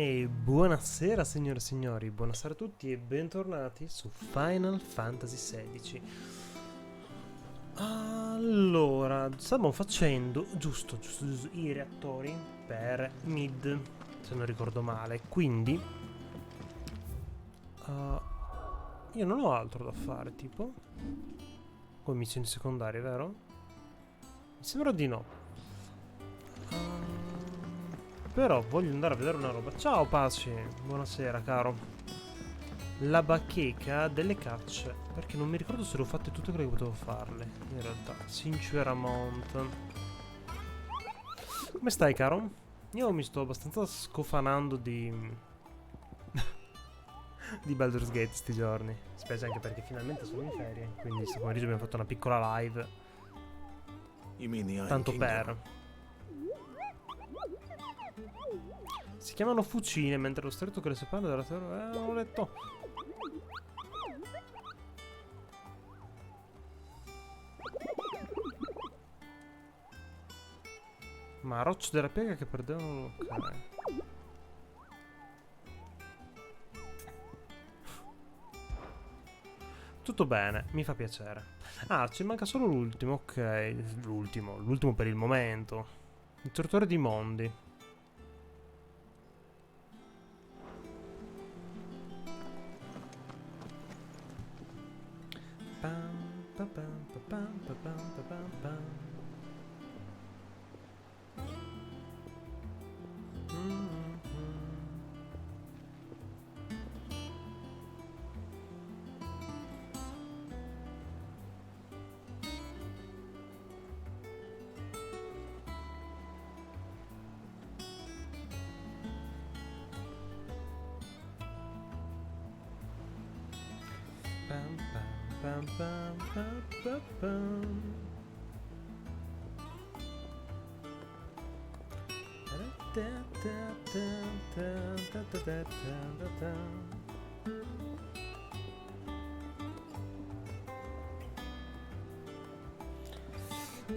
E buonasera signore e signori, buonasera a tutti e bentornati su Final Fantasy XVI. Allora, stiamo facendo giusto i reattori per mid, se non ricordo male, quindi io non ho altro da fare, tipo come missioni secondarie, vero? Mi sembra di no. Però voglio andare a vedere una roba. Ciao Paci, buonasera caro. La bacheca delle cacce, perché non mi ricordo se le ho fatte tutte quelle che potevo farle. In realtà, Sinceramont. Come stai caro? Io mi sto abbastanza scofanando di di Baldur's Gate sti giorni. Specie anche perché finalmente sono in ferie. Quindi questo pomeriggio abbiamo fatto una piccola live. Tanto per. Si chiamano fucine, mentre lo stretto che le separa dalla terra... ho letto. Ma rocce della piega che perdevano... Ok. Tutto bene, mi fa piacere. Ah, ci manca solo l'ultimo, ok. L'ultimo per il momento. Il tortore di mondi.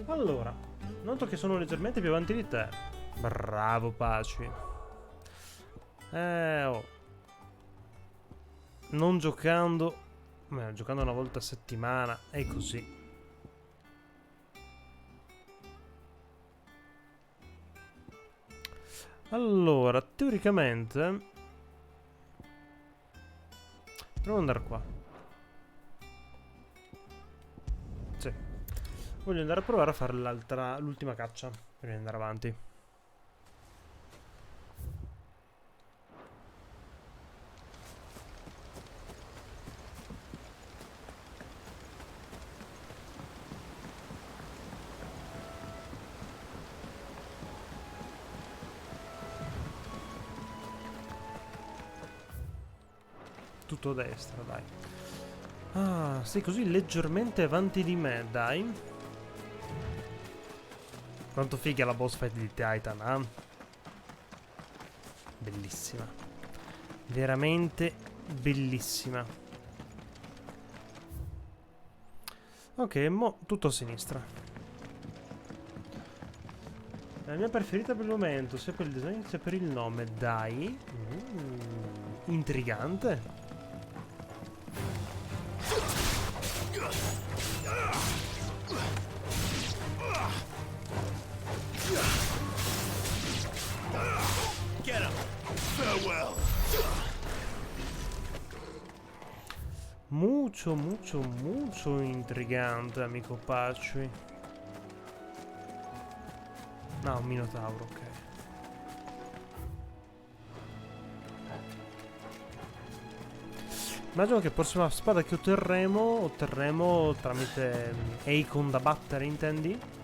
Allora, noto che sono leggermente più avanti di te. Bravo Paci. Oh. Non giocando, giocando una volta a settimana, è così. Allora, teoricamente proviamo ad andare qua. Sì. Voglio andare a provare a fare l'ultima caccia prima di andare avanti. Tutto a destra, dai. Ah, sei così leggermente avanti di me, dai. Quanto figa la boss fight di Titan, eh? Bellissima. Veramente bellissima. Ok, mo tutto a sinistra. La mia preferita per il momento, sia per il design sia per il nome, dai. Intrigante. Get him. Farewell. Mucho intrigante, amico Paci. No, un minotauro, ok. Immagino che la prossima spada che otterremo tramite Akon da battere, intendi?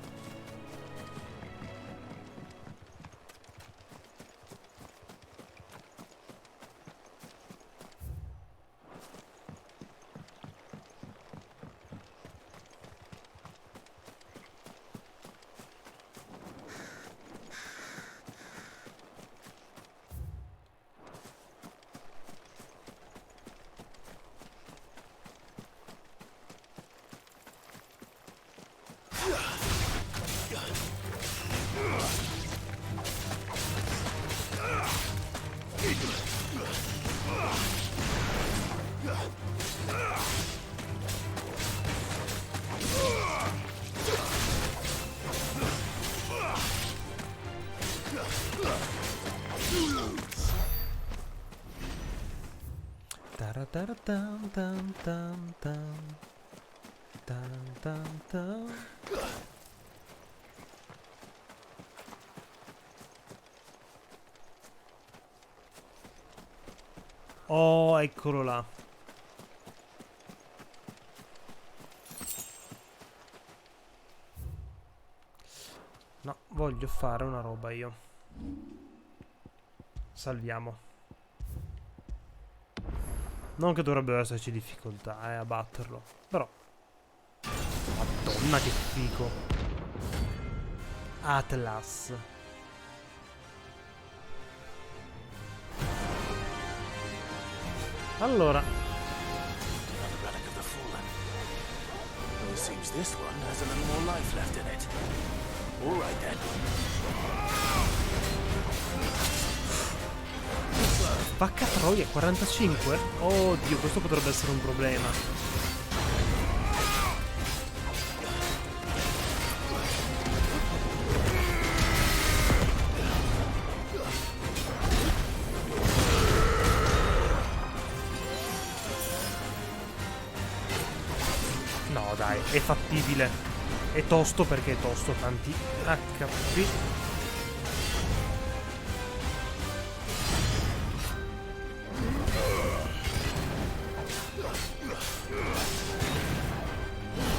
Tarataratam, tam, tam, tam. Tam, tam, tam. Oh, eccolo là. No, voglio fare una roba io. Salviamo. Non che dovrebbero esserci difficoltà, a batterlo. Però. Madonna che figo. Atlas. Allora. Another relic of the fallen. Well, it seems this one has a little more life left in it. All right then. Vacca troia, 45? Oddio, questo potrebbe essere un problema. No dai, è fattibile. È tosto perché è tosto, tanti HP.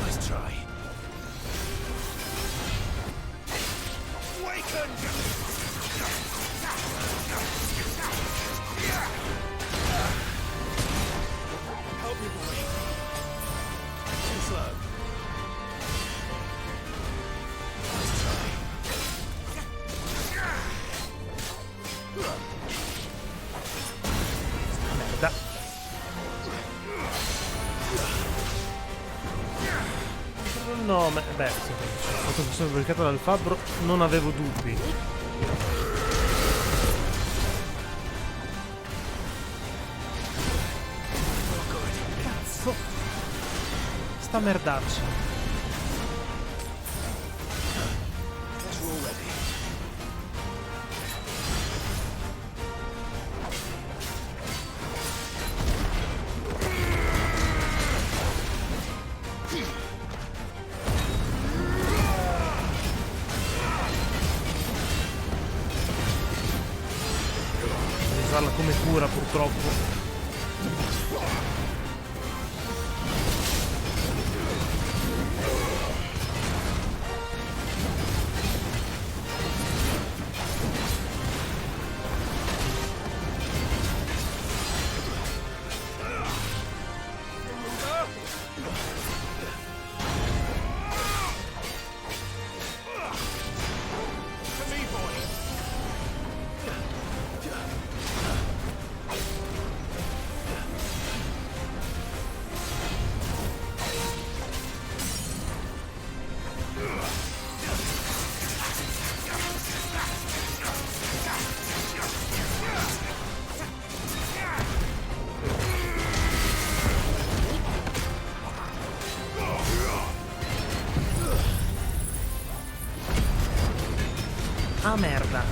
Nice try. Awaken! Help me, boy. Too slow. Nice try. Merda. No, beh, sì, fatto che sono bloccato dal fabbro, non avevo dubbi. Cazzo. Sta merdaccia. Guess we're all ready. Usarla come cura purtroppo. To me, boy. Ah merda.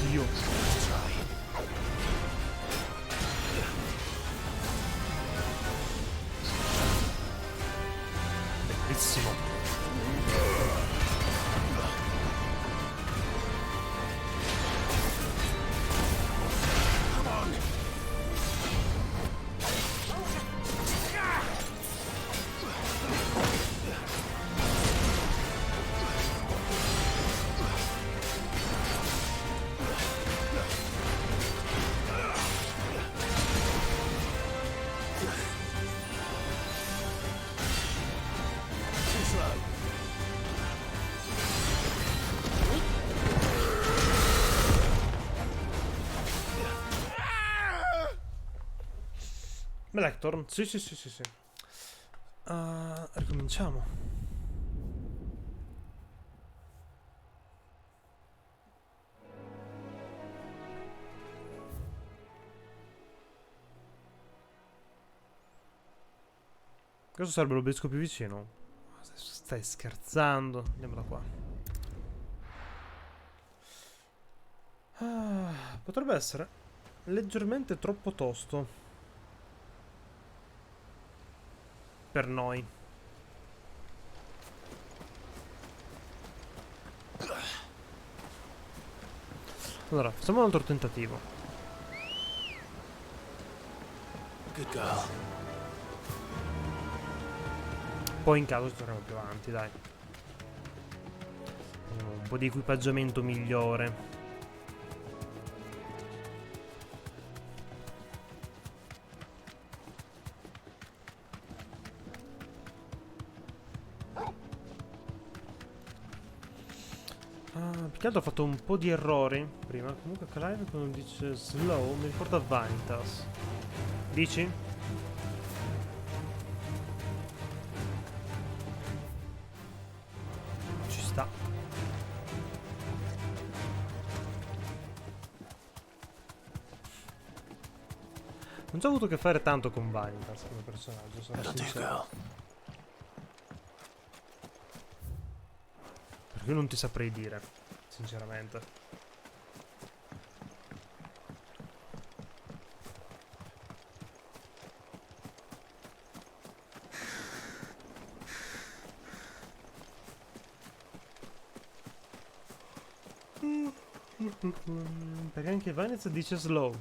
Dio. Bellissimo. Too slow. Blackthorn? Sì, sì, sì, sì, sì. Ricominciamo. Questo sarebbe l'obelisco più vicino? Stai scherzando? Andiamo da qua. Potrebbe essere leggermente troppo tosto per noi. Allora, facciamo un altro tentativo. Good girl. Poi in caso ci torniamo più avanti, dai. Un po' di equipaggiamento migliore. Più che altro ho fatto un po' di errori prima. Comunque Clive quando dice slow mi ricorda Vanitas. Dici? Ci sta. Non ci ho avuto a che fare tanto con Vanitas come personaggio, sono That'll do, sincero. girl. Perché io non ti saprei dire, sinceramente. Perché anche Vanitas dice slow.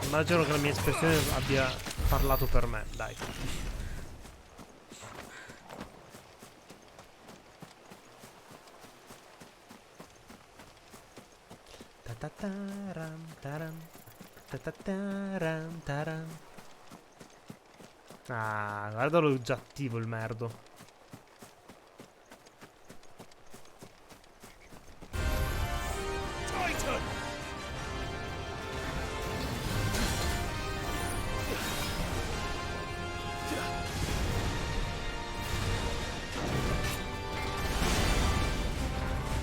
Immagino che la mia espressione abbia parlato per me, dai. Ta-ta-taram, taram, ta-ta-taram, taram. Ah, guardalo già attivo il merdo. Titan!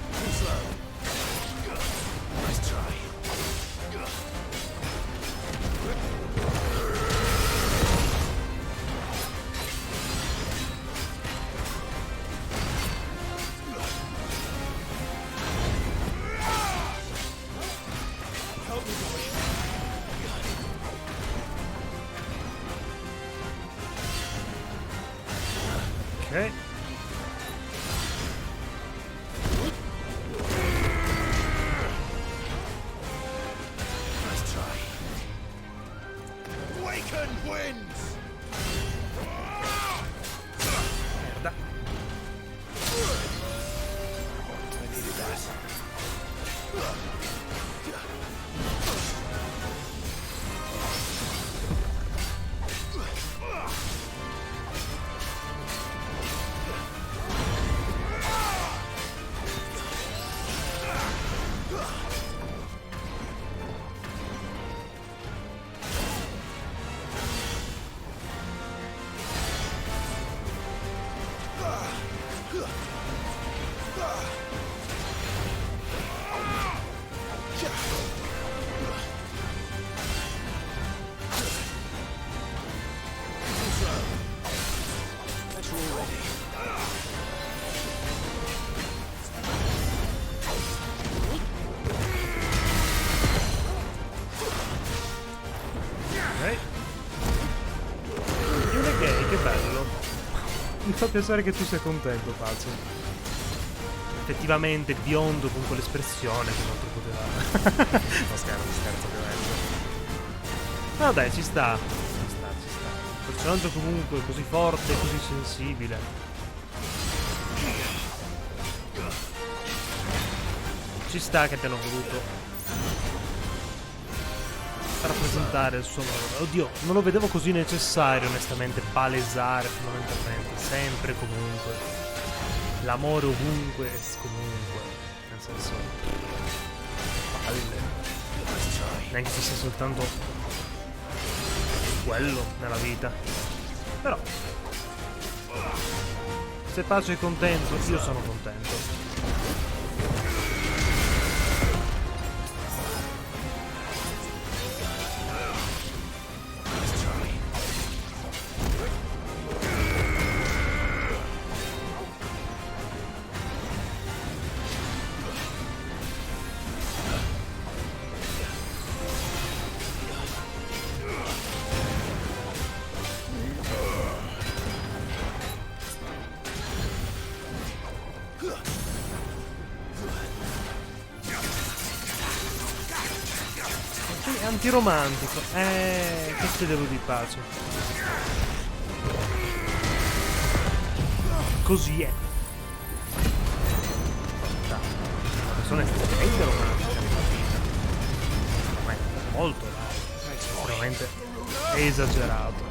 Too slow. Nice try. Help me, boy. Ok. Nice try. Awaken wins! Merda. I needed that. That's all ready. Ok. Yune gay, che bello. Mi fa piacere che tu sia contento, Pace. Effettivamente biondo con quell'espressione che non poteva. No, scherzo ovviamente. No dai, ci sta. Ci sta, ci sta. Un personaggio comunque così forte, così sensibile. Ci sta che abbiano voluto rappresentare il suo amore. Oddio, non lo vedevo così necessario, onestamente, palesare fondamentalmente, sempre e comunque. L'amore ovunque e comunque. Nel senso, palle. Neanche se sia soltanto quello nella vita. Però, se pace e contento, io sono contento. Antiromantico, che ti devo di pace. Così è. Una persona estremamente romantica nella vita. Ma è molto estremamente esagerato.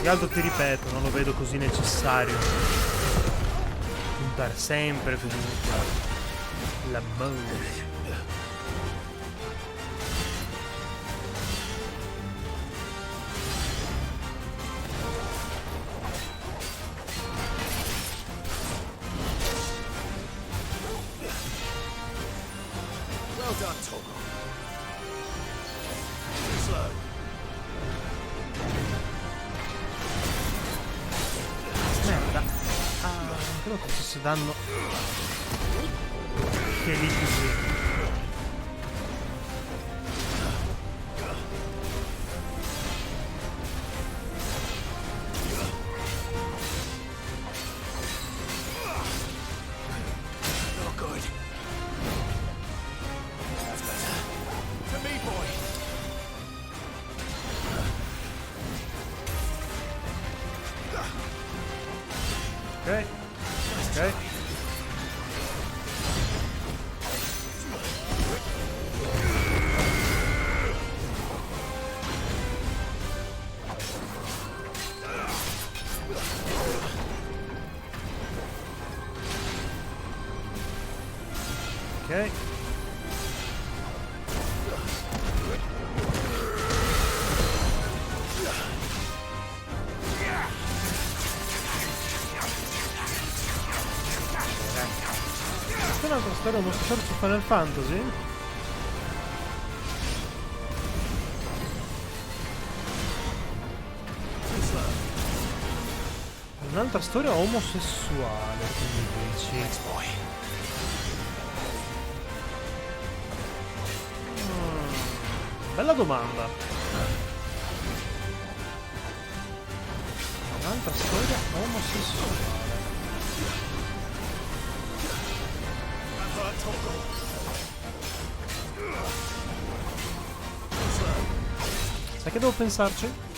Che altro ti ripeto, non lo vedo così necessario puntare sempre comunque la mano. Well done, Togo. Slow. Merda. Ah, non credo che facesse danno. Che lì così. Not good. That's better. To me, boy. Ok. Ok. Ok. Questa è un'altra storia, uno storico su Final Fantasy? Un'altra storia omosessuale, quindi dici. Thanks, boy. Bella domanda. Un'altra storia omosessuale. Sai che devo pensarci?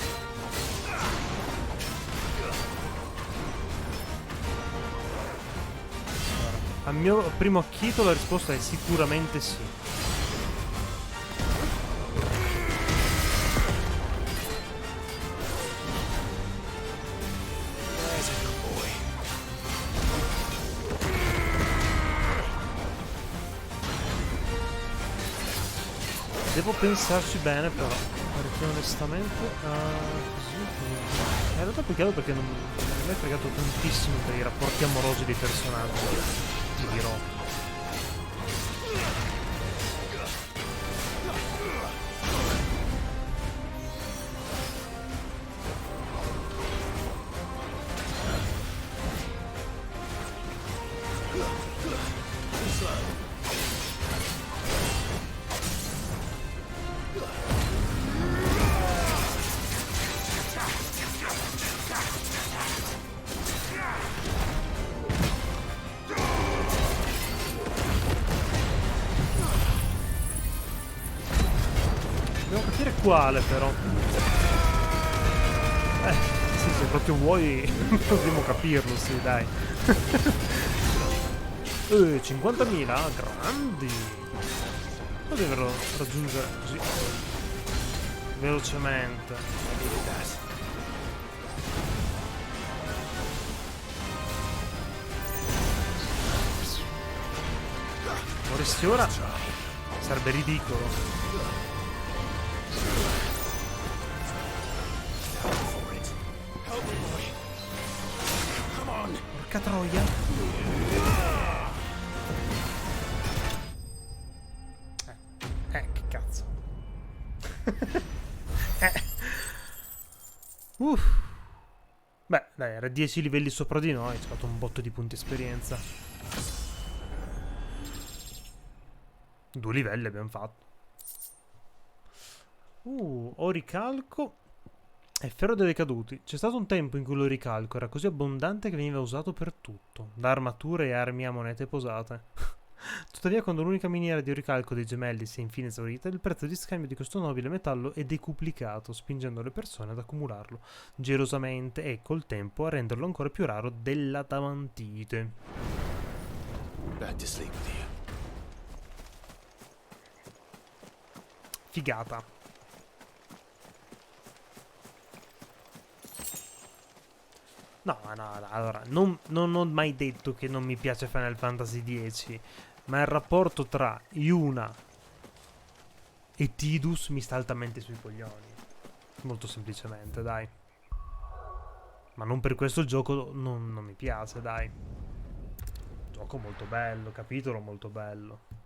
Al mio primo acchito la risposta è sicuramente sì. There's a good boy. Devo pensarci bene però, perché onestamente così in realtà più che altro perché non mi è fregato tantissimo per i rapporti amorosi dei personaggi, ti dirò. quale però. Sì, se proprio vuoi dobbiamo capirlo, sì, dai. 50.000, grandi. Poi dovrò raggiungere così velocemente. Vorresti ora? Sarebbe ridicolo. Porca troia. Che cazzo. Beh, dai, era 10 livelli sopra di noi, ci ha fatto un botto di punti esperienza. 2 livelli abbiamo fatto. Oricalco e ferro dei decaduti. C'è stato un tempo in cui l'oricalco era così abbondante che veniva usato per tutto, da armature e armi a monete posate. Tuttavia, quando l'unica miniera di oricalco dei gemelli si è infine esaurita, il prezzo di scambio di questo nobile metallo è decuplicato, spingendo le persone ad accumularlo gelosamente e, col tempo, a renderlo ancora più raro dell'adamantite. Back to sleep with you. Figata. No, allora, non ho mai detto che non mi piace Final Fantasy X, ma il rapporto tra Yuna e Tidus mi sta altamente sui coglioni. Molto semplicemente, dai. Ma non per questo il gioco non mi piace, dai. Gioco molto bello, capitolo molto bello.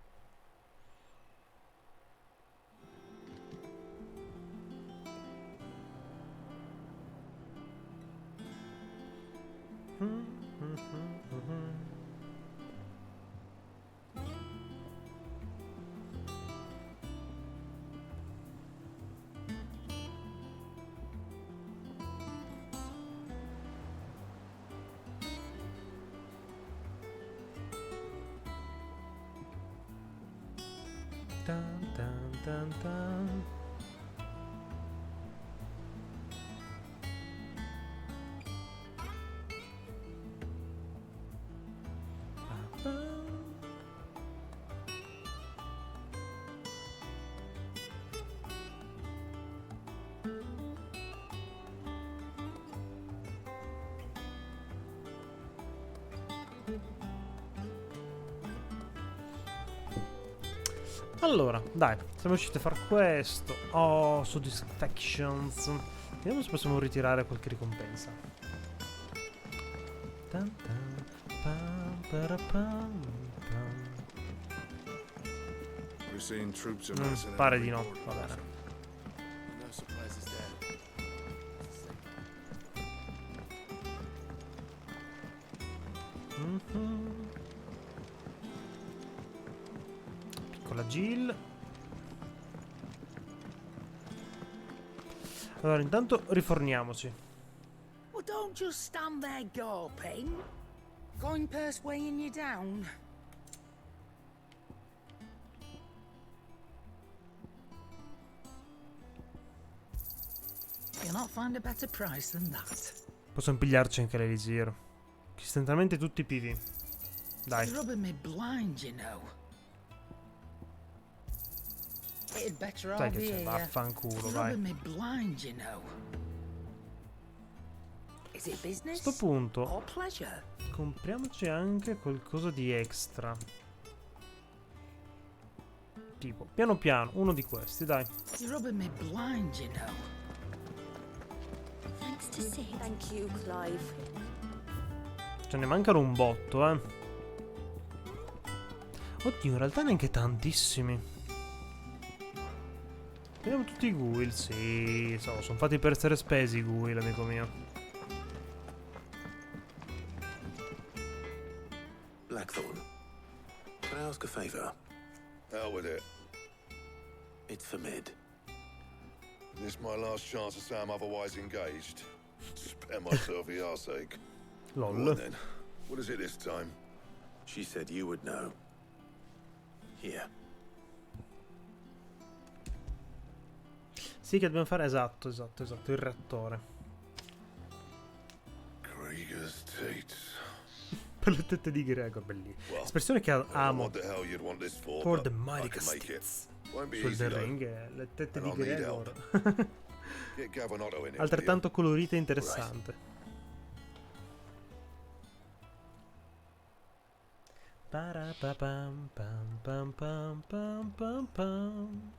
Tan, tan, tan, tan. Allora, dai, siamo riusciti a fare questo. Oh, Satisfactions. Vediamo se possiamo ritirare qualche ricompensa. Tan tan, pam, para, pam, pam. Pare di no, va bene. No surprises there. Piccola Jill. Allora, intanto riforniamoci. Well, don't just stand there gawping. Coin purse weighing you down. You'll not find a better price than that. Possiamo pigliarci anche l'elisir. Istantaneamente tutti PV. Dai. It's rubbing me blind, you know. It'd better all Sai be che c'è, here. vaffanculo, It's vai. rubbing me blind, you know. Is it business A sto punto or pleasure? compriamoci anche qualcosa di extra. Tipo, piano piano, uno di questi, dai. It's rubbing me blind, you know. Thanks to say thank you, Clive. Ce ne mancano un botto, eh. Oddio, in realtà neanche tantissimi. Vediamo tutti i Guil, sì, sono fatti per essere spesi i Guil, amico mio. Blackthorn, can I ask a favor? Hell with it. It's for Mid. This my last chance to say I'm otherwise engaged. Spare myself the arseache. Go on Lol. then. What is it this time? She said you would know. Here. Sì, che dobbiamo fare, esatto, il reattore. Krieger's Tates. Per le tette di Gregor, bellissimo. Well, Espressione che I don't know amo. what the hell you'd want this for, For but the I mighty can make it. Tits. Won't be Sul easy The though. Ring, le tette And di I'll need Gregor. Get Gavanotto in here. will Altrettanto colorita e interessante. Parapapam, pam, pam, pam, pam, pam, pam.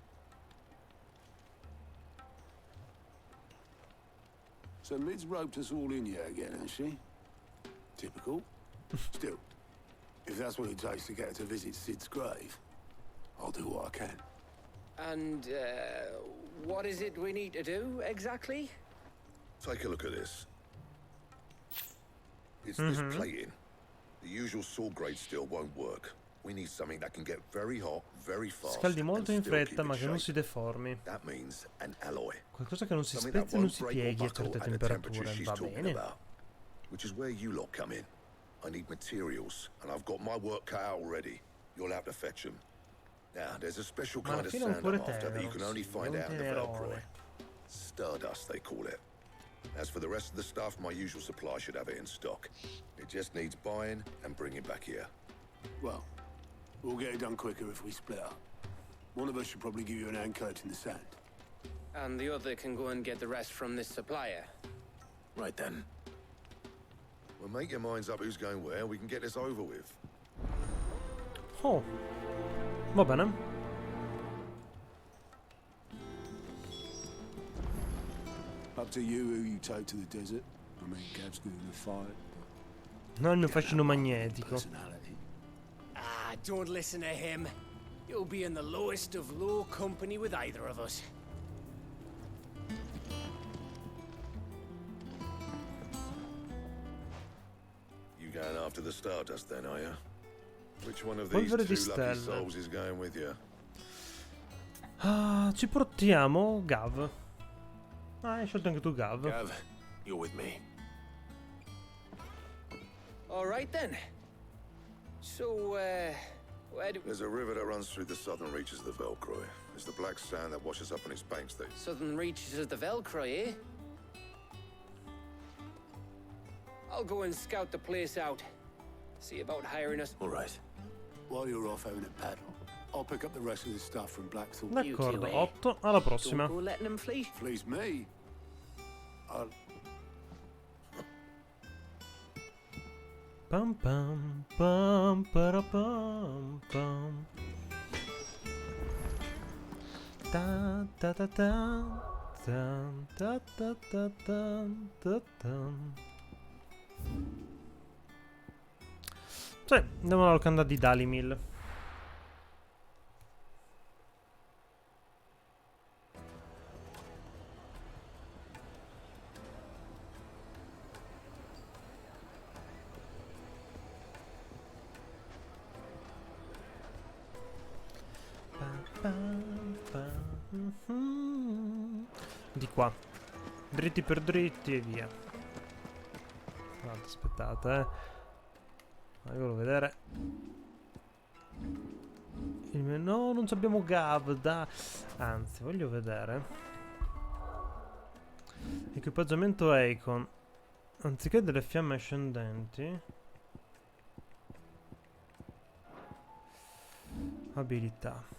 So Mid's roped us all in here again, hasn't she? Typical. Still, if that's what it takes to get her to visit Sid's grave, I'll do what I can. And, what is it we need to do, exactly? you? Take a look at this. It's this plating. The usual sword grade steel won't work. We need something that can get very hot, very fast. Scaldi molto in and still fretta, keep ma its che non shape. si deformi. That means an alloy. Qualcosa che non si Something that spezzi e non won't si break or pieghi a buckle certe at the temperature temperature. she's Va talking bene. about. Which is where you lot come in. I need materials, and I've got my work cut out already. You'll have to fetch them. Now, there's a special Ma kind alla of fine è un sand cuore I'm after that you tenero, can only sì, find è un out in the Velcro. tenerone. Stardust, they call it. As for the rest of the stuff, my usual supply should have it in stock. It just needs buying and bringing back here. Well, we'll get it done quicker if we split up. One of us should probably give you an hand collecting the sand. And the other can go and get the rest from this supplier. Right then. Well, make your minds up who's going where. We can get this over with. Oh. Va bene. Up to you who you take to the desert. I mean, Gab's good in the fight. Non il mio fascino magnetico. Personality. Ah, don't listen to him. You'll be in the lowest of low company with either of us. You going after the Stardust then, are you? Which one of Polvere these di two lucky stelle. souls is going with you? Ah, ci portiamo Gav. Ah, hai scelto anche tu Gav. Gav, you're with me. All right then. So, where do... There's a river that runs through the southern reaches of the Velcro. There's the black sand that washes up on its banks that... Southern reaches of the Velcro, eh? I'll go and scout the place out. See about hiring us. All right. While you're off having a paddle, I'll pick up the rest of the stuff from Blackthorn. D'accordo, eh? 8. Alla prossima. Don't go letting them flee. Please me. I'll... Pam pam pam para pam pam. Ta ta ta ta ta ta ta ta ta ta. Sì, andiamo alla locanda di Dalimil. Di qua. Dritti per dritti e via. Guarda, aspettate, voglio vedere. No, non abbiamo Gav, anzi, voglio vedere. Equipaggiamento Icon. Anziché delle fiamme ascendenti. Abilità.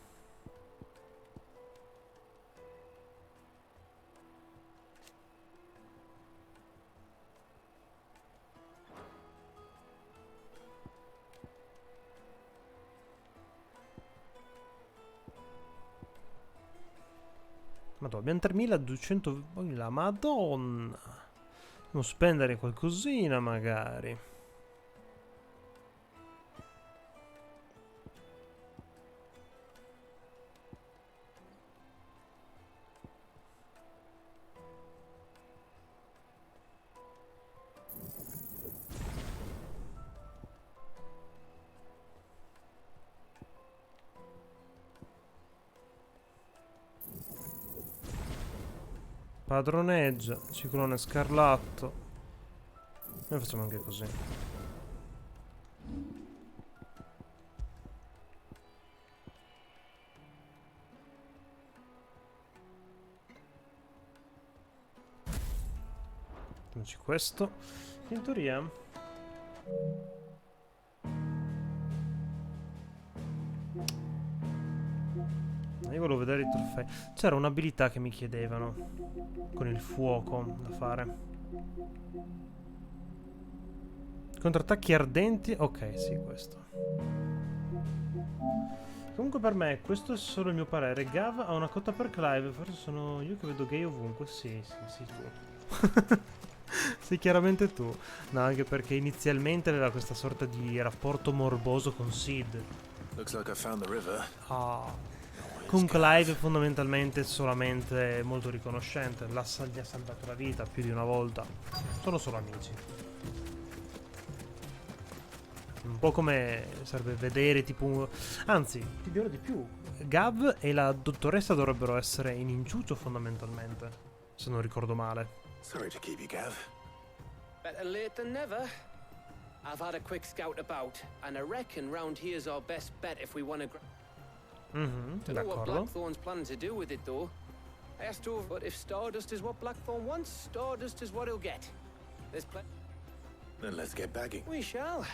Madonna, abbiamo 3200. La Madonna. Dobbiamo spendere qualcosina magari. Padroneggia, ciclone scarlatto. Noi facciamo anche così. Mettiamoci questo. In teoria... Io volevo vedere i trofei. C'era un'abilità che mi chiedevano con il fuoco da fare. Contrattacchi ardenti. Ok, sì, questo. Comunque per me questo è solo il mio parere. Gav ha una cotta per Clive. Forse sono io che vedo gay ovunque. Sì, tu. Sei chiaramente tu. No, anche perché inizialmente aveva questa sorta di rapporto morboso con Sid. Looks like I found the river. Con Clive fondamentalmente solamente molto riconoscente. Gli ha salvato la vita più di una volta. Sono solo amici. Un po' come serve vedere tipo... Anzi, ti dirò di più. Gav e la dottoressa dovrebbero essere in inciucio fondamentalmente. Se non ricordo male. Sorry to keep you, Gav. Better late than never. I've had a quick scout about, and I reckon round here's our best bet if we want to... Don't know what D'accordo. Blackthorn's planning to do with it, though. I asked over, but if Stardust is what Blackthorn wants, Stardust is what he'll get. There's Then let's get bagging. We shall.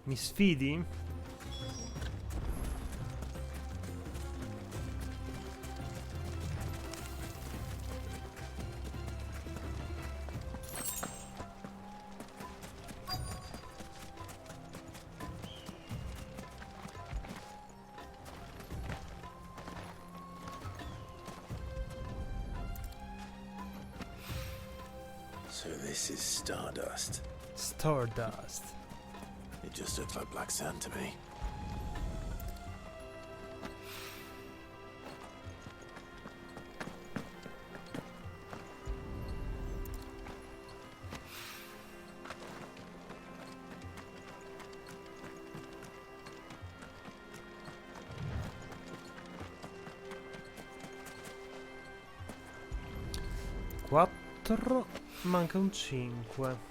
Mi sfidi? So this is Stardust. Stardust. It just looks like black sand to me. Quattro. Manca un 5.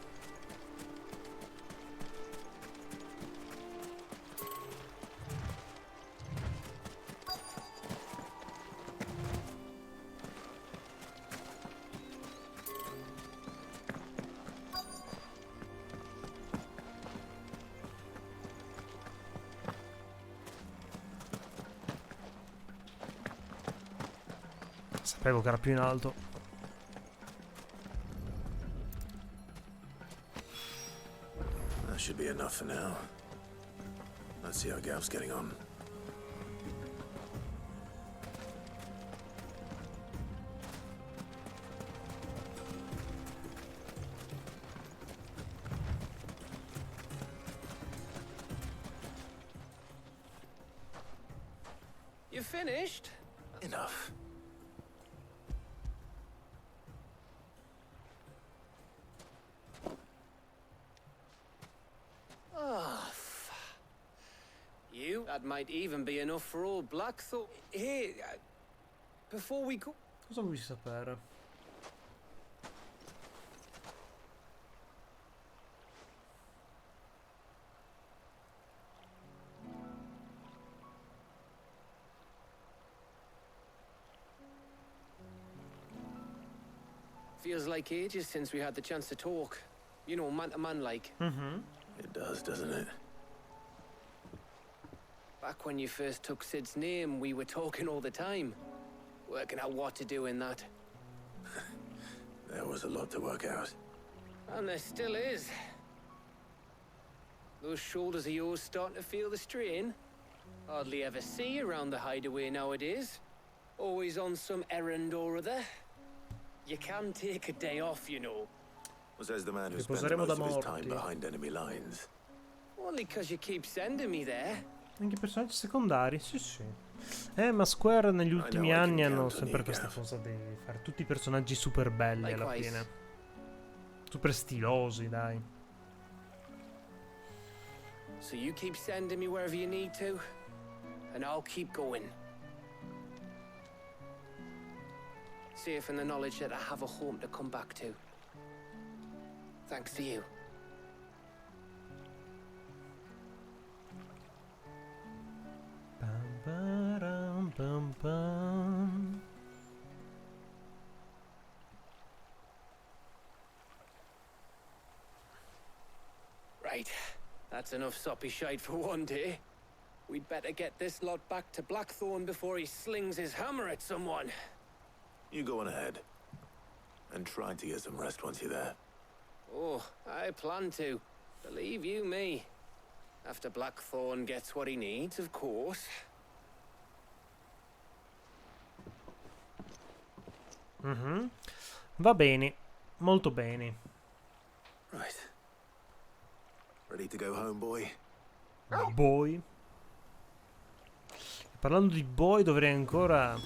Sapevo che era più in alto. That should be enough for now. Let's see how Gav's getting on. You finished? Enough. That might even be enough for old Blackthorn. Hey, before we go... Cosa vuoi sapere? Feels like ages since we had the chance to talk. You know, man to man like. It does, doesn't it? Back when you first took Sid's name, we were talking all the time. Working out what to do in that. There was a lot to work out. And there still is. Those shoulders of yours starting to feel the strain. Hardly ever see you around the hideaway nowadays. Always on some errand or other. You can take a day off, you know. Was as the man who Ci spends poseremo most da of his morti. time behind enemy lines. Only because you keep sending me there. Anche i personaggi secondari, sì sì. Ma Square negli ultimi anni hanno sempre questa cosa di fare tutti i personaggi super belli alla fine. Super stilosi, dai. So you keep sending me wherever you need to, and I'll keep going. Safe in the knowledge that I have a home to come back to. Thanks to you. Pam, pam, pam. That's enough soppy shite for one day. We'd better get this lot back to Blackthorn before he slings his hammer at someone. You go on ahead. And try to get some rest once you're there. Oh, I plan to. Believe you me. After Blackthorn gets what he needs, of course. Va bene, molto bene. Right. Ready to go home, boy? Boy. Parlando di boy, dovrei ancora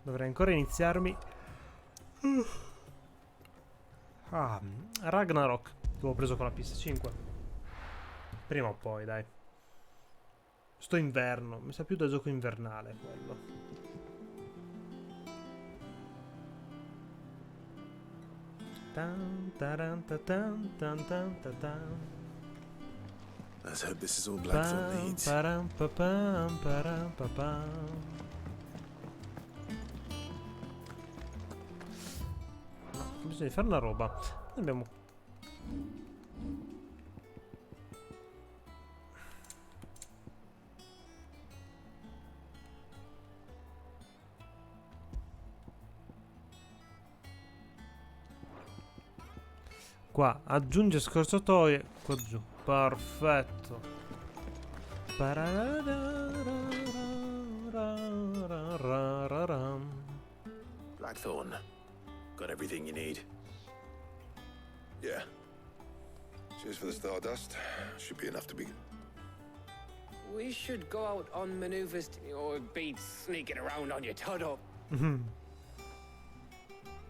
iniziarmi Ragnarok, che avevo preso con la PS5. Prima o poi, dai. Sto inverno, mi sa più da gioco invernale quello. Tan, taran, tatan, tan, tan, tatan. Let's hope this is all Blackthorn needs. Param, papam, param, papam. No, bisogna fare una roba. Noi abbiamo... Qua, aggiunge scorciatoie. Qua giù. Perfetto. Blackthorn. Got everything you need. Yeah. Cheers for the stardust. Should be enough to begin. We should go out on maneuvers or be sneaking around on your Toto.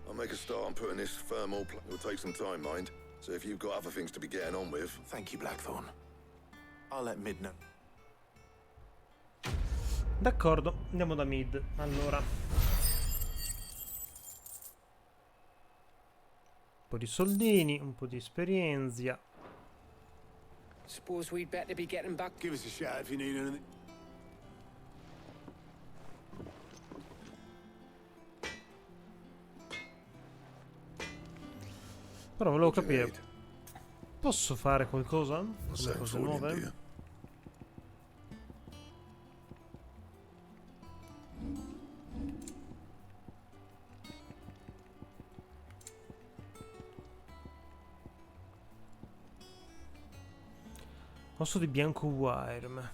I'll make a start on putting this thermal. It'll take some time, mind. So if you've got other things to be getting on with. Thank you, Blackthorn. I'll let Mid know. D'accordo, andiamo da mid. Allora, un po' di soldini, un po' di esperienza. Suppose we'd better be getting back. Give us a shout if you need anything. Però volevo capire, posso fare qualcosa? Come cose nuove? Osso di bianco Wyrm.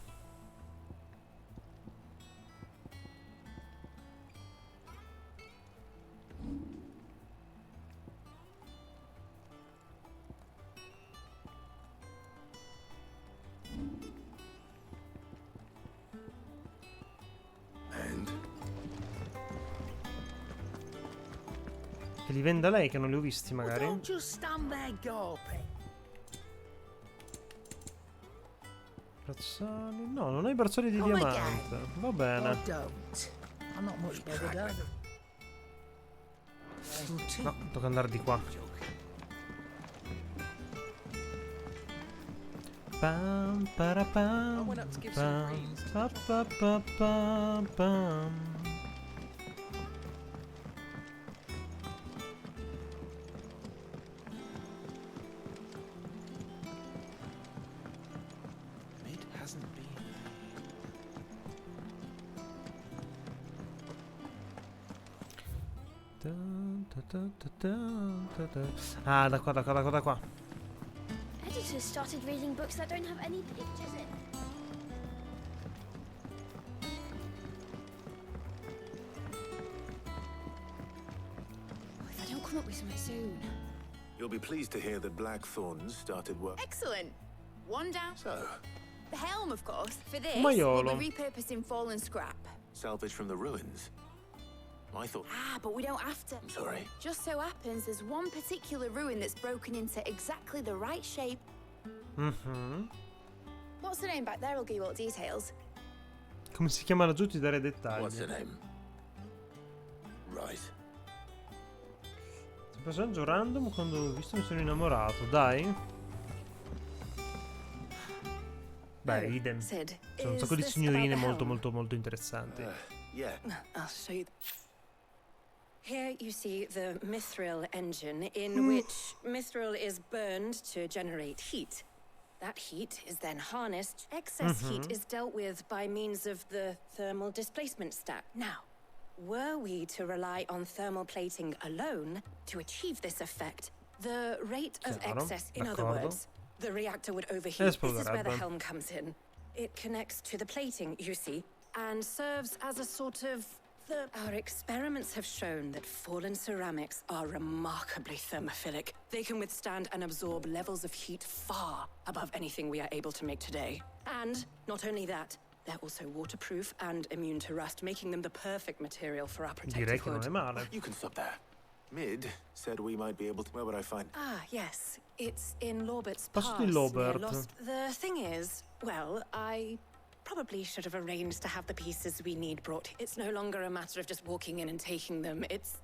Che li venda lei, che non li ho visti magari. Don't just stand there gawping. Bracciali. No, non hai bracciali di Come diamante. Va Or bene. don't. I'm not much bothered either. No, tocca andare di qua. Pam para pam. Pam pa pa pa pa pam. Mid hasn't been. Ah, da qua, da qua, da qua, da qua. Editors started reading books that don't have any pictures in. If I don't come up with something soon. You'll be pleased to hear that Blackthorn's started work. Excellent. One down. So, The helm, of course. For this, Maiolo. we'll be repurposing fallen scrap. salvage from the ruins. I thought. Ah, but we don't have to. I'm sorry. Just so happens there's one particular ruin that's broken into exactly the right shape. What's the name back there? I'll give you all the details. Come si chiama laggiù ti darei dettagli. What's the name? Right. Personaggio random, quando l'ho visto mi sono innamorato, dai. Beh, idem. Sid, C'è un is sacco di this signorine about the molto helm? molto molto interessanti. Yeah. I'll show you. Here you see the mithril engine, in which mithril is burned to generate heat. That heat is then harnessed. Excess heat is dealt with by means of the thermal displacement stack. Now, were we to rely on thermal plating alone to achieve this effect, the rate of excess, in other words, the reactor would overheat. This is where the helm comes in. It connects to the plating, you see, and serves as a sort of... Our experiments have shown that fallen ceramics are remarkably thermophilic. They can withstand and absorb levels of heat far above anything we are able to make today. And not only that, they're also waterproof and immune to rust, making them the perfect material for our protective hood. You can stop there. Mid said we might be able to... Where would I find... Ah, yes. It's in Lorbert's Passo Pass, di near Lobert. Lost. The thing is, well, I probably should have arranged to have the pieces we need brought. It's no longer a matter of just walking in and taking them. It's...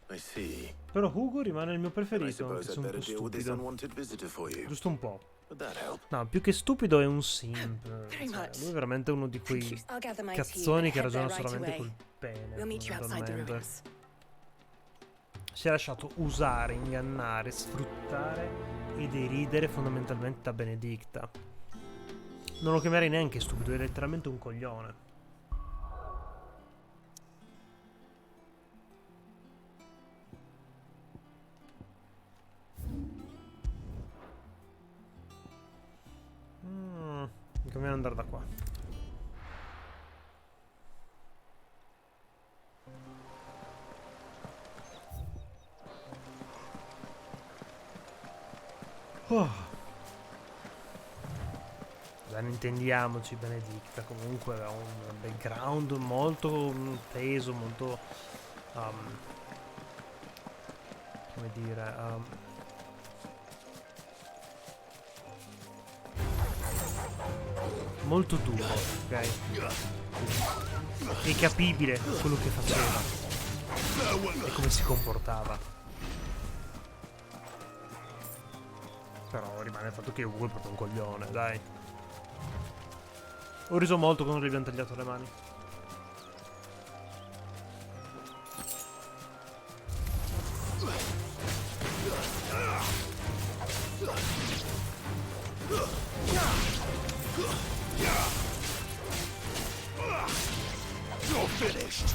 I see. Però Hugo rimane il mio I preferito, anche suppose se I'd un po' better deal with this stupido. unwanted visitor for you. Giusto un po'. Would that help? No, più che stupido è un simp. Very Cioè, much. lui è veramente uno di Thank quei you. I'll gather my cazzoni team che and head ragiona there right solamente away. col pene. We'll meet you outside the fondamentalmente. ruins. Si è lasciato usare, ingannare, sfruttare e deridere fondamentalmente da Benedicta. Non lo chiamerei neanche stupido, è letteralmente un coglione. Mi conviene andare da qua. Non intendiamoci, Benedicta comunque ha un background molto teso, molto come dire, molto duro, ok? È capibile quello che faceva e come si comportava. Però rimane il fatto che Ugo è proprio un coglione, dai. Ho riso molto quando gli abbiamo tagliato le mani. You're finished.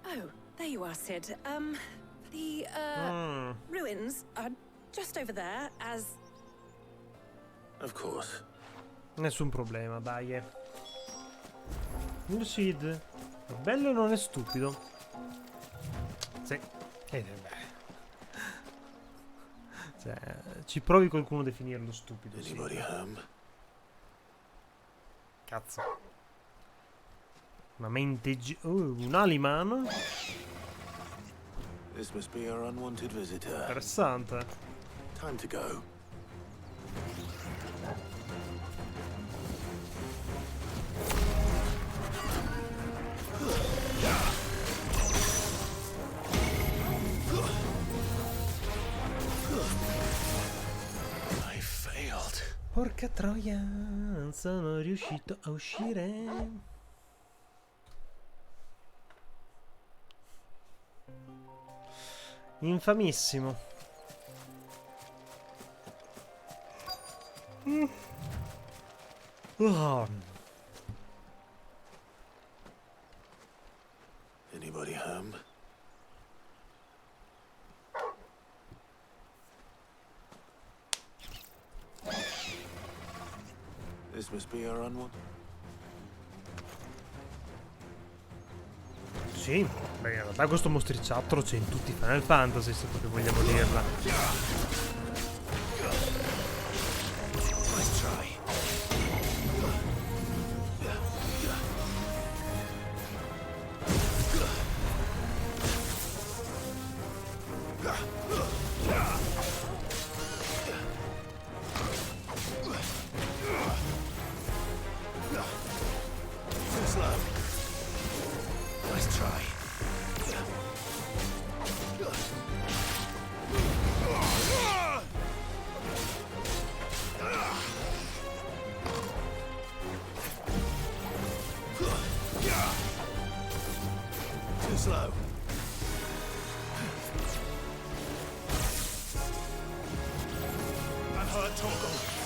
Oh, there you are, Sid. The, ruins are just over there, as... Of course. Nessun problema, dai. Il Sid è bello e non è stupido. Sì. Beh. Cioè, ci provi qualcuno a definirlo stupido. Sì. Cazzo. Una mente... un Aliman. This must be our unwanted visitor. Interessante. Time to go. I failed. Porca troia, non sono riuscito a uscire. Infamissimo. Anybody home? This must be our unwanted. Sì, beh, in realtà questo mostriciattolo c'è in tutti i Final Fantasy, se proprio vogliamo dirla. Nice try. hurt, Torgal.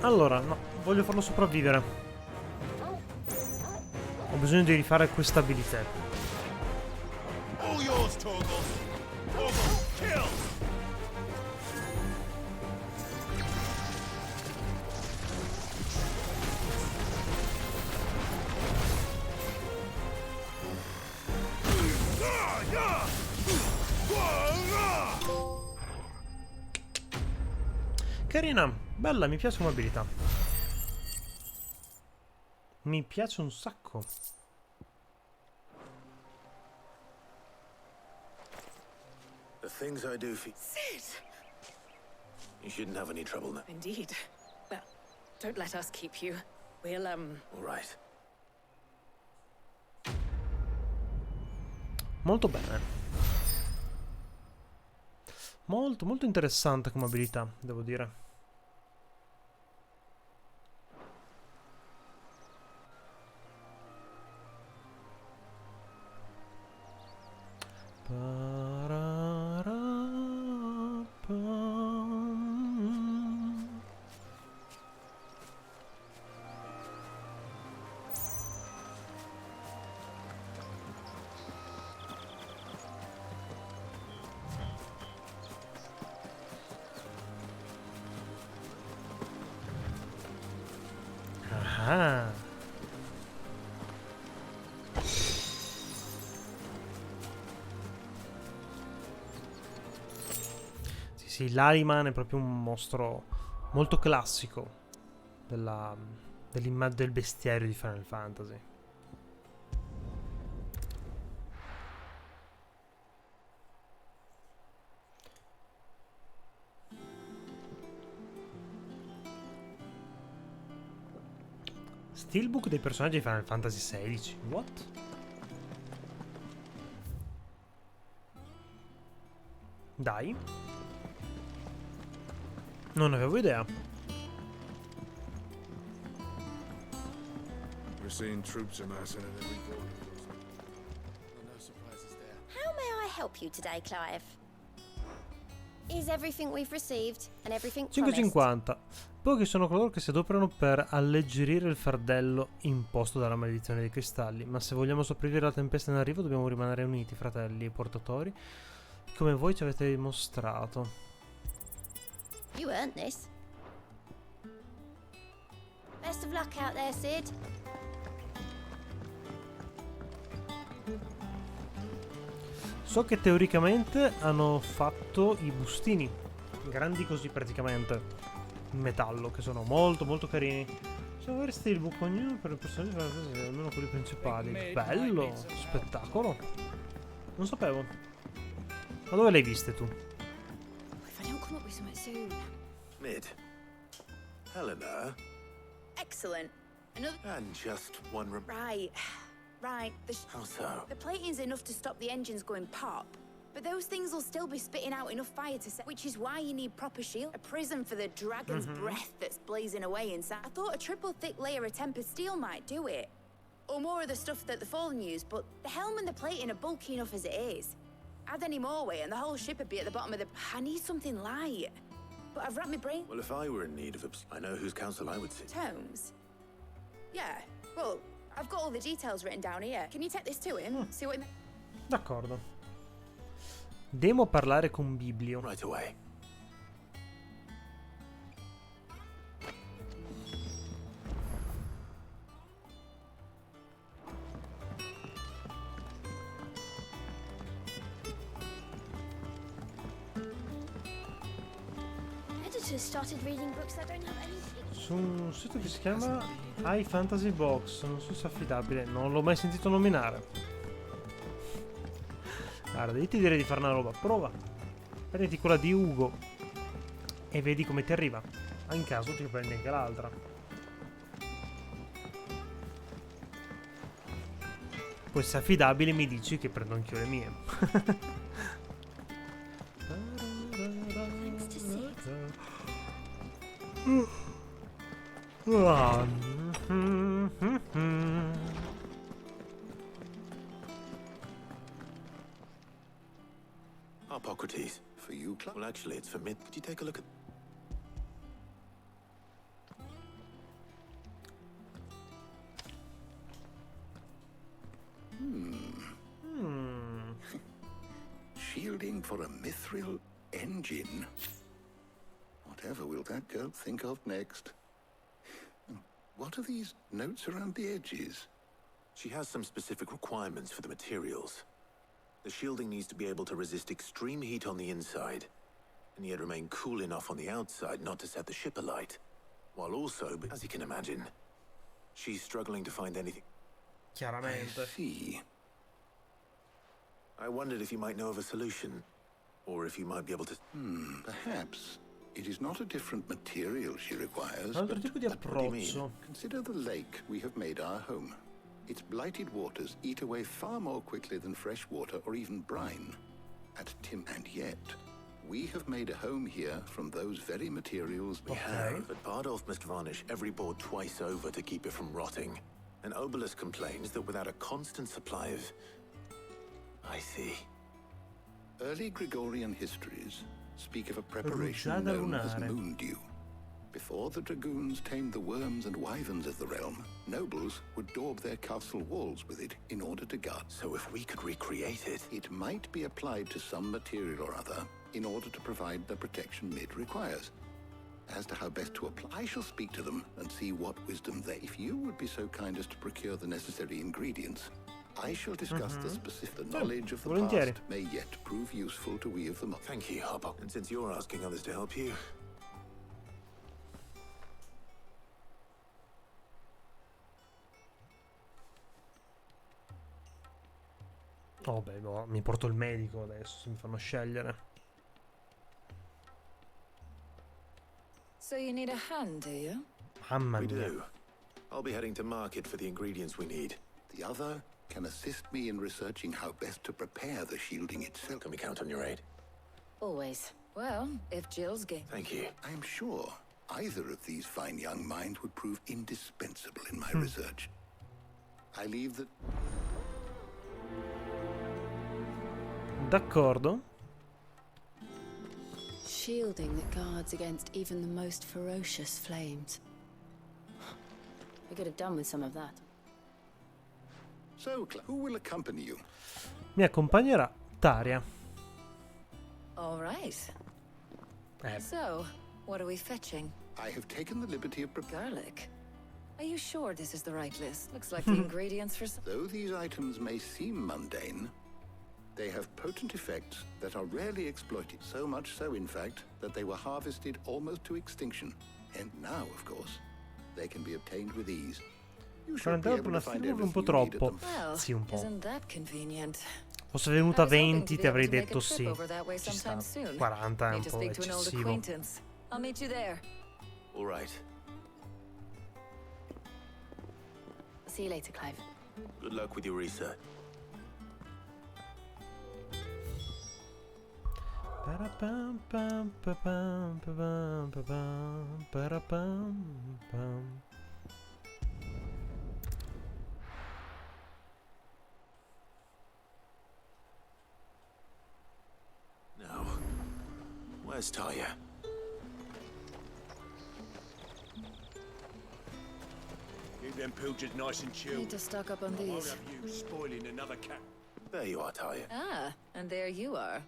Allora, no, voglio farlo sopravvivere. Ho bisogno di rifare questa abilità. All yours, Torgal. Torgal, kill! Carina, bella, mi piace come abilità. Mi piace un sacco. The things I do for Sid! you shouldn't have any trouble now. Indeed. Well, don't let us keep you. We'll, All right. Molto bene. Molto, molto interessante come abilità, devo dire. Ah. Sì, l'Ariman è proprio un mostro molto classico del bestiario di Final Fantasy. Steelbook dei personaggi di Final Fantasy XVI. What? Dai. Non avevo idea. We're seeing troops amassing at every corner. No surprises there. How may I help you today, Clive? Is everything we've received and everything promised? 5,50. Pochi sono coloro che si adoperano per alleggerire il fardello imposto dalla maledizione dei cristalli, ma se vogliamo sopravvivere alla tempesta in arrivo dobbiamo rimanere uniti, fratelli e portatori, come voi ci avete dimostrato. You earned this. Best of luck out there, Sid. So che teoricamente hanno fatto i bustini, grandi così praticamente, in metallo, che sono molto molto carini. Possiamo avere steelbook ognuno per il personaggio, almeno quelli principali. Bello, spettacolo. Non sapevo. Ma dove le hai viste tu? If I don't come up with something soon. Mid. Helena. Excellent. Another. And just one Right. Right. How so? The plating's enough to stop the engines going pop. But those things will still be spitting out enough fire to set, which is why you need proper shield. A prism for the dragon's breath that's blazing away inside. I thought a triple thick layer of tempered steel might do it. or more of the stuff that the Fallen use, but the helm and the plating are bulky enough as it is. Add any more weight and the whole ship would be at the bottom of the... I need something light. But I've wrapped my brain... Well, if I were in need of I know whose counsel I would seek. Tomes? Yeah, well, I've got all the details written down here. Can you take this to him? See what... D'accordo. Devo parlare con Biblio. Right away. Started reading books that don't have any pictures. Su un sito che si chiama Fantasy Box, non so se è affidabile, non l'ho mai sentito nominare. Guarda, io ti direi di fare una roba, prova. Prenditi quella di Ugo e vedi come ti arriva. In caso ti prendi anche l'altra. Poi se è affidabile mi dici che prendo anch'io le mie. Hippocrates. For you, Club? Well, actually, it's for me. Could you take a look at... Shielding for a mithril engine. Whatever will that girl think of next? What are these notes around the edges? She has some specific requirements for the materials. The shielding needs to be able to resist extreme heat on the inside, and yet remain cool enough on the outside not to set the ship alight. While also, as you can imagine, she's struggling to find anything. Chiaramente. I see. I wondered if you might know of a solution, or if you might be able to... Perhaps. It is not a different material she requires, Altro tipo di but what do you mean? approccio. Consider the lake we have made our home. Its blighted waters eat away far more quickly than fresh water or even brine. And yet, we have made a home here from those very materials. We have, but Bardolph must varnish every board twice over to keep it from rotting. And Obelus complains that without a constant supply of... I see. Early Gregorian histories speak of a preparation known as moondew. Before the dragoons tamed the worms and wyverns of the realm, nobles would daub their castle walls with it in order to guard. So if we could recreate it... It might be applied to some material or other in order to provide the protection Mid requires. As to how best to apply, I shall speak to them and see what wisdom they... If you would be so kind as to procure the necessary ingredients, I shall discuss the specific knowledge of the past may yet prove useful to we of the modern. Thank you, Hobbo. And since you're asking others to help you... Oh beh, no, mi porto il medico adesso, se mi fanno scegliere. So you need a hand, do you? Mamma We mia. do. I'll be heading to market for the ingredients we need. The other can assist me in researching how best to prepare the shielding itself. Can we count on your aid? Always. Well, if Jill's game. Thank you. I am sure either of these fine young minds would prove indispensable in my research. I leave the... D'accordo. Shielding that guards against even the most ferocious flames. We could have done with some of that. So, who will accompany you? Mi accompagnerà Taria. All right. So, what are we fetching? I have taken the liberty of Garlic. Are you sure this is the right list? Looks like the ingredients for some... Though these items may seem mundane, they have potent effects that are rarely exploited. So much so, in fact, that they were harvested almost to extinction. And now, of course, they can be obtained with ease. You should be able to find un po' everything you need at troppo. Well, Sì, un po'. isn't that convenient? Fosse venuta a I was hoping 20 to ti be able avrei to make a detto trip sì. over that way Ci sta. sometime soon. 40 è un Need to po' speak to an old eccessivo. acquaintance. I'll meet you there. All right. See you later, Clive. Good luck with your research. Parapam, pam, papam, papam, papam, parapam, pam. Where's Talia? Keep them pilchers nice and chilled. Need to stock up on I won't these. have you spoiling another cat. There you are, Talia. Ah, and there you are.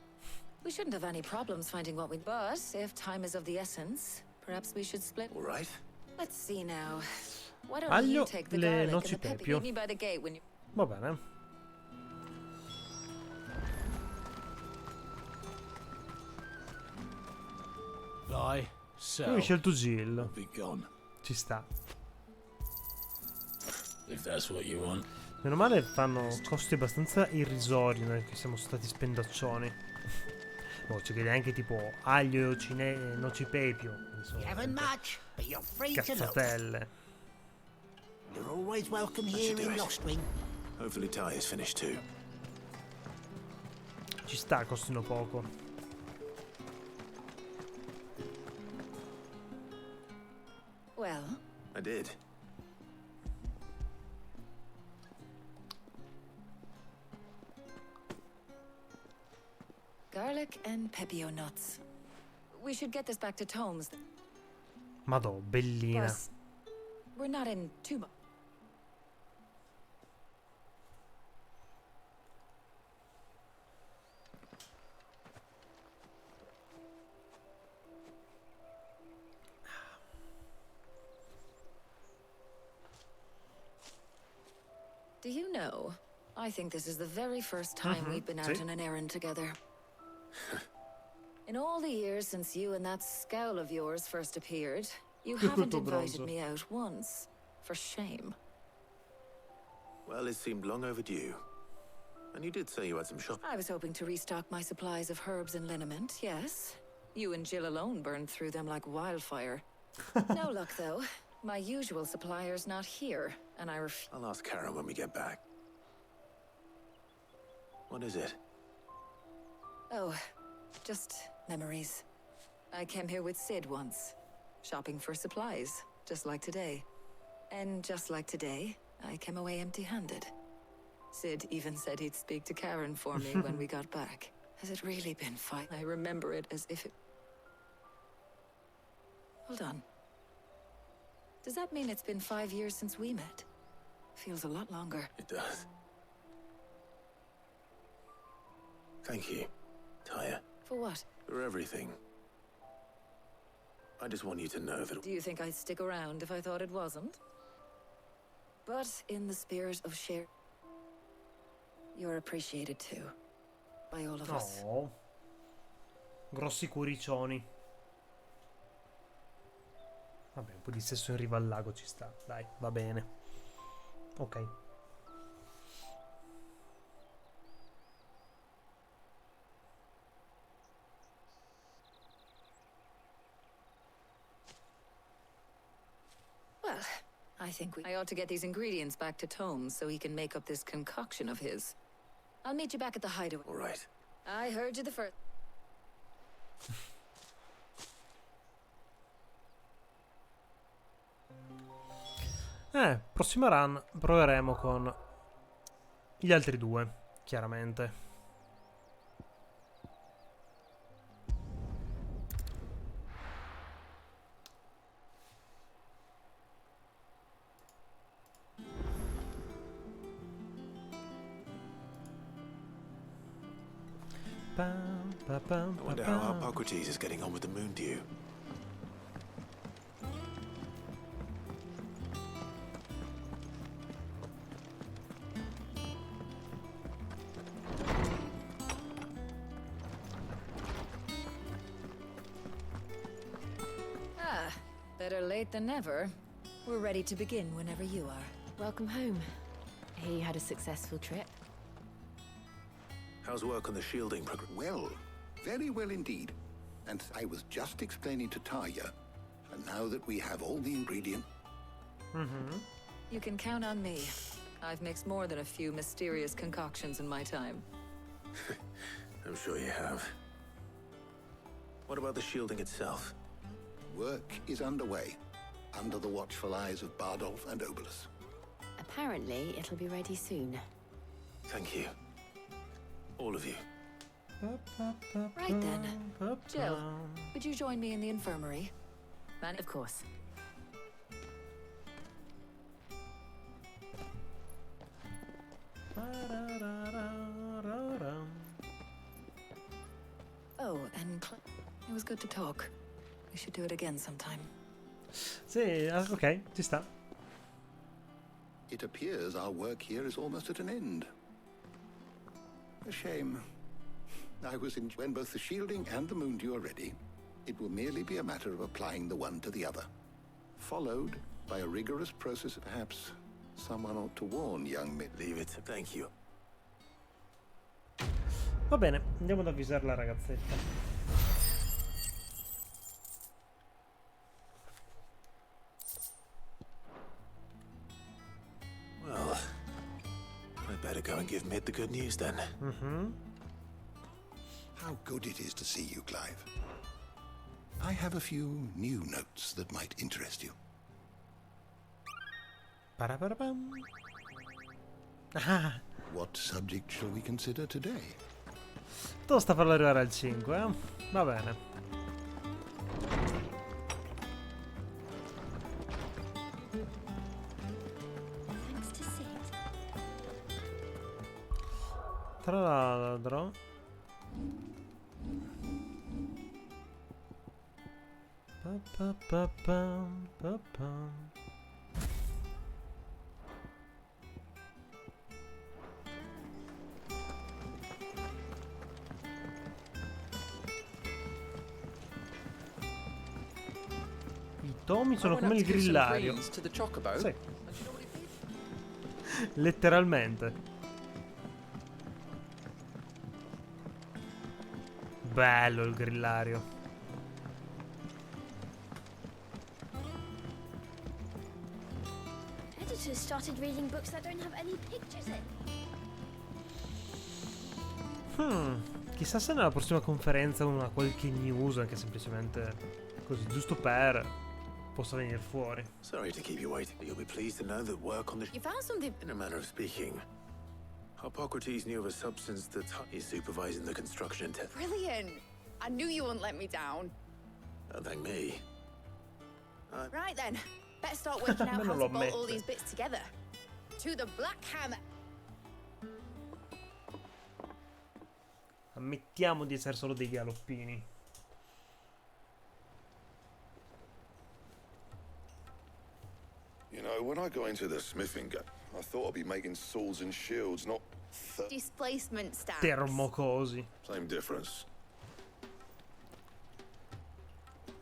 We shouldn't have any problems finding what we... But if time is of the essence, perhaps we should split... All right. Let's see now. Why don't Aglio, you take the le garlic noci and the pepper? pepio. Meet me by the gate when you... Va bene. Buy, sell, Lui scelto Jill. be gone. Ci sta. If that's what you want. Meno male fanno costi abbastanza irrisori, noi che siamo stati spendaccioni. Oh, ci chiede anche tipo aglio e noci pepio. Much, but you're free to look. Cazzatelle. You're always welcome That here should do in it. Lostwing. Hopefully Talia's finished too. Ci sta, costino poco. Well, I did. garlic and pepio nuts. We should get this back to Tomes. Madò, bellina. Plus, we're not in too much. Do you know, I think this is the very first time we've been out See? on an errand together. In all the years since you and that scowl of yours first appeared, you haven't invited Bronzo. me out once. For shame. Well, it seemed long overdue. And you did say you had some shop. I was hoping to restock my supplies of herbs and liniment, yes. You and Jill alone burned through them like wildfire. No luck, though. My usual supplier's not here, and I I'll ask Karen when we get back. What is it? Oh, just memories. I came here with Sid once, shopping for supplies, just like today. And just like today, I came away empty-handed. Sid even said he'd speak to Karen for me when we got back. Has it really been five? I remember it as if it... Hold on. Does that mean it's been 5 years since we met? Feels a lot longer. It does. Thank you, Taya, For what? for everything. I just want you to know that... Do you think I'd stick around if I thought it wasn't? But in the spirit of share... You're appreciated too. By all of us. Oh. Grossi cuoricioni. Vabbè, un po' di sesso in riva al lago ci sta. Dai, va bene. Ok. Well, I think I ought to get these ingredients back to Tomes so he can make up this concoction of his. I'll meet you back at the hideaway. All right. I heard you the first. Prossima run proveremo con gli altri due, chiaramente. I wonder how Hippocrates is getting on with the moon dew. Ah, better late than never. We're ready to begin whenever you are. Welcome home. He had a successful trip. How's work on the shielding program? Well, very well indeed. And I was just explaining to Taya, and now that we have all the ingredients... You can count on me. I've mixed more than a few mysterious concoctions in my time. I'm sure you have. What about the shielding itself? Work is underway, under the watchful eyes of Bardolph and Obolus. Apparently, it'll be ready soon. Thank you. All of you. Right then. Jill, would you join me in the infirmary? Of course. Oh, and it was good to talk. We should do it again sometime. Sì, ok, ci sta. It appears our work here is almost at an end. A shame. I was in when both the shielding and the moon dew are ready. It will merely be a matter of applying the one to the other, followed by a rigorous process. Perhaps someone ought to warn young men. Leave it. Thank you. Va bene, andiamo ad avvisare la ragazzetta. Well, I better go and give Mid the good news then. How good it is to see you, Clive. I have a few new notes that might interest you. Paraparapam. Ah, What subject shall we consider today? tosta farlo arrivare al 5, eh? Va bene. Thanks to Sid. Tra l'altro... Pa-pa-pa-pam, pa-pam. I tomi sono come il grillario. Sì. Letteralmente. Bello il grillario. Editors started reading books that don't have any pictures in. Chissà se nella prossima conferenza una qualche news, anche semplicemente così, giusto per possa venire fuori. Sorry to keep you waiting, but you'll be pleased to know that work on the You found something. In a manner of speaking, Hippocrates knew of a substance that is supervising the construction and Brilliant. I knew you wouldn't let me down. Don't thank me. Right then. Better start working out Me how non to lo bolt all ammetto. these bits together. To the Black Hammer. Ammettiamo di essere solo dei galoppini. You know, when I got into the smithing game, I thought I'd be making swords and shields, not Displacement stacks. Termocosi. same difference.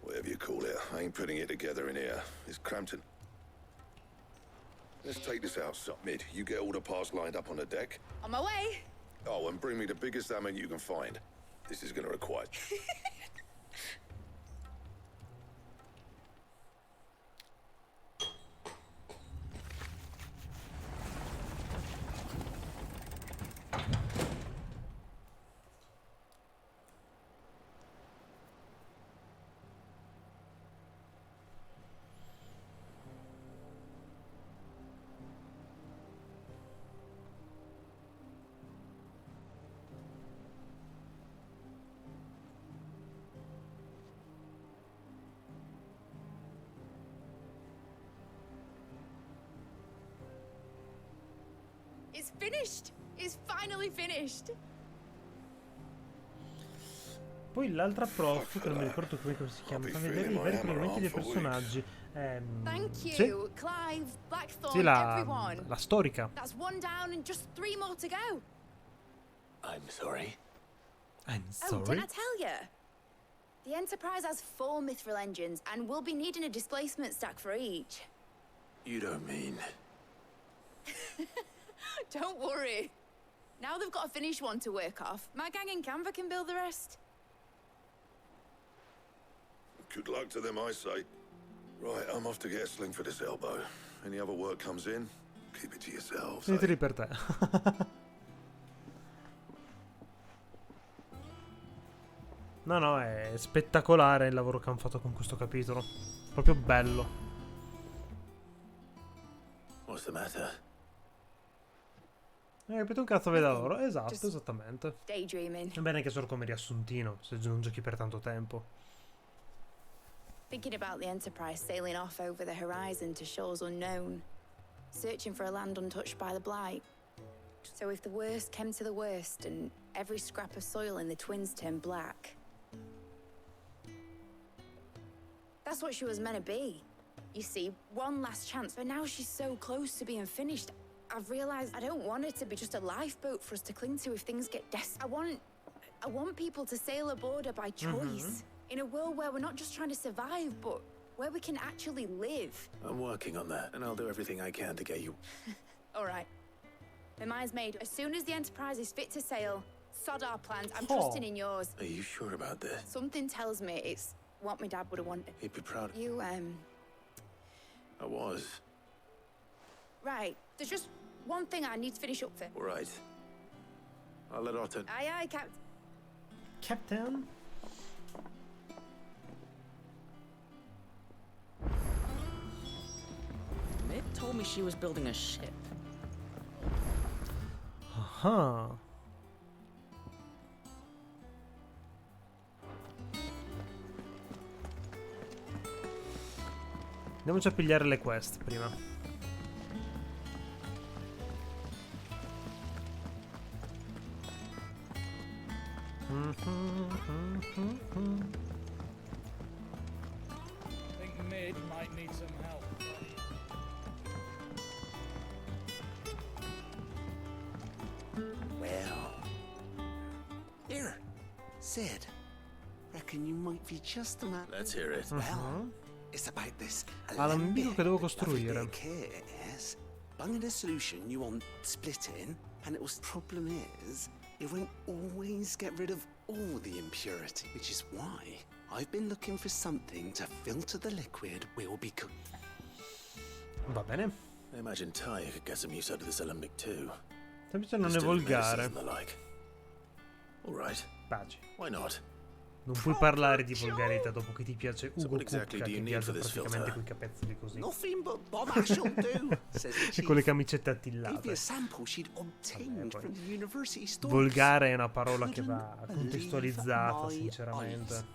Whatever you call it, I ain't putting it together in here. It's Crampton. Let's take this outside. Mid, you get all the parts lined up on the deck. On my way. Oh, and bring me the biggest hammer you can find. This is gonna require... It's finished. It's finally finished. Poi l'altra prof, che non mi ricordo come si chiama, fa vedere i veri collegamenti dei personaggi. Thank you, Sì, Clive, Blackthorn, sì, everyone. la storica. That's one down and just 3 more to go. I'm sorry. I'm Oh, did sorry. I tell you? The Enterprise has 4 mithril engines, and we'll be needing a displacement stack for each. You don't mean... Don't worry. Now they've got a finished one to work off. My gang in Canva can build the rest. Good luck to them, I say. Right, I'm off to get a sling for this elbow. Any other work comes in, keep it to yourselves. Finiti lì per te. No, no, è spettacolare il lavoro che hanno fatto con questo capitolo. Proprio bello. What's the matter? Hai capito un cazzo veda loro? Esatto, esattamente. Daydreaming. È bene che solo come riassuntino, se non giochi per tanto tempo. Thinking about the Enterprise sailing off over the horizon to shores unknown, searching for a land untouched by the blight. So if the worst came to the worst and every scrap of soil in the twins turned black, that's what she was meant to be. You see, one last chance, but now she's so close to being finished. I've realized I don't want her to be just a lifeboat for us to cling to if things get desperate. I want people to sail aboard her by choice. In a world where we're not just trying to survive, but where we can actually live. I'm working on that, and I'll do everything I can to get you... All right. My mind's made. As soon as the Enterprise is fit to sail, sod our plans. I'm trusting in yours. Are you sure about this? Something tells me it's what my dad would have wanted. He'd be proud. You, I was. Right. There's just one thing I need to finish up for. All right. I'll let Otto... Aye, Captain. Captain? Mid told me she was building a ship. Ah. Andiamoci a pigliare le quest prima. I think Mid might need some help. Well, here, Sid. Reckon you might be just the man. Let's hear it. Well, it's about this. L'ambito che devo costruire. Yes, bunging a solution you want splitting, and it was problem is it won't always get rid of all the impurity, which is why I've been looking for something to filter the liquid we'll be cooking. Va bene. I imagine Ty could get some use out of this alembic too. Semplice non è volgare. All right. Pace. Why not? Non puoi parlare di volgarità dopo che ti piace Ugo exactly Cucca, do che you need viaggia for this praticamente filter? coi capezzoli così. Nothing but bomb ash'll do, says the E chief. con le camicette Gave me attillate. a sample she'd obtained from the university stores. Volgare è una parola che va Couldn't contestualizzata, believe my sinceramente. eyes.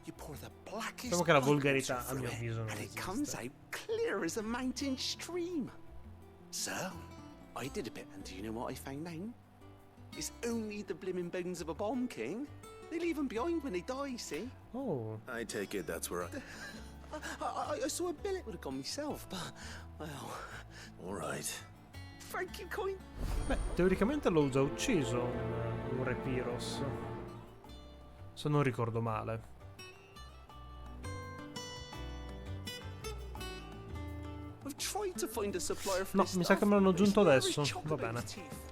You pour the blackest Diciamo che la white volgarità, water a mio through it, avviso, non and it comes esiste. out clear as a mountain stream. So, I did a bit, and do you know what I found out? It's only the blimmin' bones of a bomb king. They leave them behind when they die, see? Oh. I take it that's where I saw a billet would have gone myself, but, well... All right. Thank you, coin. Beh, teoricamente l'ho già ucciso un Repiros. Se non ricordo male. I've tried to find a supplier for No, this mi sa che me stuff, l'hanno but it's aggiunto never adesso. chocolate Va bene. teeth.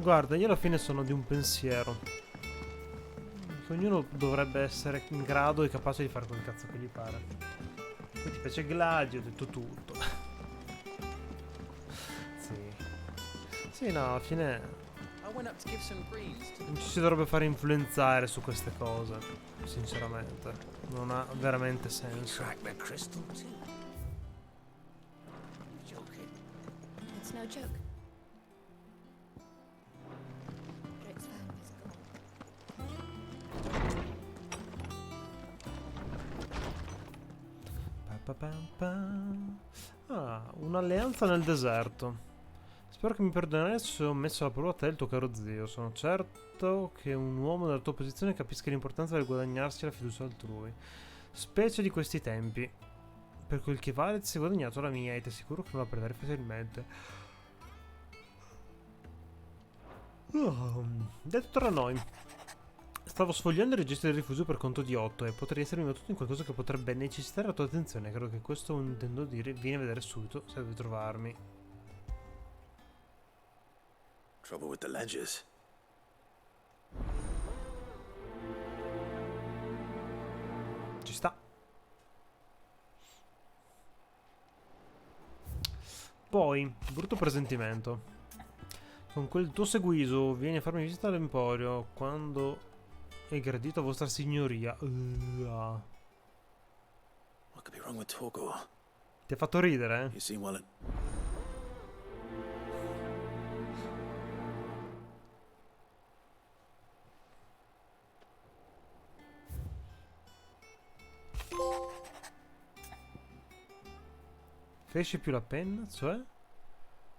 Guarda, io alla fine sono di un pensiero. Che ognuno dovrebbe essere in grado e capace di fare quel cazzo che gli pare. Poi ti piace Gladio, ho detto tutto. Sì. Sì, no, alla fine non ci si dovrebbe fare influenzare su queste cose. Sinceramente. Non ha veramente senso. It's no joke. Ah, un'alleanza nel deserto. Spero che mi perdonerai se ho messo alla prova te e il tuo caro zio. Sono certo che un uomo della tua posizione capisca l'importanza del guadagnarsi la fiducia altrui. Specie di questi tempi. Per quel che vale ti sei guadagnato la mia e ti assicuro che non la perderai facilmente. Detto tra noi, stavo sfogliando il registro del rifugio per conto di Otto e potrei essermi battuto in qualcosa che potrebbe necessitare la tua attenzione. Credo che questo intendo dire. Vieni a vedere subito se devi trovarmi. Trouble with the ledges. Ci sta. Poi, brutto presentimento. Con quel tuo seguito vieni a farmi visita all'emporio quando è gradito a vostra signoria. What could be wrong with Torgor? Ti ha fatto ridere, You see, while it... Fesci più la penna, cioè?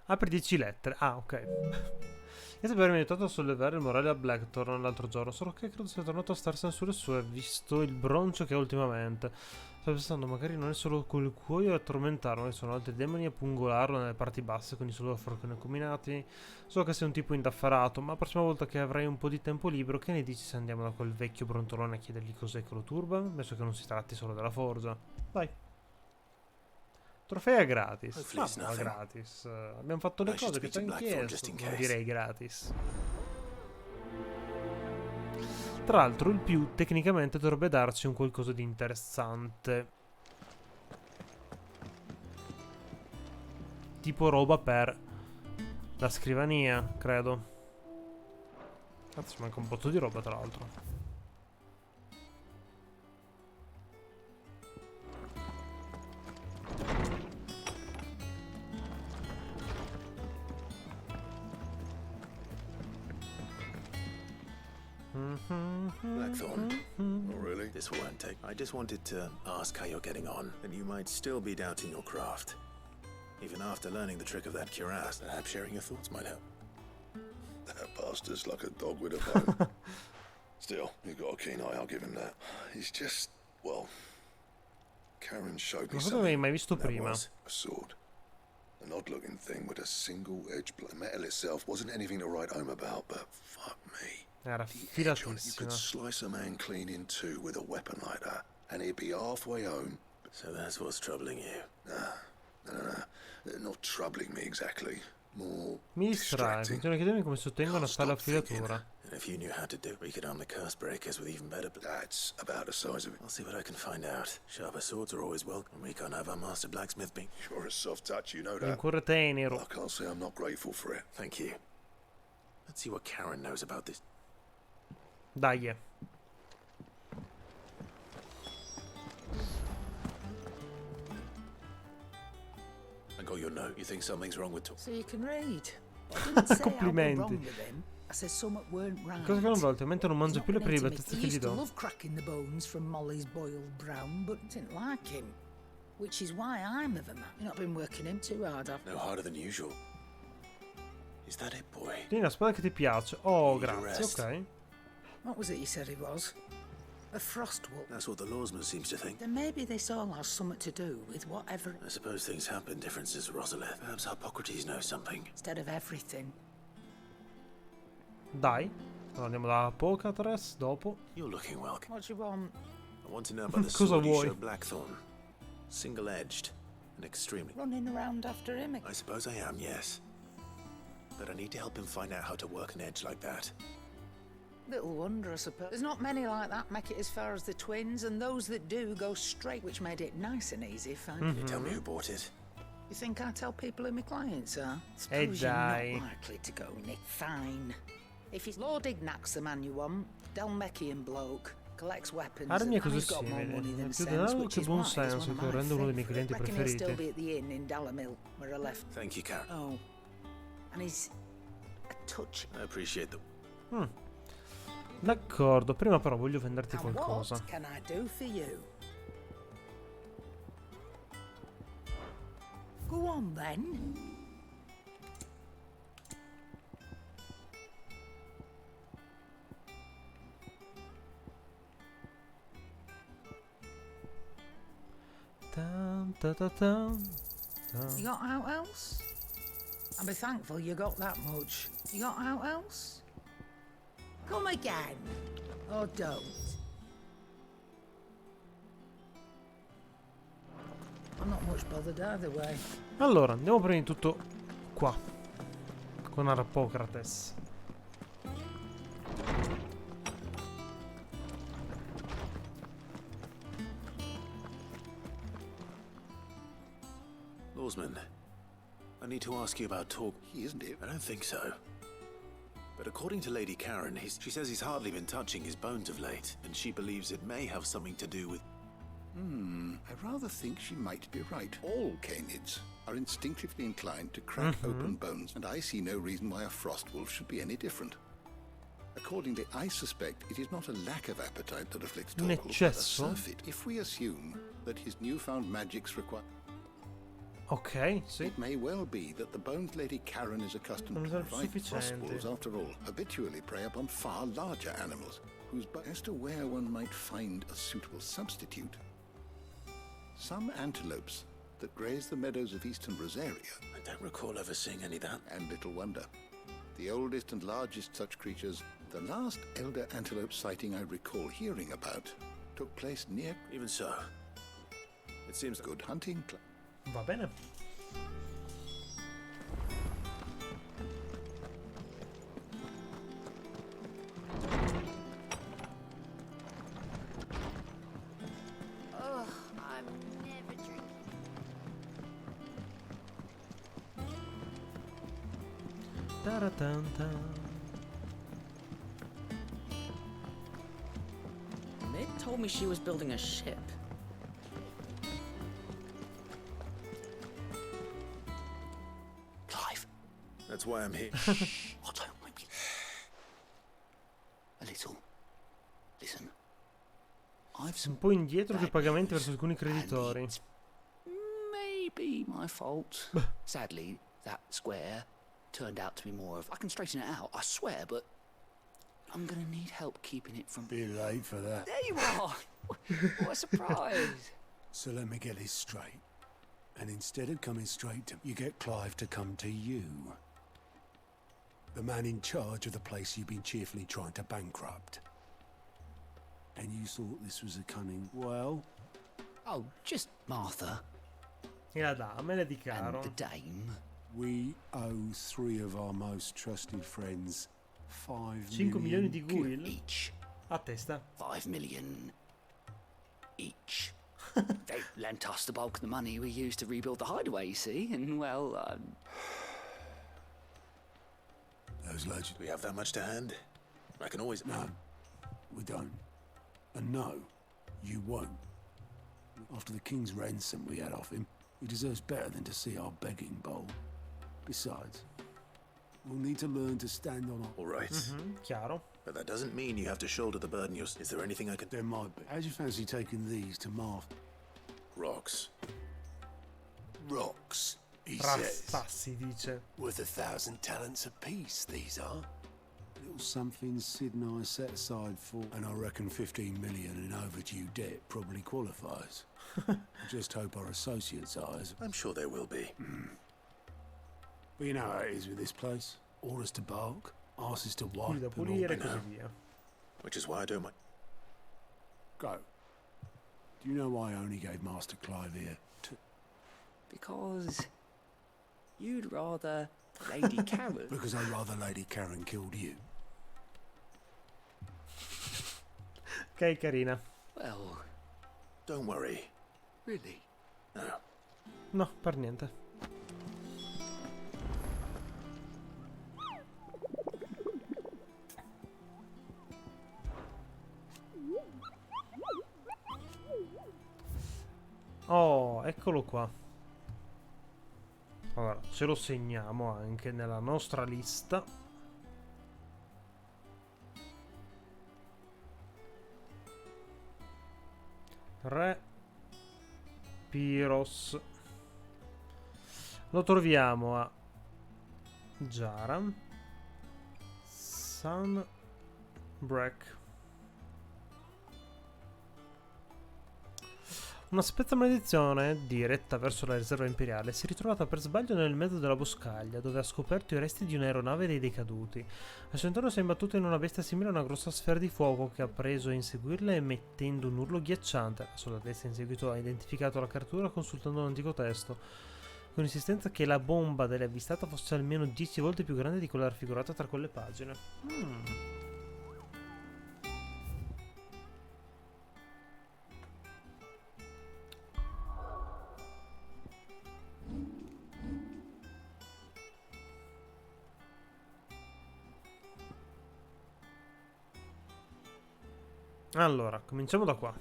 Apri 10 lettere. Ah, ok. Io ti avrei aiutato a sollevare il morale a Blackthorn l'altro giorno, solo che credo sia tornato a starsene sulle sue, visto il broncio che ha ultimamente. Sto pensando, magari non è solo quel cuoio a tormentarlo, che sono altri demoni a pungolarlo nelle parti basse con i suoi forconi combinati. So che sei un tipo indaffarato, ma la prossima volta che avrai un po' di tempo libero, che ne dici se andiamo da quel vecchio brontolone a chiedergli cos'è che lo turba? Penso che non si tratti solo della forgia. Dai. Trofea gratis. Ma gratis. Abbiamo fatto le cose che ci hanno chiesto. Non direi gratis. Tra l'altro il più tecnicamente dovrebbe darci un qualcosa di interessante. Tipo roba per la scrivania, credo. Cazzo, ci manca un botto di roba tra l'altro. Blackthorn. Oh, really? This won't take. I just wanted to ask how you're getting on, and you might still be doubting your craft. Even after learning the trick of that cuirass, perhaps sharing your thoughts might help. That bastard's like a dog with a bone. Still, you've got a keen eye, I'll give him that. He's just, well... Karen showed me Non something. l'avevi mai visto That prima. was A sword. An odd-looking thing with a single-edged blade. Metal itself wasn't anything to write home about, but fuck me. Era The edge on it, you could filatissima. slice a man clean in two with a weapon like that, and he'd be halfway home. So that's what's troubling you. No. Not troubling me exactly. More Mi distrae, distracting. continua a chiedermi come sottengono a fare la Stop thinking. filatura. And if you knew how to do it, we could arm the curse breakers with even better... That's about the size of it. I'll see what I can find out. Sharper swords are always welcome. We can't have our master blacksmith be... You're a soft touch, you know that. Ancora tenero. I can't say I'm not grateful for it. Thank you. Let's see what Karen knows about this. Dai. I got your note. You think something's wrong with... So you can read. I didn't say I was Complimenti. wrong with him. I said something weren't right. Cosa che non ultimamente non mangio He's più le not been into prelibatezze me. che He gli used to do. love cracking the bones from Molly's boiled brown, but didn't like him. Which is why I'm of a man. You've not been working him too hard, have you? No harder than usual. Is that it, boy? Tieni la spada che ti piace. Oh, Need a grazie, rest. ok. What was it you said he was? A frostwolf. That's what the lawsman seems to think. Then maybe this all has something to do with whatever... I suppose things happen, differences, Rosalith. Perhaps Hippocrates knows something. Instead of everything. Dai. Allora andiamo da Pocatres dopo. You're looking well. What do you want? I want to know about the Cosa sword you vuoi? showed Blackthorn. Single-edged and extremely... Running around after him? I suppose I am, yes. But I need to help him find out how to work an edge like that. Little wonder, I suppose. There's not many like that make it as far as the twins, and those that do go straight, which made it nice and easy, fine. You tell me who bought it. You think I tell people who my clients are? Hey, Suppose you're Di. not likely to go, Nick. Fine. If it's Lord Ignac's the man you want, Dalmechian bloke, collects weapons, Armi e and cose he's got more simili. money than Più sense, denaro which che is buon why he's one senso, of che my rende uno dei miei clienti favourite. Reckon he'll still preferiti. be at the inn in Dallamil, where I left. Thank you, Karen. Oh. And he's a touch. I appreciate the... D'accordo, prima però voglio venderti And qualcosa. what can I do for you? Go on then. Tan, ta, ta, tan, tan. You got out else? I'll be thankful you got that much. You got out else? Come again. Or don't. I'm not much bothered either way. Allora, andiamo prima di tutto qua. Con Arpocrates. Lawsman, I need to ask you about talk... He isn't it? I don't think so. But according to Lady Karen, she says he's hardly been touching his bones of late, and she believes it may have something to do with... I rather think she might be right. All canids are instinctively inclined to crack open bones, and I see no reason why a frost wolf should be any different. Accordingly, I suspect it is not a lack of appetite that afflicts Un Torgal, but a eccesso? surfeit. If we assume that his newfound magics require... Ok, sì. It may well be that the bones Lady Karen is accustomed Non to sono provide frost sufficienti. wolves, after all, habitually prey upon far larger animals, as to where one might find a suitable substitute. Some antelopes that graze the meadows of eastern Rosaria. I don't recall ever seeing any of that. And little wonder. The oldest and largest such creatures, the last elder antelope sighting I recall hearing about, took place near... Even so, it seems good hunting. Va bene. Ugh, I'm never drinking. Taratanta. Mid told me she was building a ship. Clive, That's why I'm here. I don't want you. A little. Listen. I've Un po' indietro sui pagamenti verso alcuni creditori. Maybe my fault. Sadly, that square turned out to be more of... I can straighten it out, I swear, but I'm gonna need help keeping it from... Be late for that. There you are! What a surprise! So let me get this straight. And instead of coming straight to... You get Clive to come to you. The man in charge of the place you've been cheerfully trying to bankrupt. And you thought this was a cunning... Well... Oh, just Martha. E la damene di caro. And the dame. We owe 3 of our most trusted friends 5 5 milioni di million guil each. A testa. 5 million each. They lent us the bulk of the money we used to rebuild the hideaway, you see, and well, Those loads... Do we have that much to hand? I can always... No, we don't. And no, you won't. After the king's ransom we had off him, he deserves better than to see our begging bowl. Besides, we'll need to learn to stand on our... All right. Chiaro. But that doesn't mean you have to shoulder the burden yourself. Is there anything I can... There might be. How'd you fancy taking these to Marth? Rocks. Rocks, he says. Rastassi dice. Worth 1,000 talents apiece, these are. Little something Sid and I set aside for, and I reckon 15 million in overdue debt probably qualifies. I just hope our associates' eyes... I'm sure there will be. But you know how it is with this place. Orders to bark, asses to wipe, Culi da and pulire e all. così via. Which is why I don't mind. Go. Do you know why I only gave Master Clive here? because you'd rather Lady Karen. Because I'd rather Lady Karen killed you. Ok, carina. Well, don't worry. Really? No. No, per niente. Oh, eccolo qua. Allora, ce lo segniamo anche nella nostra lista. Re Pyros. Lo troviamo a Jaran Sunbreak. Una spezza maledizione, diretta verso la riserva imperiale, si è ritrovata per sbaglio nel mezzo della boscaglia, dove ha scoperto i resti di un'aeronave dei decaduti. Al suo intorno si è imbattuta in una bestia simile a una grossa sfera di fuoco che ha preso a inseguirla emettendo un urlo ghiacciante. La soldatessa in seguito ha identificato la creatura consultando un antico testo, con insistenza che la bomba dell'avvistata fosse almeno 10 volte più grande di quella raffigurata tra quelle pagine. Allora, cominciamo da qua.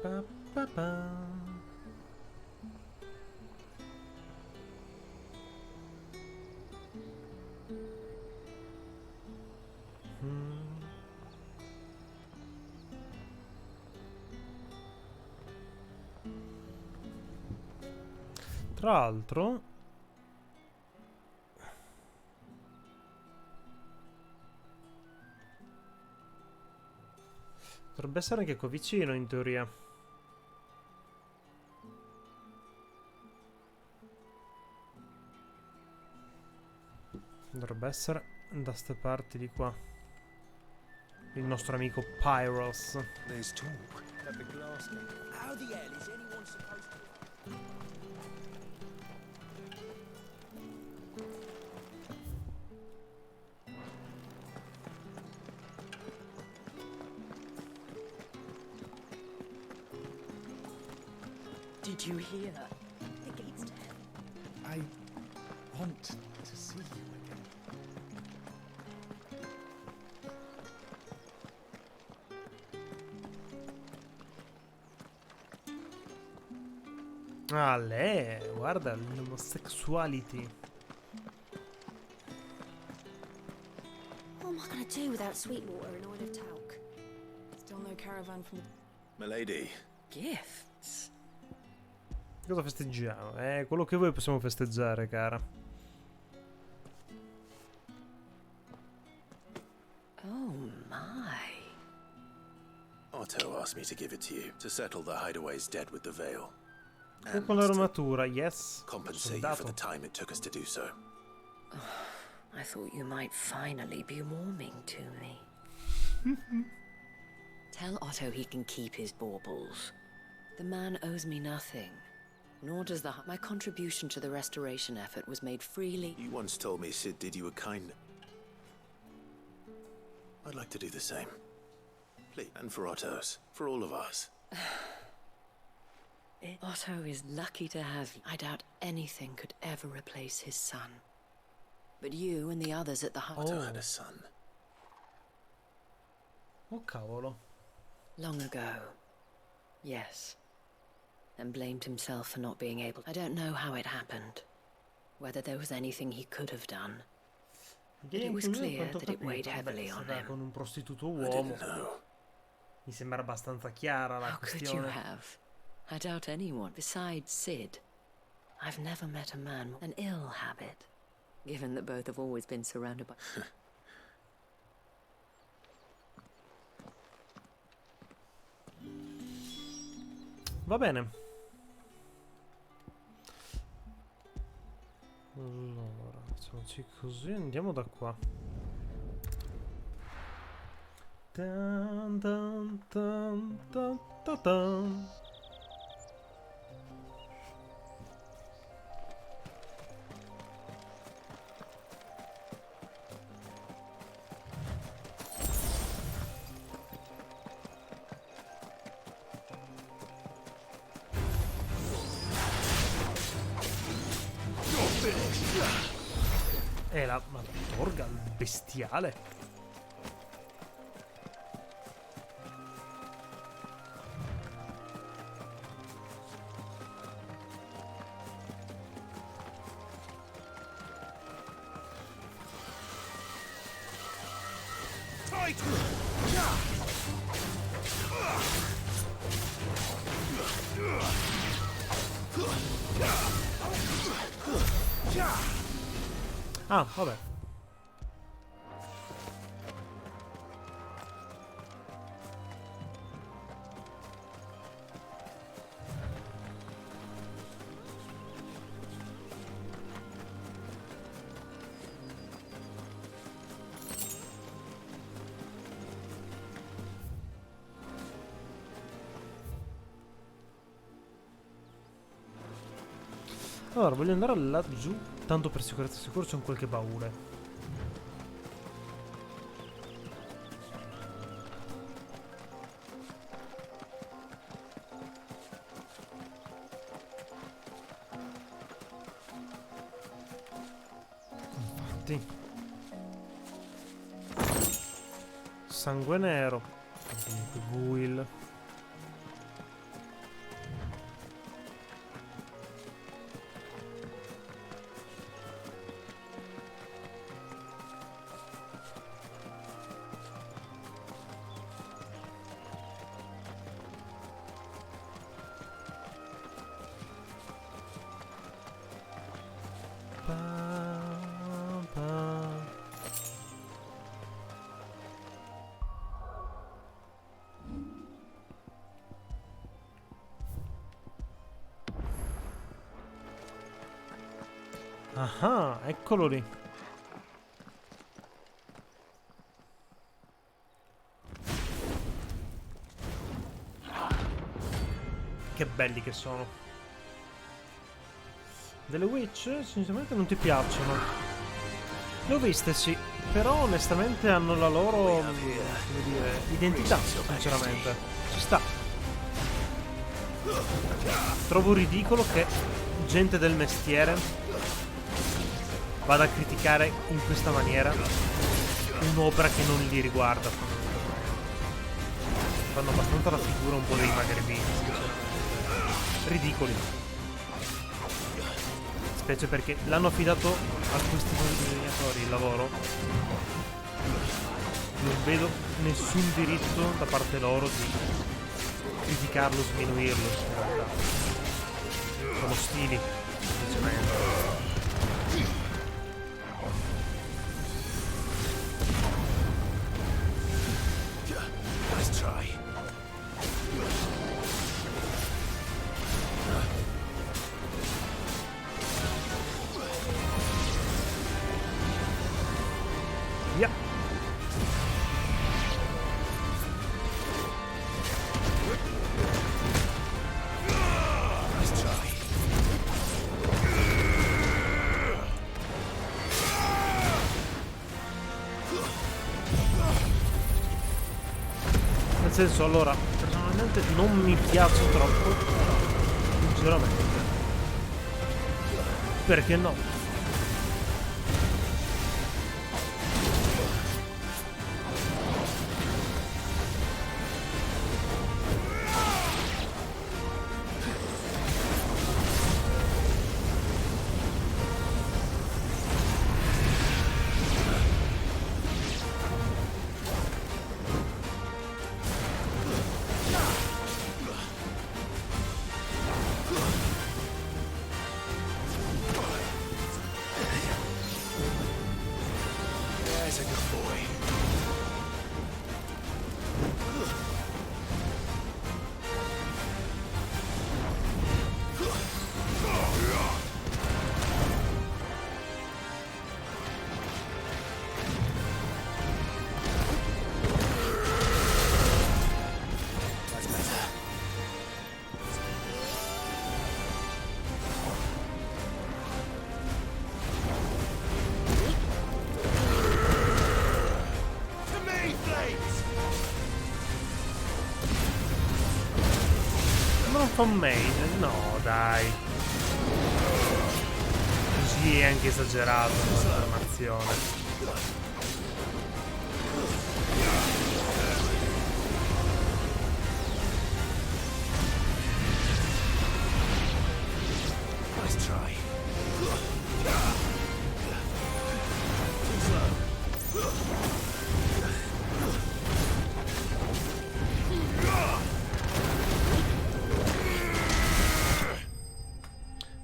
Pa, pa, pa. Tra l'altro dovrebbe essere anche qua vicino in teoria. Dovrebbe essere da ste parti di qua. Il nostro amico Pyros. There's talk at the glass gate. How the hell is anyone supposed to... Did you hear? The gate's dead. I want to see you again. Ah, lei, guarda, l'omosexuality. What am I gonna do without Sweetwater and oil of talc? Still no caravan from the... Milady. Gifts? Cosa festeggiamo? Quello che voi possiamo festeggiare, cara. Oh my. Otto asked me to give it to you to settle the hideaway's debt with the veil. E con l'armatura, yes. Compensate you for the time it took us to do so. I thought you might finally be warming to me. Tell Otto he can keep his baubles. The man owes me nothing. Nor does my contribution to the restoration effort was made freely. You once told me Sid did you a kindness. I'd like to do the same. Please. And for Otto's. For all of us. Otto is lucky to have you. I doubt anything could ever replace his son. But you and the others at the hut... Otto had a son. Oh, cavolo. Long ago. Yes. And blamed himself for not being able... I don't know how it happened. Whether there was anything he could have done. But it was clear that it weighed heavily on him. Con un prostituto uomo. Mi sembra abbastanza chiara la How could you questione. have? I doubt anyone besides Sid. I've never met a man with an ill habit, given that both have always been surrounded by... Va bene. Allora, facciamoci così, andiamo da qua. Tan, tan, tan, tan, tan, tan. È la torga, il bestiale. Ah, vabbè. Allora, voglio andare laggiù, tanto per sicurezza sicuro c'è un qualche baule. Infatti. Sangue nero. Comunque Guil. Ah, eccolo lì. Che belli che sono. Delle witch sinceramente non ti piacciono. Le ho viste sì, però onestamente hanno la loro, come dire, identità, sinceramente. Ci sta. Trovo ridicolo che gente del mestiere vada a criticare in questa maniera un'opera che non li riguarda. Fanno abbastanza la figura un po' dei magrebini, sinceramente. Ridicoli. Specie perché l'hanno affidato a questi disegnatori il lavoro. Non vedo nessun diritto da parte loro di criticarlo, sminuirlo, in realtà. Sono stili, semplicemente. Nel senso, allora, personalmente non mi piace troppo, sinceramente. Perché no? Fan main? No, dai. Così è anche esagerato l'affermazione.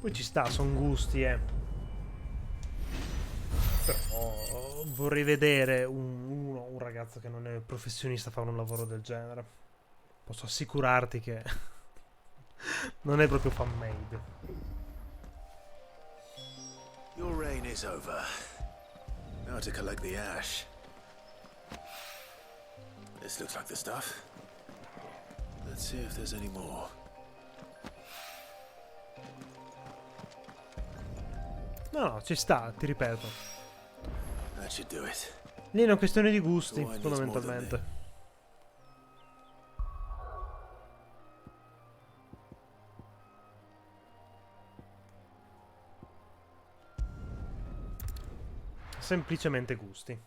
Poi ci sta, sono gusti, Però vorrei vedere un ragazzo che non è professionista fare un lavoro del genere. Posso assicurarti che non è proprio fan made. Your reign is over. Now to collect the ash. This looks like the stuff. Let's see if there's any more. No, ci sta, ti ripeto. That should do it. Lì è una questione di gusti, fondamentalmente. semplicemente gusti.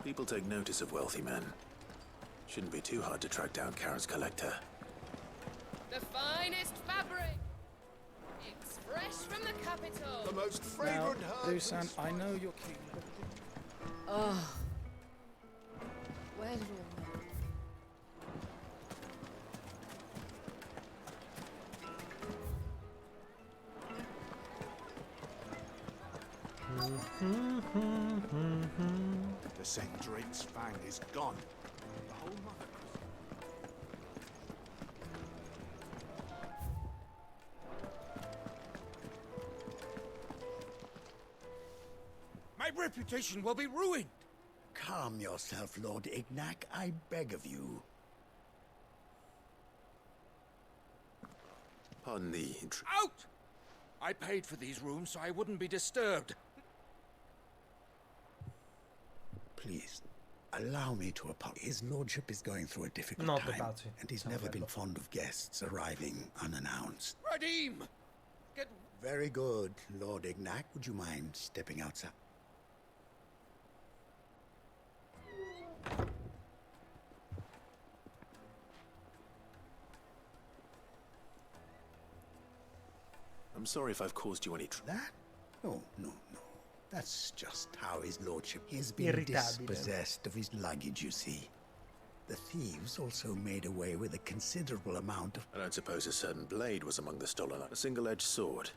People take notice of wealthy men. Shouldn't be too hard to track down Karen's collector. The finest fabric! It's fresh from the capital! The most fragrant Lucan, I know you're keen. Oh. Where did all that? The St. Drake's Fang is gone. The whole mother. My reputation will be ruined. Calm yourself, Lord Ignac, I beg of you. Pardon the Out! I paid for these rooms so I wouldn't be disturbed. Please, allow me to apologize. His lordship is going through a difficult Not time, about it. and he's never been fond of guests arriving unannounced. Radim! Get... Very good, Lord Ignac. Would you mind stepping outside? I'm sorry if I've caused you any That? No, no, no. That's just how his lordship... He's been Irritabile. dispossessed of his luggage, you see. The thieves also made away with a considerable amount of... I don't suppose a certain blade was among the stolen. A single-edged sword.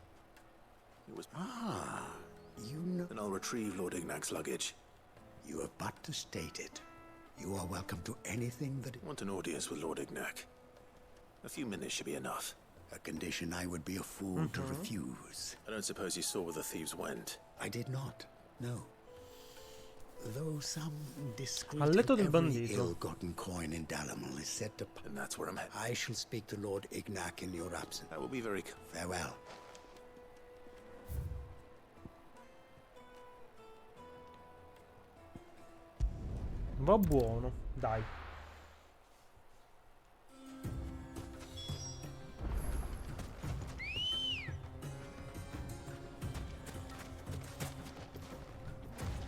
It was... Ah, you know... Then I'll retrieve Lord Ignac's luggage. You have but to state it. You are welcome to anything that... Want an audience with Lord Ignac. A few minutes should be enough. A condition I would be a fool to refuse. I don't suppose you saw where the thieves went. I did not, no. Though some discreet Al letto del every bandito. ill-gotten coin in Dalamon is said to... And that's where I'm headed. I shall speak to Lord Ignac in your absence. That will be very... Farewell. Va buono, dai.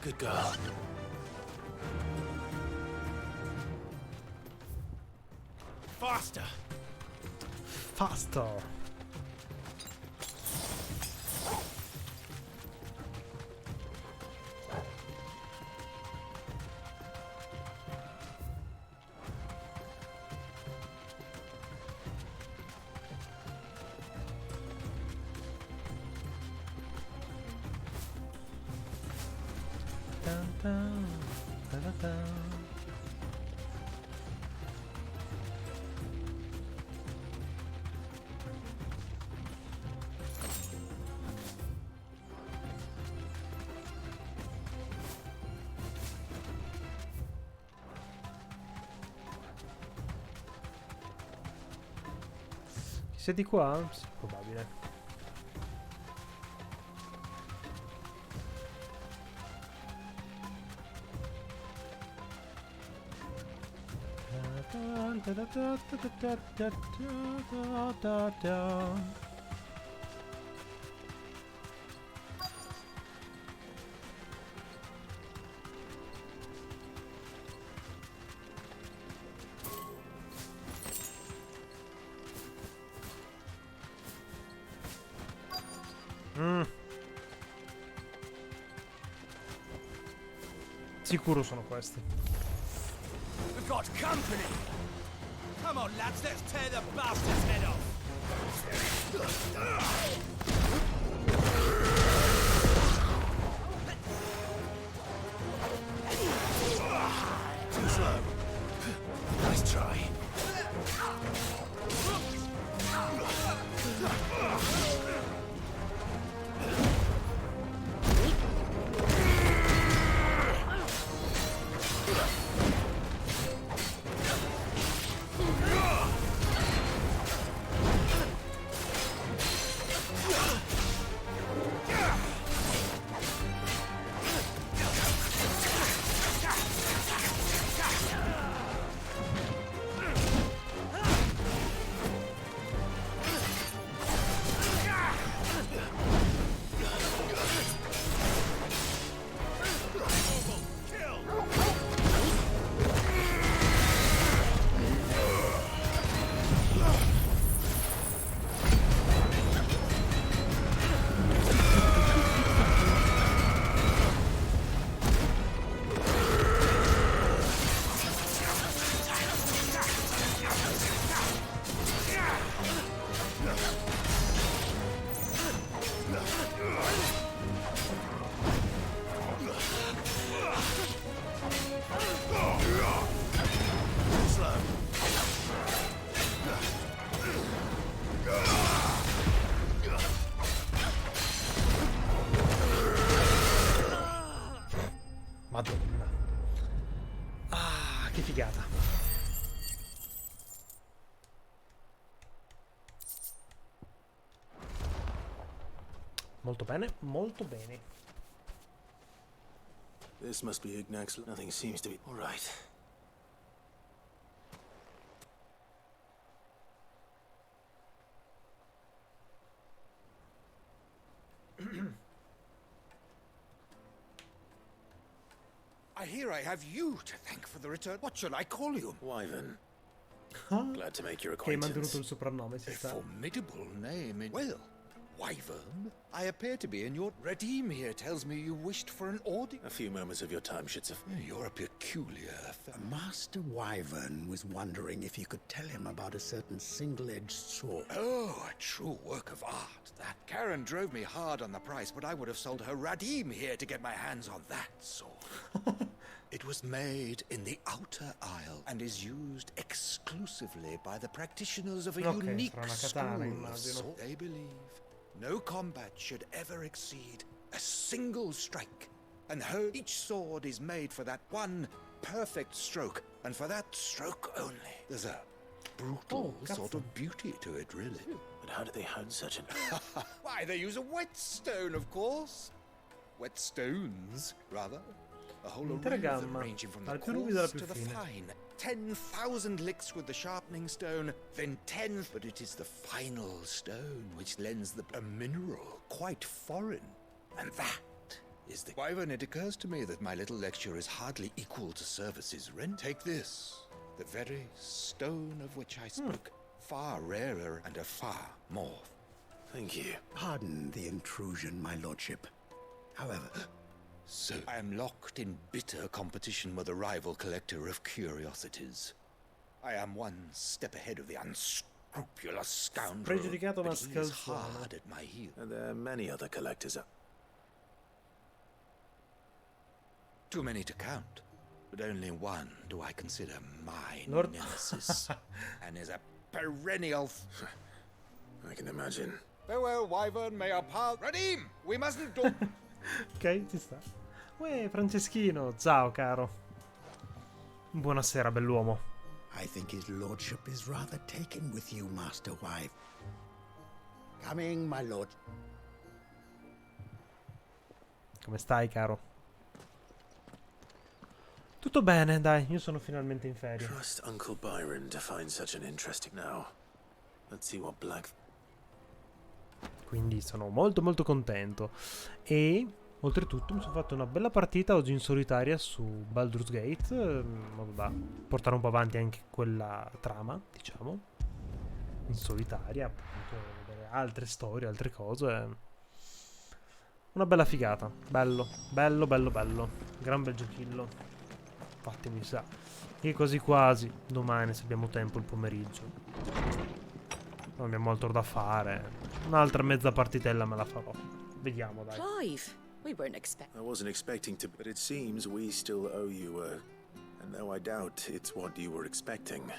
Good girl. Faster! Faster. Dun, dun, dun, dun, dun. Sei di qua? Sì, probabile. Sicuro sono questi. We've got company! Come on, lads, let's tear the bastard's head off! Too slow. Nice try. Madonna. Ah, che figata. Molto bene, molto bene. This must be Ignac's. Nothing seems to be all right. I hear I have you to thank for the return. What shall I call you? Wyvern. Glad to make your Che hai acquaintance. mantenuto il soprannome, si A sta. formidable name. Well, Wyvern, I appear to be in your... Redeem here tells me you wished for an audience. A few moments of your time should suffice. You're a peculiar... Master Wyvern was wondering if you could tell him about a certain single-edged sword. Oh, a true work of art, that. Karen drove me hard on the price, but I would have sold her Radim here to get my hands on that sword. It was made in the Outer Isle and is used exclusively by the practitioners of a unique sarà una school katana, of immagino. sword. They believe no combat should ever exceed a single strike, and each sword is made for that one perfect stroke, and for that stroke only. There's a brutal sort of beauty to it, really. But how do they hone such an... Why, they use a whetstone, of course. Whetstones, rather. A whole Intera array of them, gamma, ranging from the dal più ruvido alla coarse più to the fine. fine. 10,000 licks with the sharpening stone, then 10, but it is the final stone which lends a mineral quite foreign. And that is the... Wyvern, it occurs to me that my little lecture is hardly equal to services rent. Take this, the very stone of which I spoke. Far rarer and a far more. Thank you. Pardon the intrusion, my lordship. However... So, I am locked in bitter competition with a rival collector of curiosities. I am one step ahead of the unscrupulous scoundrel, Pregiudicato but he is mascalzone. hard at my heel. And there are many other collectors. Too many to count, but only one do I consider my Lord- nemesis, and is a perennial... I can imagine. Farewell, Wyvern, may our paths... Radim, we mustn't do... Ok, ci sta. Uè, Franceschino, ciao caro. Buonasera, bell'uomo. I think his lordship is rather taken with you, Master Wyvern. Coming, my lord. Come stai, caro? Tutto bene, dai, io sono finalmente in ferie. Trust Uncle Byron to find such an interesting now. Let's see what Black... Quindi sono molto molto contento. E oltretutto mi sono fatto una bella partita oggi in solitaria su Baldur's Gate, in modo da portare un po' avanti anche quella trama, diciamo, in solitaria, appunto, vedere altre storie, altre cose. Una bella figata, bello, bello, bello, bello, gran bel giochillo. Infatti mi sa che quasi quasi domani, se abbiamo tempo, il pomeriggio, non abbiamo altro da fare, un'altra mezza partitella me la farò. Vediamo, dai. Clive, we weren't expecting. I wasn't expecting to, but it seems we still owe you a... And though I doubt it's what you were expecting.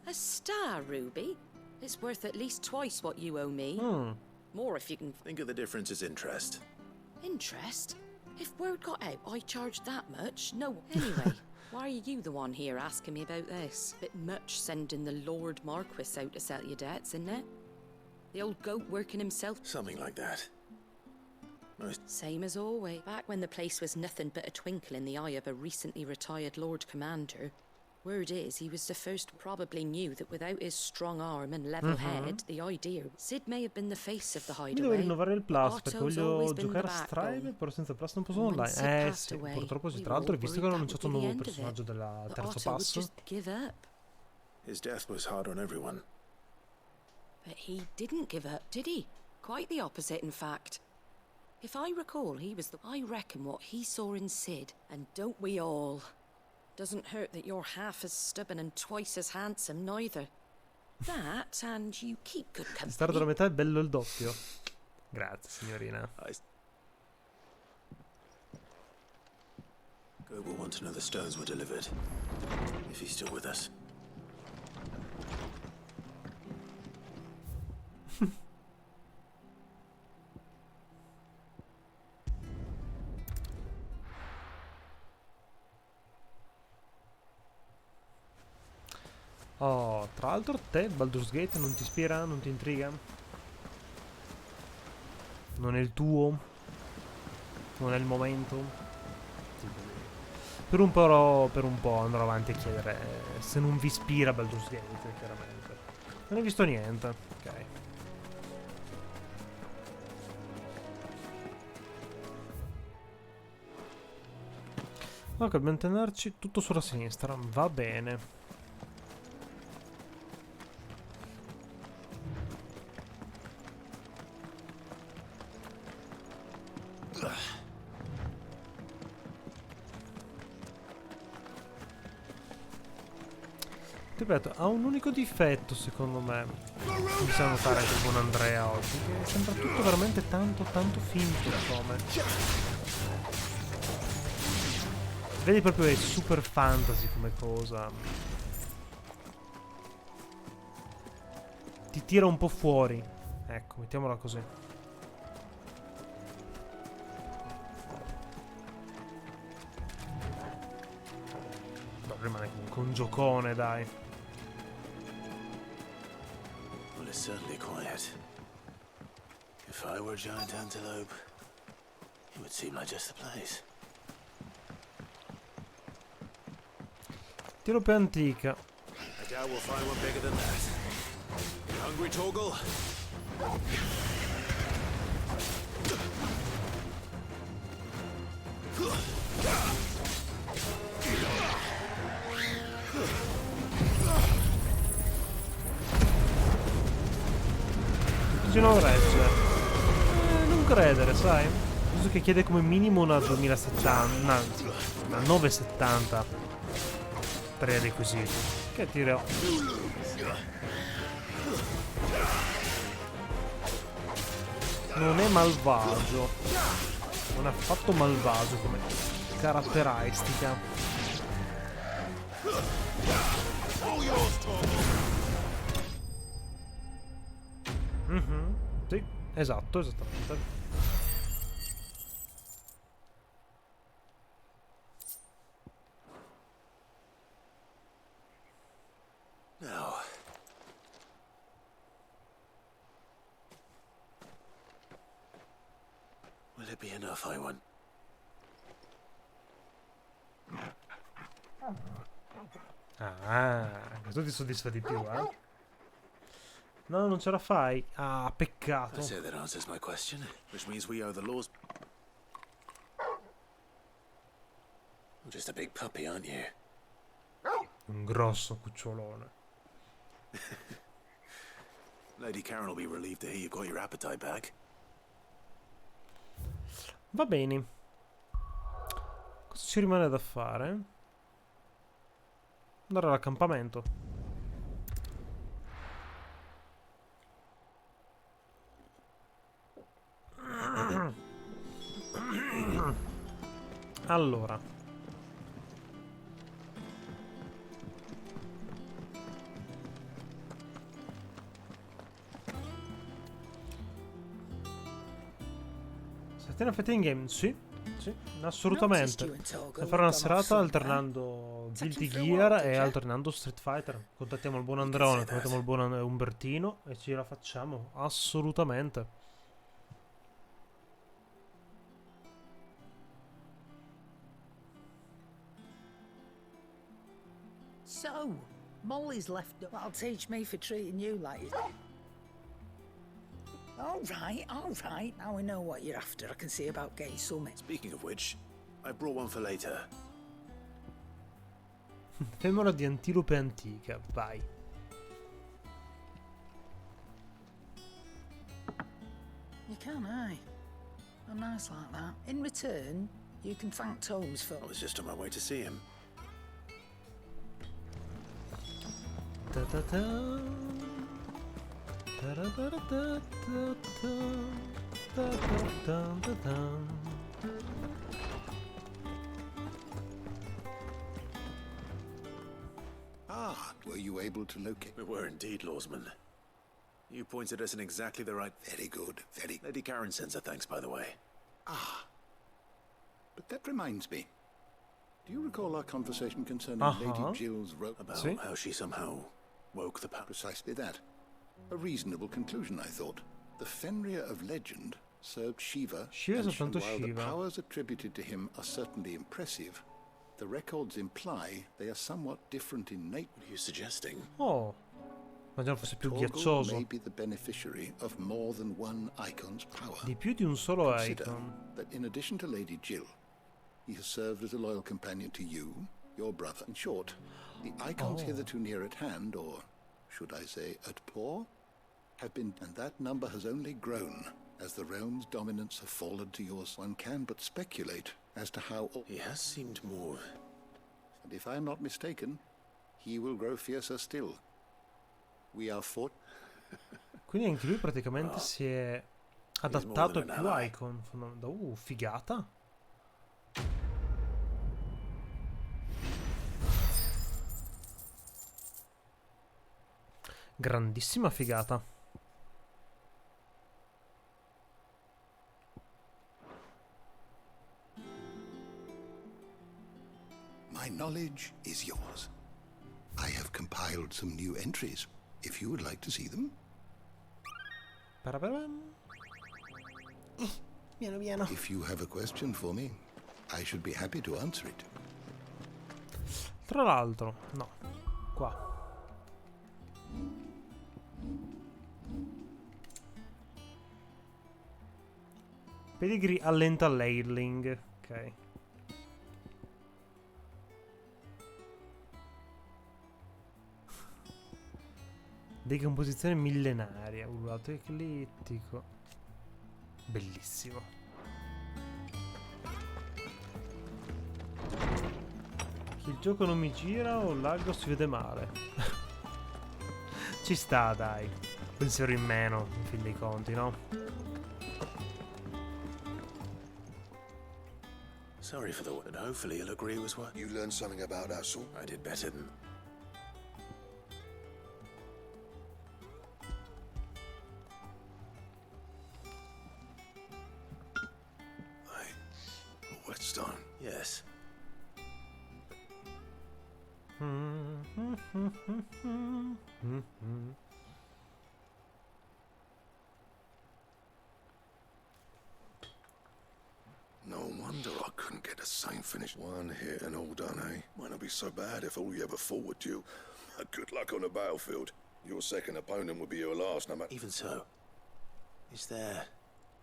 A star, Ruby? It's worth at least twice what you owe me. More if you can... Think of the difference as interest. Interest? If word got out I charged that much, no. Anyway, why are you the one here asking me about this? Bit much sending the Lord Marquis out to settle your debts, isn't it? The old goat working himself. Something like that. Same as always. Back when the place was nothing but a twinkle in the eye of a recently retired Lord Commander. Word is, he was the first probably knew that without his strong arm and level head, the idea... Sid may have been the face of the Mi devo hideaway. rinnovare il plus perché Otto's voglio always been giocare the a Strive, backbone. però senza plus non posso And when online. Sid passed Sì, away, purtroppo sì. we Tra l'altro, all visto che worried hanno that annunciato un would be nuovo the end of it. personaggio del That terzo Otto would passo. just give up. His death was hard on everyone. But he didn't give up, did he? Quite the opposite, in fact. If I recall, he was the... I reckon what he saw in Sid, and don't we all? Doesn't hurt that you're half as stubborn and twice as handsome, neither. That, and you keep good company. Stardo la metà è bello il doppio. Grazie, signorina. Go will want to know the stones were delivered. If he's still with us. Tra l'altro te, Baldur's Gate, non ti ispira? Non ti intriga? Non è il tuo? Non è il momento? Per un po' andrò avanti a chiedere se non vi ispira Baldur's Gate, chiaramente. Non hai visto niente, ok. Ok, dobbiamo tenerci tutto sulla sinistra, va bene. Ripeto, ha un unico difetto secondo me. Mi sa notare anche il buon Andrea oggi, che sembra tutto veramente tanto finto come. Vedi proprio è super fantasy come cosa. Ti tira un po' fuori. Ecco, mettiamola così. No, rimane comunque un giocone, dai. Well, it's certainly quiet. If I were a giant antelope, it would seem like just the place. Tiro più antica. I doubt we'll find one bigger than that. You hungry, Torgal? Non regge. Non credere, sai? Visto che chiede come minimo una 2070, anzi, una 970 per i requisiti. Che dirò? Non è malvagio. Non è affatto malvagio come caratteristica. Sì, esatto, esattamente. Now. Will it be enough, Iwan? Ah, questo ti soddisfa di più, eh? No, non ce la fai. Ah, peccato. I say that answers my question, which means we owe the laws. You're just a big puppy, aren't you? Un grosso cucciolone. Lady Karen will be relieved to hear you've got your appetite back. Va bene. Cosa ci rimane da fare? Andare all'accampamento. Allora. Settina fette in game? Sì, sì, assolutamente. Per fare una serata alternando Guilty Gear e alternando Street Fighter. Contattiamo il buon Andreone, contattiamo il buon Umbertino e ci la facciamo, assolutamente. So, Molly's left. That'll teach me for treating you like. All right. Now we know what you're after. I can see about getting summit. Speaking of which, I brought one for later. Femora di antilope antica, vai. You can, aye. I'm nice like that. In return, you can thank Tomes for. I was just on my way to see him. Ta ta ta. Ah, were you able to locate? We were indeed, Lawsman. You pointed us in exactly the right... Very good, very... Lady Karen sends her thanks, by the way. Ah. But that reminds me. Do you recall our conversation concerning Lady Jill's rope? About See? how she somehow woke the power. Precisely that. A reasonable conclusion, I thought. The Fenrir of legend served Shiva, Shiva è and soltanto while the Shiva. powers attributed to him are certainly impressive, the records imply they are somewhat different in nature. What are you suggesting? Oh, immaginavo fosse più Torgal ghiaccioso. may be the beneficiary of more than one icon's power. Di più di un solo Consider icon. that in addition to Lady Jill, he has served as a loyal companion to you, your brother. In short, the icons hitherto near at hand, or should I say at paw, have been, and that number has only grown as the realm's dominance have fallen to yours. One can but speculate as to how. He has seemed more. And if I am not mistaken, he will grow fiercer still. We are fought. Quindi anche lui praticamente si è adattato a più icon. Figata. Grandissima figata. My knowledge is yours. I have compiled some new entries, if you would like to see them. Piano piano. If you have a question for me, I should be happy to answer it. Tra l'altro, no. Qua. Pedigree allenta l'ailing. Ok. Decomposizione millenaria. Ululato eclittico. Bellissimo. Se il gioco non mi gira o laggo si vede male. Ci sta, dai. Pensiero in meno, in fin dei conti, no? Sorry for the word. Hopefully you'll agree with what You learned something about that sort? I did better than. Whetstone. Yes. No wonder I couldn't get the same finish. One hit and all done, eh? Might not be so bad if all you ever fought with you. Good luck on the battlefield. Your second opponent would be your last, no matter. Even so, is there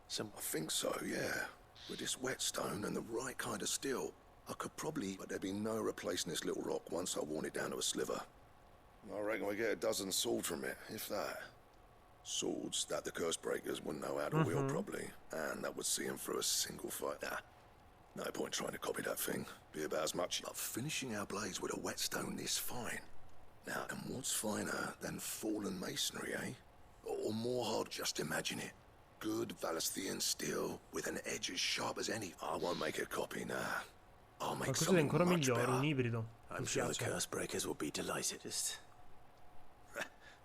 some? I think so, yeah. With this whetstone and the right kind of steel, I could probably, but there'd be no replacing this little rock once I worn it down to a sliver. I reckon we get a dozen swords from it, if that. Swords that the curse breakers wouldn't know how to wield properly, and that would see them through a single fight. No point trying to copy that thing. Be about as much. But finishing our blades with a whetstone this fine. Now, and what's finer than fallen masonry, eh? Or more hard, just imagine it. Good Valasthian steel with an edge as sharp as any. I won't make a copy, nah. I'll make Qualcosa di something ancora much migliore, better. un ibrido. I'm sure the curse breakers will be delighted. Just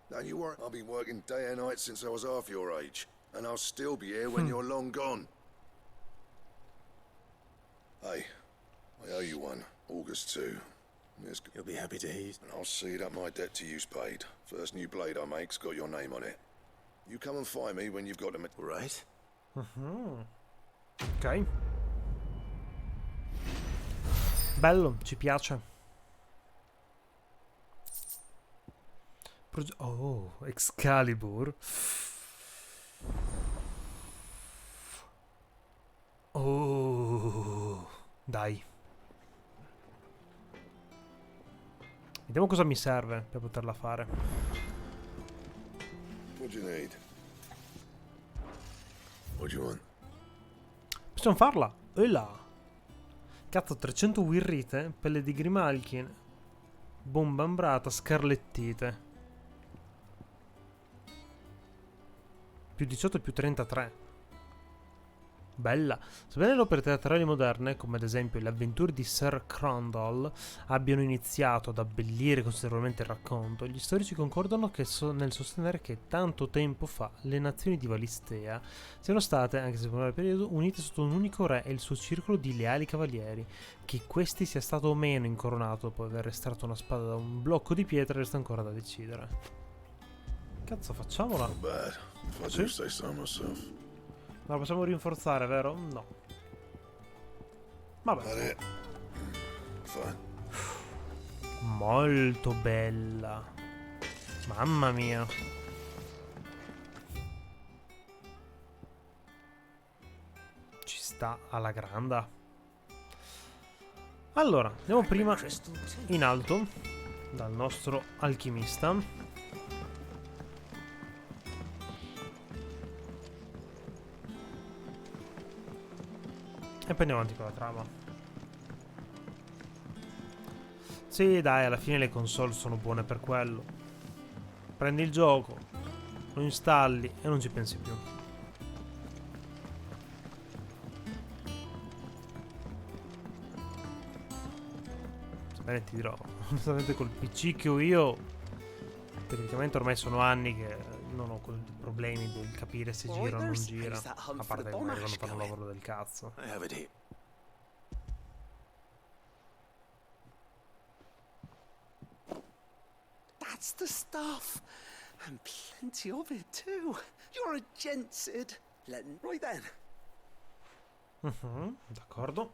Don't you worry. I've been working day and night since I was half your age, and I'll still be here when you're long gone. Hey, I owe you one. August 2. You'll be happy to hear. And I'll see that my debt to you's paid. First new blade I make's got your name on it. You come and find me when you've got them. Right. Ok. Bello, ci piace. Oh, Excalibur. Oh, dai. Vediamo cosa mi serve per poterla fare. What do you need? What do you want? Possiamo farla. E là. Cazzo, 300 wirrite, pelle di grimalkin, bomba ambrata, scarlettite. Più 18 più 33. Bella. Sebbene le opere teatrali moderne, come ad esempio le avventure di Sir Crondall, abbiano iniziato ad abbellire considerevolmente il racconto, gli storici concordano nel sostenere che tanto tempo fa le nazioni di Valistea siano state, anche se per un periodo, unite sotto un unico re e il suo circolo di leali cavalieri. Che questi sia stato o meno incoronato dopo aver estratto una spada da un blocco di pietra resta ancora da decidere. Cazzo, facciamola? Not bad, if I Sì? do say so myself. Ma la possiamo rinforzare, vero? No. Vabbè. Fine. Molto bella. Mamma mia. Ci sta alla granda. Allora, andiamo prima in alto dal nostro alchimista. E poi andiamo avanti con la trama. Sì, dai, alla fine le console sono buone per quello. Prendi il gioco, lo installi e non ci pensi più. Sebbene ti dirò, onestamente col PC che ho io, tecnicamente ormai sono anni che non ho quei problemi del capire se gira o non gira. A parte che magari quando fanno un lavoro del cazzo. That's the stuff. And plenty of it, too. You're a gent, Sid. Right then. D'accordo.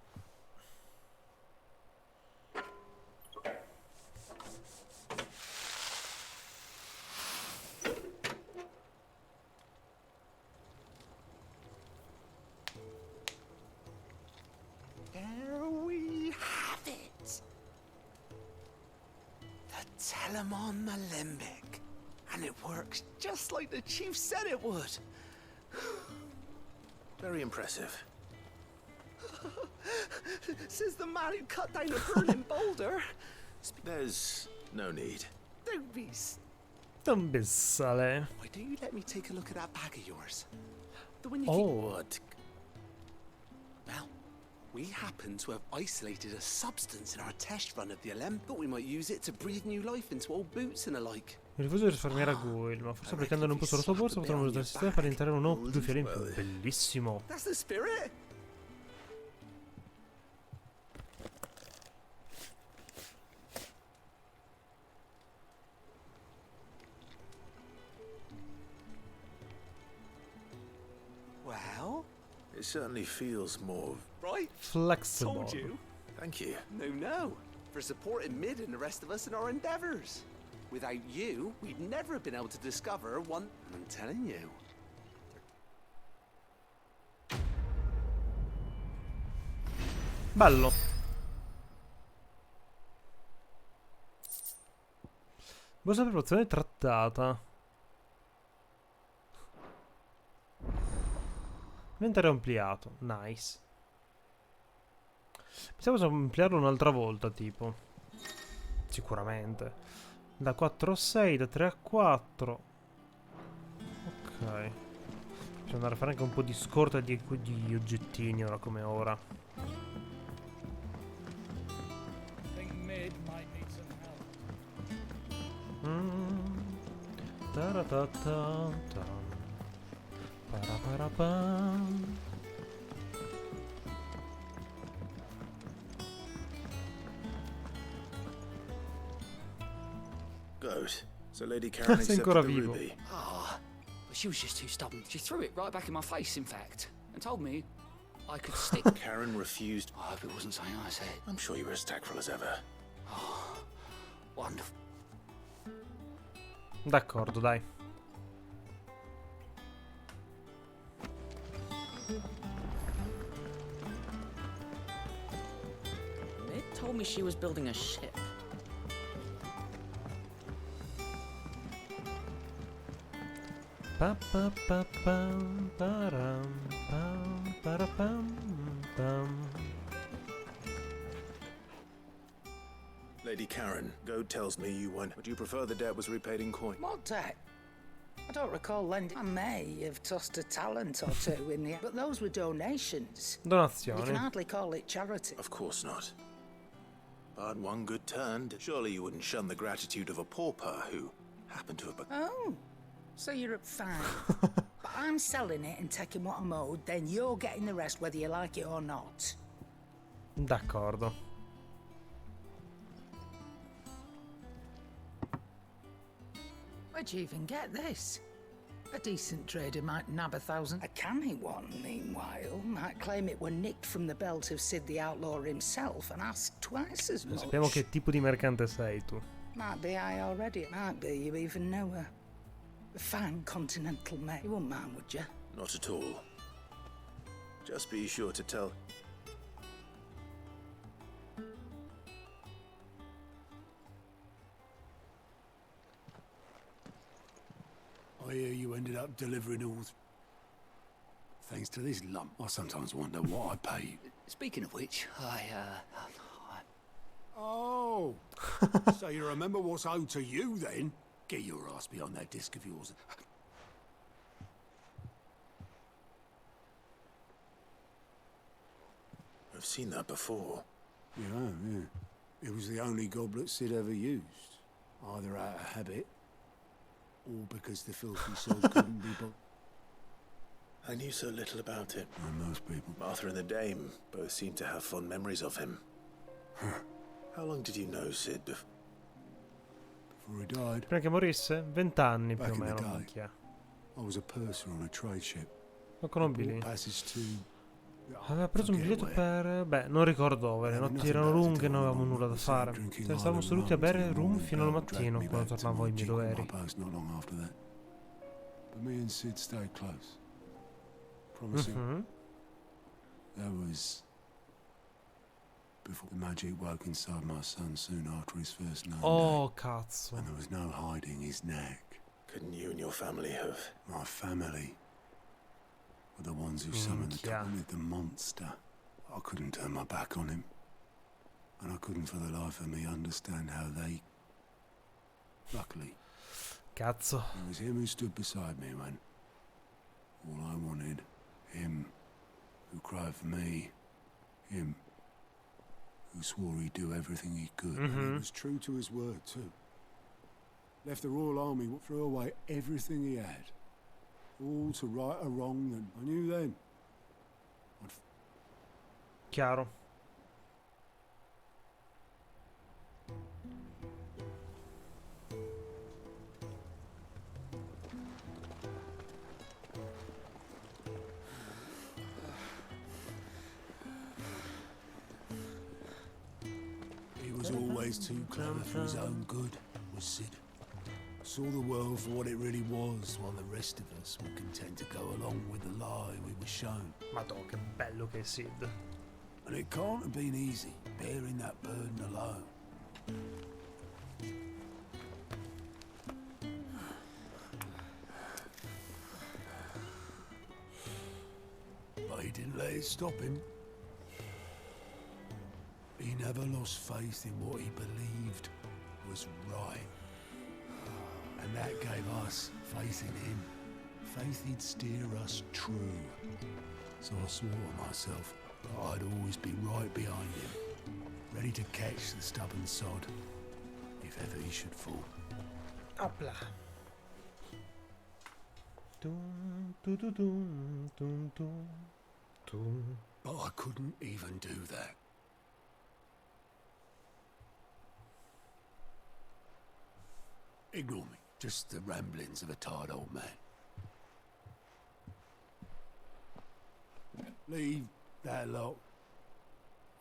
There we have it. The Telemon Malembic. And it works just like the chief said it would. Very impressive. Says the man who cut down a burning boulder. There's no need. Don't be... Non bessale. Why don't you let me take a look at that bag of yours? The one you Oh. What? Well, we happen to have isolated a substance in our test run of the LM. Thought we might use it to breathe new life into old boots and the like. Il rifugio di risparmiare a Guil, ma forse applicandolo un po' sulla sua borsa potremmo usare il sistema per entrare un nuovo due fiori in più. Bellissimo. That's the spirit. Well, It certainly feels more right. Flexible. Told you. Thank you. No. For supporting Mid and the rest of us in our endeavors. Without you, we'd never have been able to discover one. I'm telling you. Bello. Borsa per preparazione trattata. Inventario ampliato. Nice. Possiamo ampliarlo un'altra volta, tipo. Sicuramente. Da 4 a 6, da 3 a 4. Ok. Possiamo andare a fare anche un po' di scorta di oggettini ora come ora. Taratata-tam. Paraparapam. Good. So Lady Karen Sei accepted ancora the vivo. ruby. But she was just too stubborn. She threw it right back in my face, in fact, and told me I could stick. Karen refused. I hope it wasn't something I said. I'm sure you were as tactful as ever. Oh, wonderful. D'accordo, dai. Mid told me she was building a ship. Pa pa pa pam param pam para pam pam. Lady Karen, Goad tells me you won. Would you prefer the debt was repaid in coin? What debt? I don't recall lending. I may have tossed a talent or two in the... But those were donations. You can Donazioni. hardly call it charity. Of course not. But one good turn, surely you wouldn't shun the gratitude of a pauper who happened to have... Oh, so you're fine. But I'm selling it and taking what I'm owed, then you're getting the rest whether you like it or not. D'accordo. Where'd you even get this? A decent trader might nab 1,000. A canny one, meanwhile, might claim it were nicked from the belt of Sid the Outlaw himself and ask twice as much. Sappiamo che tipo di mercante sei tu. Might be I already. Might be you even know her. A fine continental mate. You wouldn't mind, would you? Not at all. Just be sure to tell... I hear you ended up delivering all... Thanks to this lump. I sometimes wonder what I pay you. Speaking of which, Oh! So you remember what's owed to you, then? Get your ass behind that disc of yours. I've seen that before. Yeah. It was the only goblet Sid ever used. Either out of habit, or because the filthy soul couldn't be bought. I knew so little about it. And most people. Martha and the Dame both seem to have fond memories of him. How long did you know Sid? Before he died. Prima che morisse? 20 anni più Back o in the meno. day. Minchia. I was a purser on a trade ship. Lo conobbi lì. Passage to... Aveva preso un biglietto per... Beh, non ricordo dove. Le notti erano lunghe e non avevamo nulla da fare. Ce ne stavamo seduti a bere rum fino al mattino, quando tornavo ai miei doveri. But me and Sid stayed close. Promising. That was... before the magic woke inside my son soon after his first name. Oh, cazzo. And there was no hiding his neck. Couldn't you and your family have... My family were the ones who summoned the monster. I couldn't turn my back on him. And I couldn't for the life of me understand how they... Luckily, cazzo. It was him who stood beside me when... all I wanted, him who cried for me, him who swore he'd do everything he could. And he was true to his word, too. Left the Royal Army, threw away everything he had. All to right a wrong that I knew then. Chiaro. He was always too clever for his own good, was Sid. Saw the world for what it really was, while the rest of us were content to go along with the lie we were shown. Madonna, che bello che è Sid. And it can't have been easy, bearing that burden alone. But he didn't let it stop him. He never lost faith in what he believed was right. And that gave us faith in him. Faith he'd steer us true. So I swore to myself that I'd always be right behind him, ready to catch the stubborn sod, if ever he should fall. Hopla. Dum, dum, dum, dum, dum, dum. But I couldn't even do that. Ignore me. Just the ramblings of a tired old man. Leave that lot.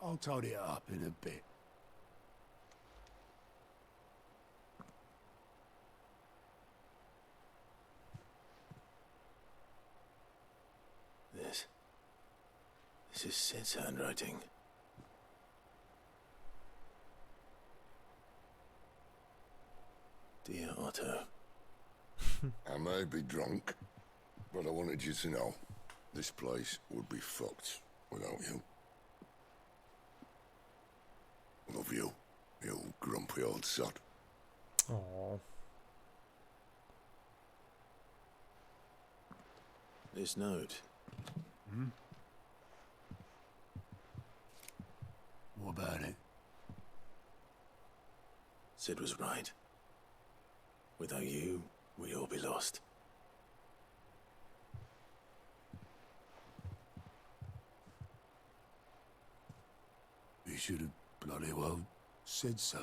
I'll tidy it up in a bit. This is Sid's handwriting. Dear Otto. I may be drunk, but I wanted you to know this place would be fucked without you. Love you, you grumpy old sod. Oh. This note. Hmm? What about it? Sid was right. Without you, we'd all be lost. He should have bloody well said so.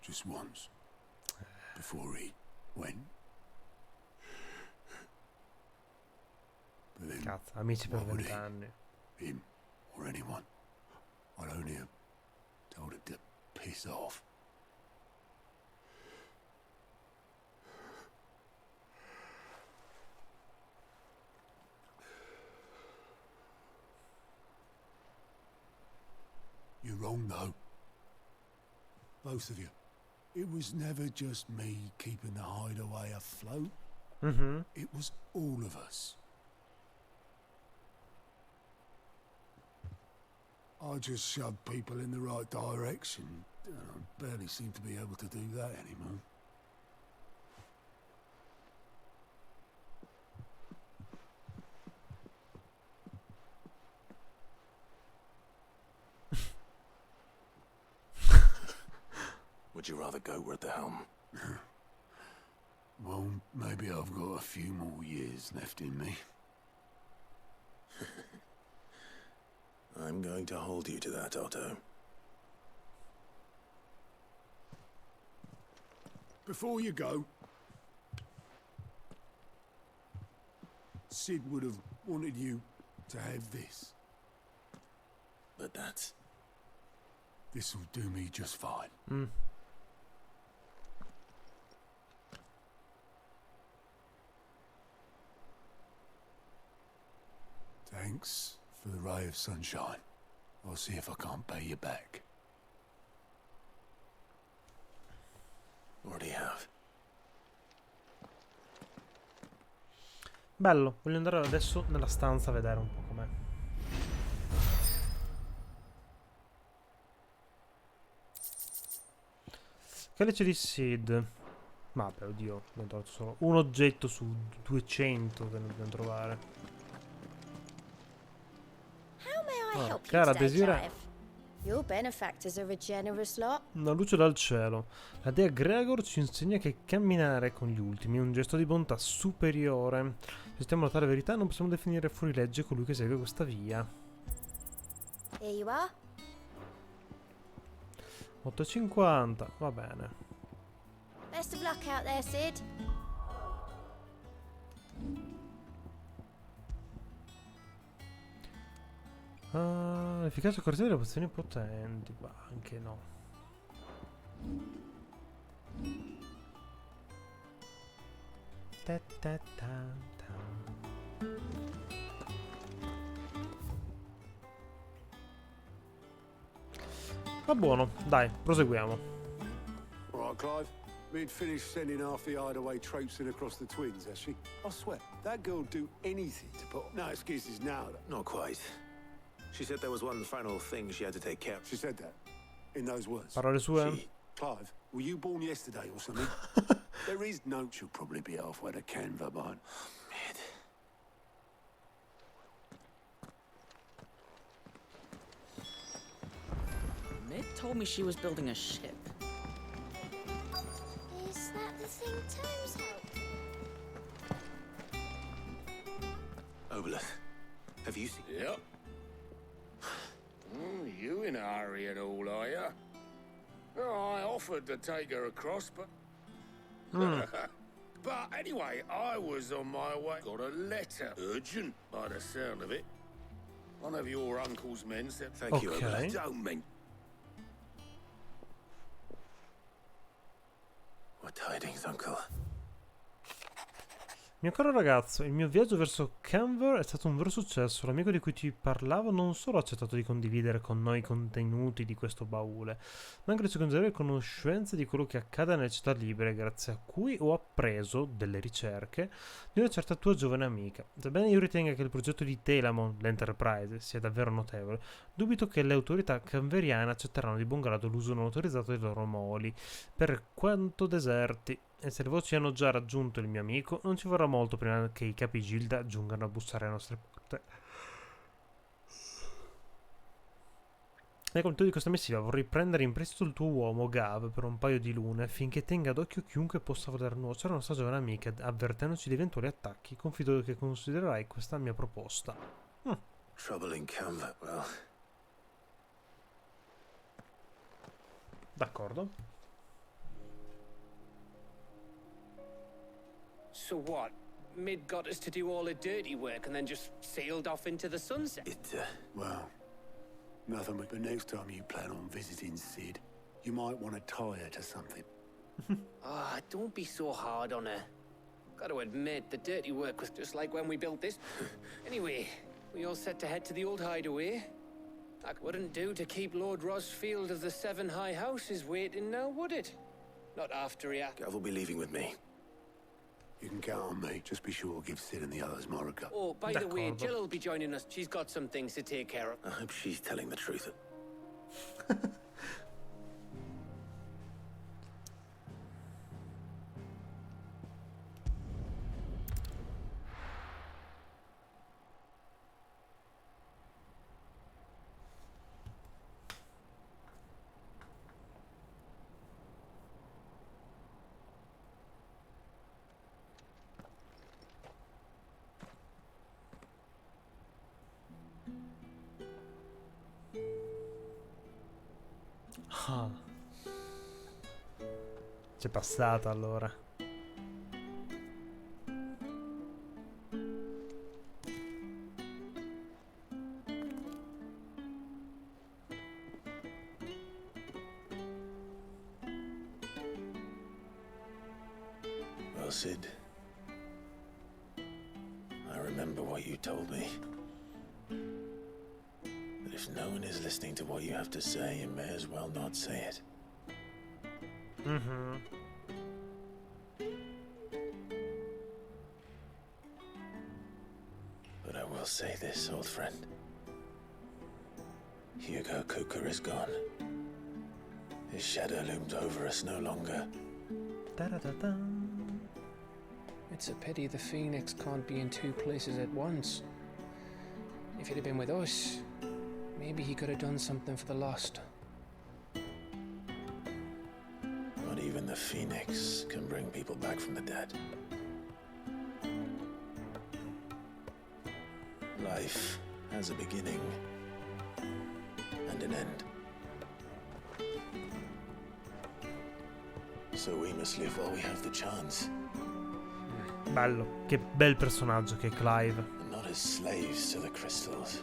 Just once. Before he went. But then, Cazzo, amici per what would 20 anni. him or anyone, I'd only have told him to piss off. You're wrong, though. Both of you. It was never just me keeping the hideaway afloat. Mm-hmm. It was all of us. I just shoved people in the right direction. I barely seem to be able to do that anymore. Would you rather go we're at the helm? Well, maybe I've got a few more years left in me. I'm going to hold you to that, Otto. Before you go, Sid would have wanted you to have this. But that's... This'll do me just fine. Mm. Thanks for the ray of sunshine. I'll see if I can't pay you back. Already have. Bello, voglio andare adesso nella stanza a vedere un po' com'è. Calice di Sid. Vabbè, oddio, abbiamo trovato solo un oggetto su 200 che dobbiamo trovare. How may I help you cara today, Desira. Clive? Your benefactors are a generous lot. Una luce dal cielo. La dea Gregor ci insegna che camminare con gli ultimi è un gesto di bontà superiore. Se stiamo a notare verità, non possiamo definire fuorilegge colui che segue questa via. Here you are. 8,50, va bene. Best of luck out there, Sid. Efficacia correttiva delle pozioni potenti. Ma anche no. Ta ta ta ta. Va buono, dai, proseguiamo. All right, Clive. We'd finished sending half the hideaway traipsing across the twins, has she? I swear, that girl'd do anything to put... No excuses now, though. Not quite. She said there was one final thing she had to take care of. She said that? In those words? Parole sue. Clive, were you born yesterday or something? There is no... She'll probably be halfway to Canva by... Mid. Mid told me she was building a ship. Is that the thing Tom's helped? Obolus, have you seen... Yep. You in a hurry and all, are you? Oh, I offered to take her across, but... But anyway, I was on my way. Got a letter. Urgent, by the sound of it. One of your uncle's men said... Thank you, Okay. Obolus. Don't mean... What tidings, Uncle? Mio caro ragazzo, il mio viaggio verso Canver è stato un vero successo. L'amico di cui ti parlavo non solo ha accettato di condividere con noi i contenuti di questo baule, ma anche di condividere conoscenze di quello che accade nelle città libere, grazie a cui ho appreso delle ricerche di una certa tua giovane amica. Sebbene io ritenga che il progetto di Telamon, l'Enterprise, sia davvero notevole, dubito che le autorità canveriane accetteranno di buon grado l'uso non autorizzato dei loro moli, per quanto deserti. E se le voci hanno già raggiunto il mio amico, non ci vorrà molto prima che i capi Gilda giungano a bussare alle nostre porte. Nei contenuti di questa missiva vorrei prendere in prestito il tuo uomo, Gav, per un paio di lune, finché tenga d'occhio chiunque possa voler nuocere a nostra giovane amica, avvertendoci di eventuali attacchi. Confido che considererai questa mia proposta. Trouble in combat, well. D'accordo. So what? Mid got us to do all the dirty work and then just sailed off into the sunset? Well, nothing but the next time you plan on visiting Sid, you might want to tie her to something. Ah, don't be so hard on her. Gotta admit, the dirty work was just like when we built this. Anyway, we all set to head to the old hideaway. That wouldn't do to keep Lord Rosfield of the Seven High Houses waiting now, would it? Not after he... Gav will be leaving with me. You can count on me. Just be sure to give Sid and the others more a go. Oh, by the way, Jill will be joining us. She's got some things to take care of. I hope she's telling the truth. Ah. C'è passata allora. Well, Sid, I remember what you told me. That if no one is listening to what you have to say, you may as well not say it. Mm-hmm. But I will say this, old friend. Hugo Cooker is gone. His shadow looms over us no longer. Da-da-da-da. It's a pity the Phoenix can't be in two places at once. If he'd have been with us, maybe he could have done something for the lost. Not even the Phoenix can bring people back from the dead. Life has a beginning and an end. So we must live while we have the chance. Bello, che bel personaggio che è Clive. And not as slaves to the crystals,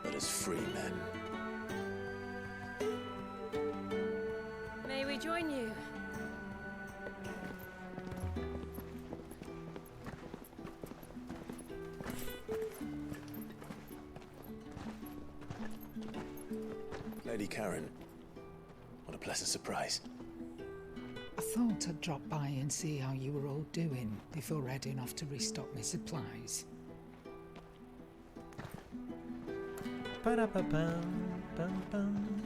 but as free men. May we join you? Lady Karen, what a pleasant surprise. I thought I'd drop by and see how you were all doing before heading off to restock my supplies. Pa-da-pa-pam, pam-pam.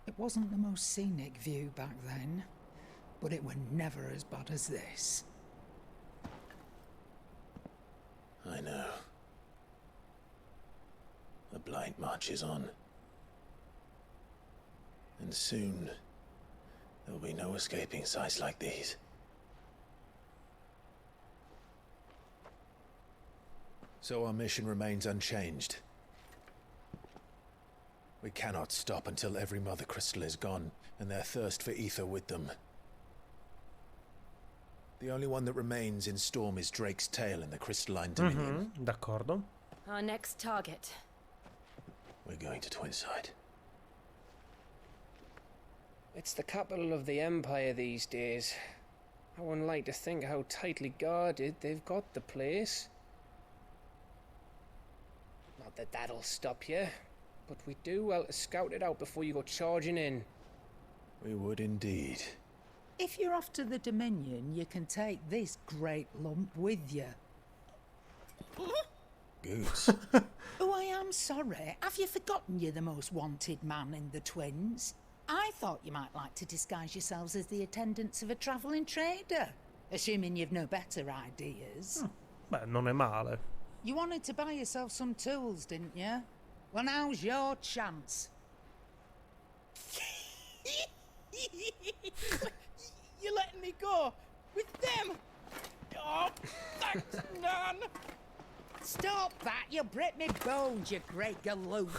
It wasn't the most scenic view back then, but it were never as bad as this. I know. The blight marches on. And soon, there will be no escaping sights like these. So our mission remains unchanged. We cannot stop until every Mother Crystal is gone, and their thirst for ether with them. The only one that remains in Storm is Drake's tail in the crystalline dominion. D'accordo. Our next target. We're going to Twinside. It's the capital of the Empire these days. I wouldn't like to think how tightly guarded they've got the place. Not that that'll stop you. but we do well to scout it out before you go charging in. We would indeed. If you're off to the Dominion, you can take this great lump with you. Goose. Oh, I am sorry. Have you forgotten you're the most wanted man in the Twins? I thought you might like to disguise yourselves as the attendants of a travelling trader, assuming you've no better ideas. Beh, non è male. You wanted to buy yourself some tools, didn't you? Well, now's your chance. You're letting me go with them? Oh, thanks, Nan. Stop that! You'll break me bones, you great galoot.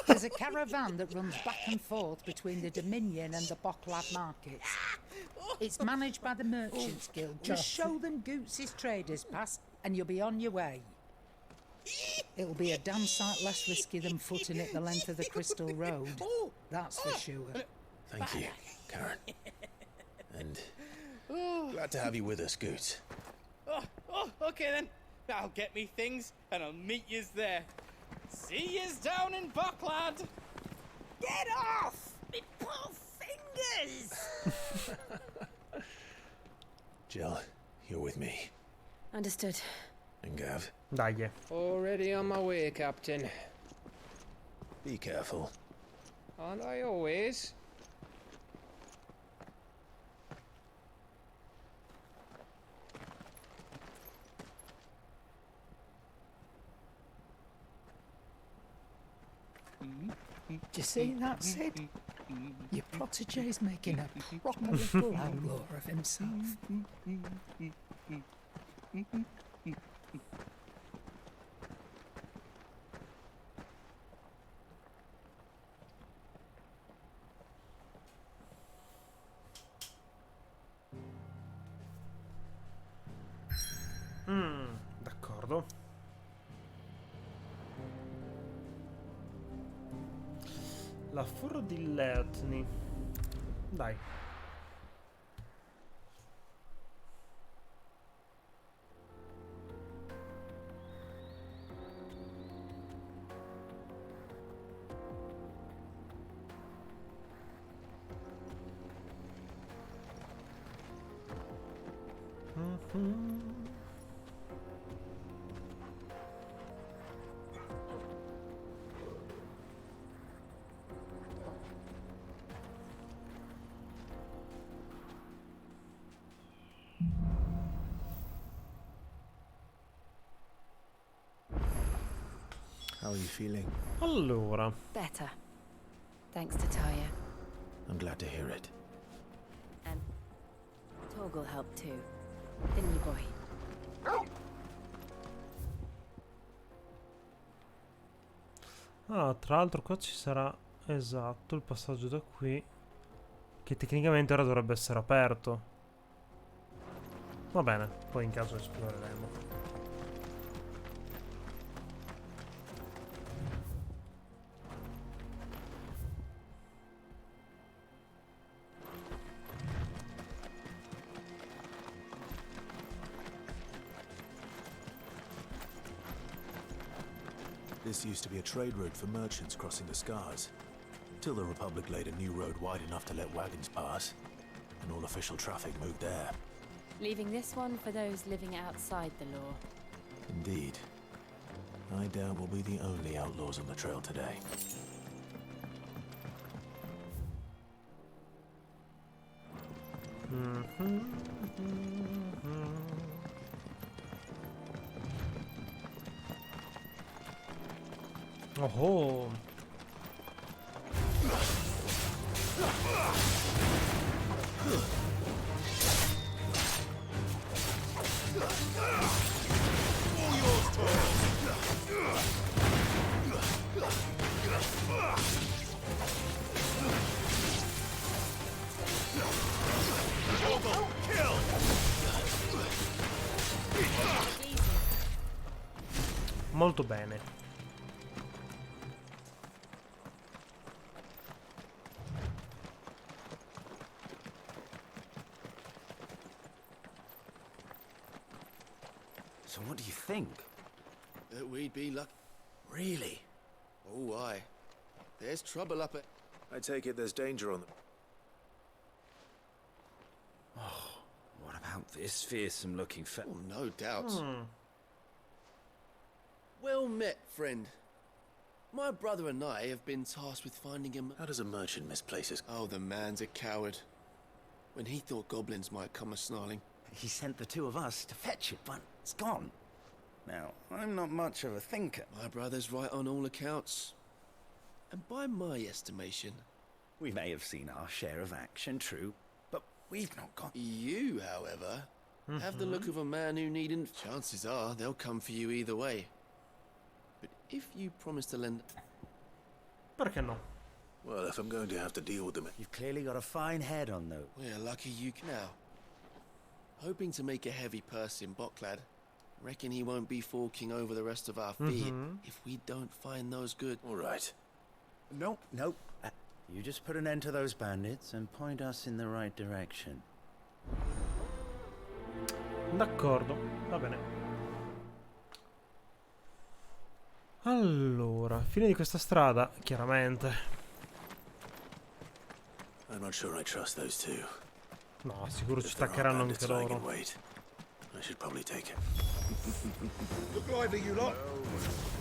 There's a caravan that runs back and forth between the Dominion and the Bocklad markets. It's managed by the Merchants Guild. Just show them Goots' traders pass and you'll be on your way. It'll be a damn sight less risky than footing it the length of the Crystal Road. That's for sure. Thank you, Karen. And glad to have you with us, Goot. Okay then. I'll get me things and I'll meet yous there. See yous down in Bocklad. Get off! Me poor fingers! Jill, you're with me. Understood. And Gav. Dai. Already on my way, Captain. Be careful. Aren't I always? Do you see that, Sid? Your protege's making a proper little outlaw of himself. D'accordo. La furro di Letni. Dai. How are you feeling? Allora. Better. Thanks to Taya. I'm glad to hear it. And Torgal helped too. Didn't you, boy? Ah, tra l'altro qua ci sarà, esatto, il passaggio da qui, che tecnicamente ora dovrebbe essere aperto. Va bene, poi in caso esploreremo. This used to be a trade route for merchants crossing the Scars, till the Republic laid a new road wide enough to let wagons pass, and all official traffic moved there. Leaving this one for those living outside the law. Indeed. I doubt we'll be the only outlaws on the trail today. Oh. Molto bene. So what do you think? That we'd be lucky. Really? Oh, aye. There's trouble up at... I take it there's danger on them. Oh, what about this fearsome-looking Oh, no doubt. Hmm. Well met, friend. My brother and I have been tasked with finding him... How does a merchant misplace his... Oh, the man's a coward. When he thought goblins might come a-snarling... He sent the two of us to fetch it, but it's gone. Now, I'm not much of a thinker. My brother's right on all accounts. And by my estimation... We may have seen our share of action, true, but we've not got... You, however, have the look of a man who needn't... Chances are they'll come for you either way. But if you promise to lend... Perché no? Well, if I'm going to have to deal with them... You've clearly got a fine head on those. We're lucky you can now. Hoping to make a heavy purse in Bocklad. Reckon he won't be forking over the rest of our fee if we don't find those good. All right. Nope, nope. You just put an end to those bandits and point us in the right direction. D'accordo, va bene. Allora, fine di questa strada, chiaramente. I'm not sure I trust those two. No, sicuro ci staccheranno anche loro. I should probably take it. Look lively, you lot.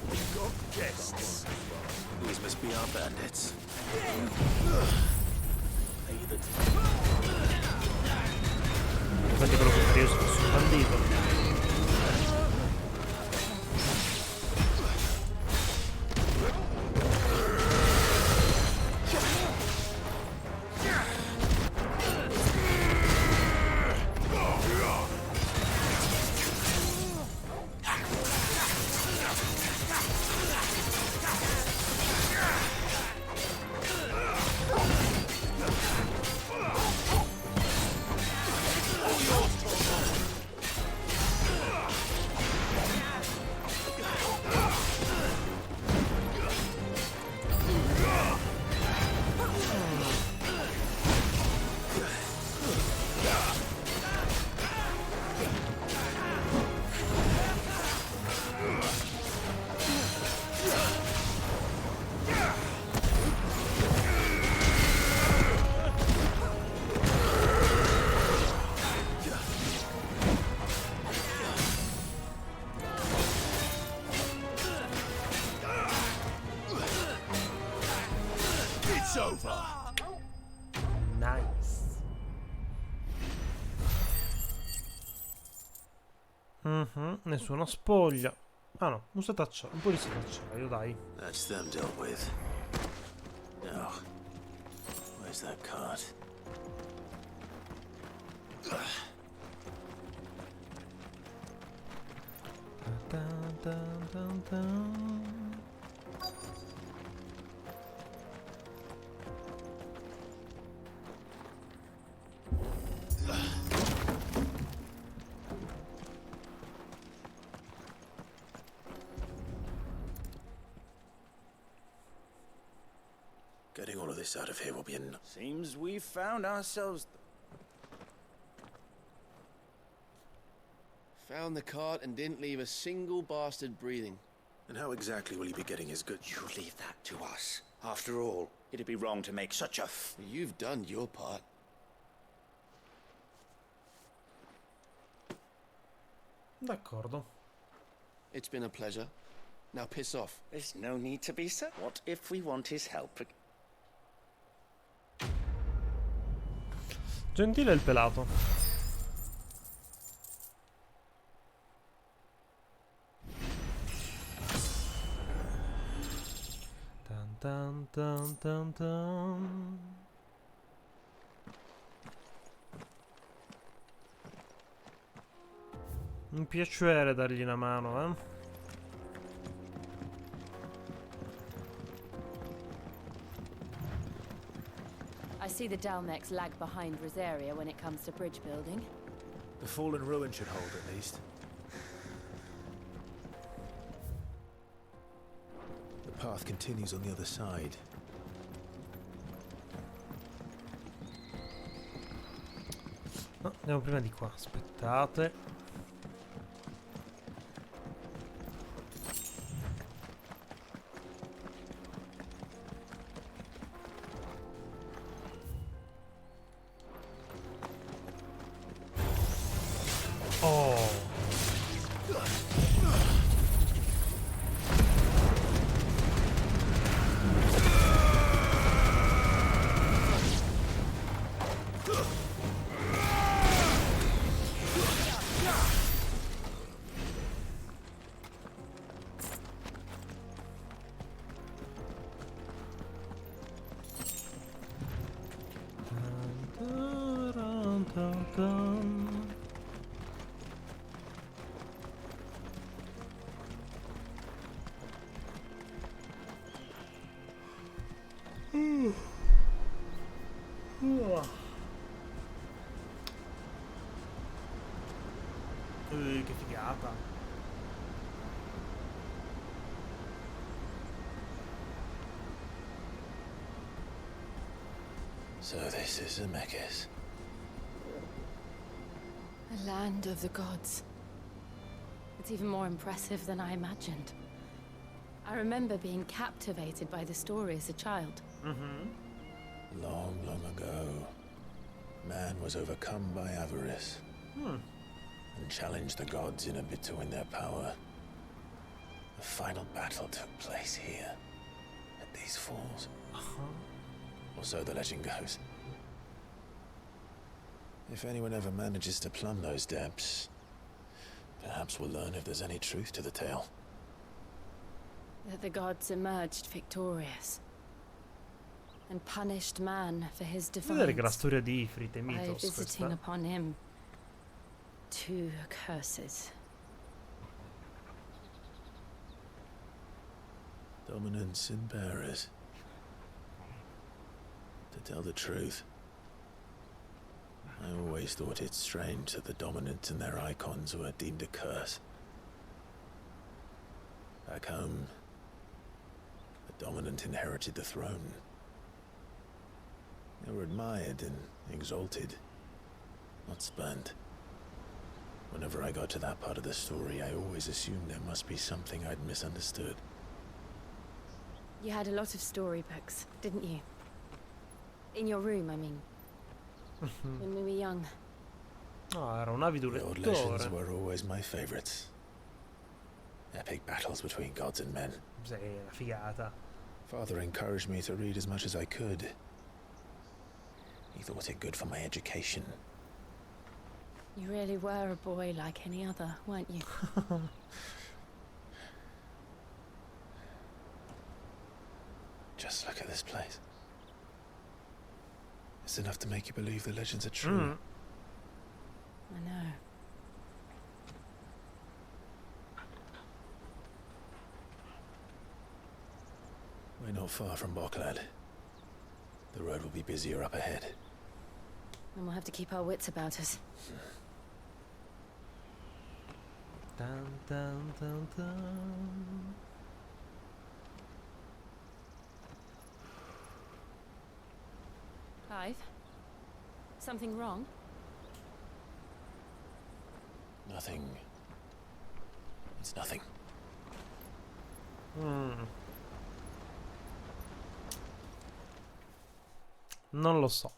We've got guests. These must be our bandits. Infatti quello che fare io sono un bandito. Nice. Nessuna spoglia. Ah no, un setacciaio, un po' di setacciaio, dai. That's them dealt with. Now, where's that cart? Dun, dun, dun, dun. Getting all of this out of here will be enough. Seems we've found ourselves... Found the cart and didn't leave a single bastard breathing. And how exactly will he be getting his goods? You leave that to us. After all, it'd be wrong to make such a You've done your part. D'accordo. It's been a pleasure. Now piss off. There's no need to be so. What if we want his help? Gentile il pelato. Tan tan tan tan tan. Un piacere dargli una mano, eh? I see the Dalmex lag behind Rosaria when it comes to bridge building. The fallen ruin should hold, at least. The path continues on the other side. No, andiamo prima di qua, aspettate. Che figata. So this is Zemeckis. A land of the gods. It's even more impressive than I imagined. I remember being captivated by the story as a child. Long, long ago, man was overcome by avarice and challenged the gods in a bid to win their power. The final battle took place here, at these falls. Or so the legend goes. If anyone ever manages to plumb those depths, perhaps we'll learn if there's any truth to the tale. That the gods emerged victorious and punished man for his Vedere che la defiance storia di Ifrit e by Mythos visiting questa. upon him two curses. Dominance and bearers. To tell the truth, I always thought it strange that the dominant and their icons were deemed a curse. Back home, the dominant inherited the throne. They were admired and exalted, not spurned. Whenever I got to that part of the story, I always assumed there must be something I'd misunderstood. You had a lot of storybooks, didn't you? In your room, I mean. When we were young. No, era un avido The old legends lettore. were always my favorites. Epic battles between gods and men. Sì, una figata. Father encouraged me to read as much as I could. He thought it good for my education. You really were a boy like any other, weren't you? Just look at this place. It's enough to make you believe the legends are true. I know. We're not far from Boklad. The road will be busier up ahead. And we'll have to keep our wits about us. Dun, dun, dun, dun. Clive? Something wrong? Nothing. It's nothing. Non lo so.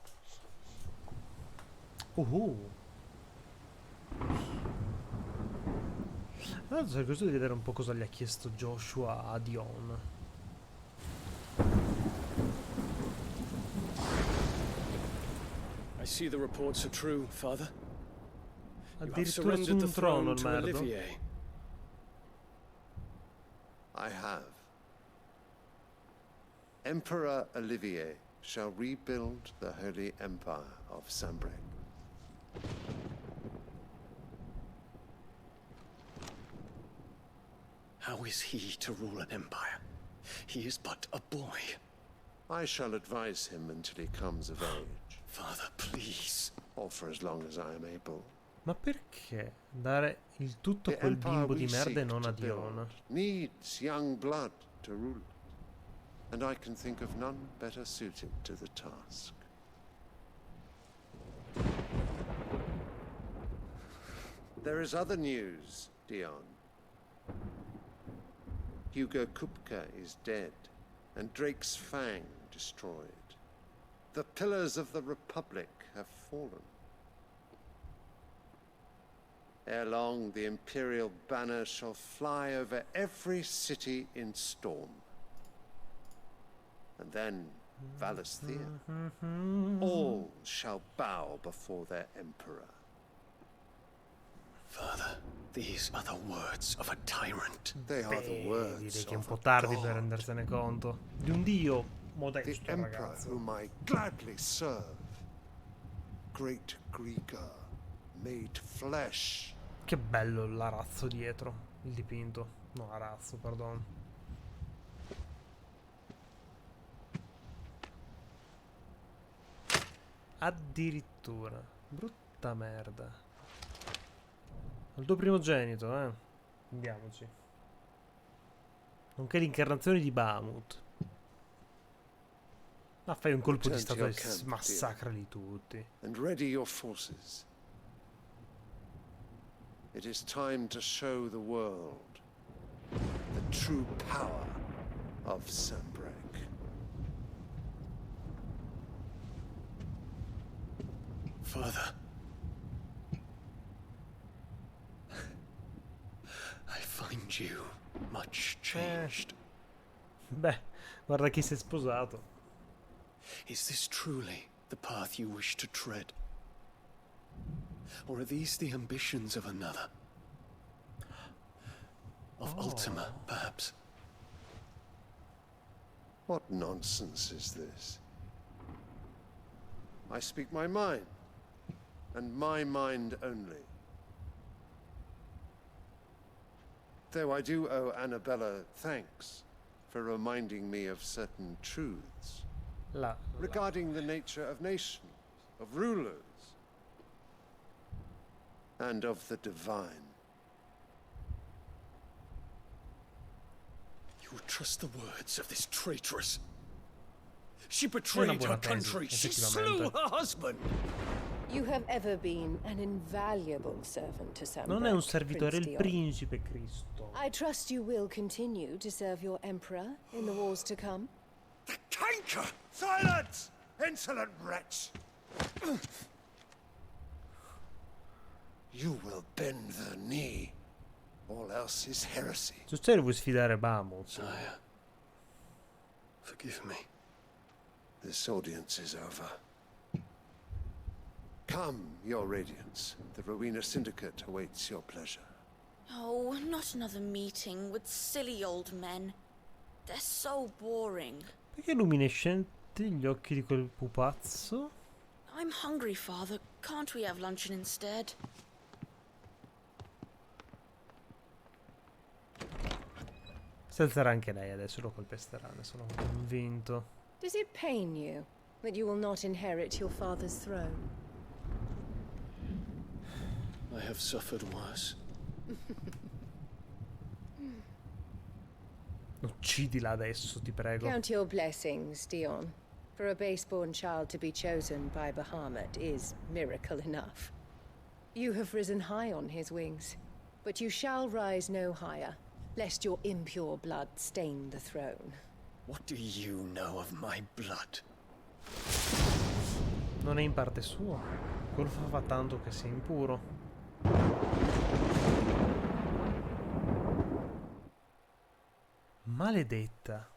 Adesso sono curioso di vedere un po' cosa gli ha chiesto Joshua a Dion. I see the reports are true, Father. You have Addirittura su surrendered the un trono throne il to merda. Olivier. I have. Emperor Olivier shall rebuild the Holy Empire of Sambre. How is he to rule an empire? He is but a boy. I shall advise him until he comes of age. Father, please. Or for as long as I am able. Ma perché dare il tutto a The quel empire bimbo we di merda e seek non to a Dion? build needs young blood to rule it. And I can think of none better suited to the task. There is other news, Dion. Hugo Kupka is dead, and Drake's Fang destroyed. The pillars of the Republic have fallen. Ere long, the Imperial banner shall fly over every city in Storm. And then, Valisthea. All shall bow before their Emperor. Father, these are the words of a tyrant. They are the Direi words che è un of po' a tardi god. per rendersene conto. Di un dio The modesto, Emperor ragazzo. whom I gladly serve. Great Greeker, made flesh. Che bello l'arazzo dietro, il dipinto. No, arazzo, perdono. Addirittura. Brutta merda. Il tuo primogenito, andiamoci. Nonché l'incarnazione di Bahamut. Ma fai un colpo di stato e massacrali tutti. And ready your forces. It is time to show the world the true power of Sanbreak. Father. I find you much changed. Beh, guarda chi si è sposato. Is this truly the path you wish to tread? Or are these the ambitions of another? Of Ultima, perhaps? What nonsense is this? I speak my mind, and my mind only. Though I do owe Annabella thanks for reminding me of certain truths regarding the nature of nations, of rulers, and of the divine. You trust the words of this traitress? She betrayed her country. She slew her husband. You have ever been an invaluable servant to Sanbreak. Non è un servitore, è il principe Cristo. I trust you will continue to serve your emperor in the wars to come. The canker! Silence! Insolent wretch! You will bend the knee. All else is heresy. Sul serio vuoi sfidare Bahamut? Sire, forgive me. This audience is over. Come, your radiance. The Rowena Syndicate awaits your pleasure. Oh, not another meeting with silly old men. They're so boring. Perché luminescenti gli occhi di quel pupazzo? I'm hungry, Father. Can't we have luncheon instead? Si alzerà anche lei adesso, lo colpesterà, ne sono convinto. Does it pain you that you will not inherit your father's throne? I have suffered worse. Uccidila adesso, ti prego. Count your blessings, Dion. For a base-born child to be chosen by Bahamut is miracle enough. You have risen high on his wings, but you shall rise no higher, lest your impure blood stain the throne. What do you know of my blood? Non è in parte suo. Quello fa tanto che sia impuro. Maledetta.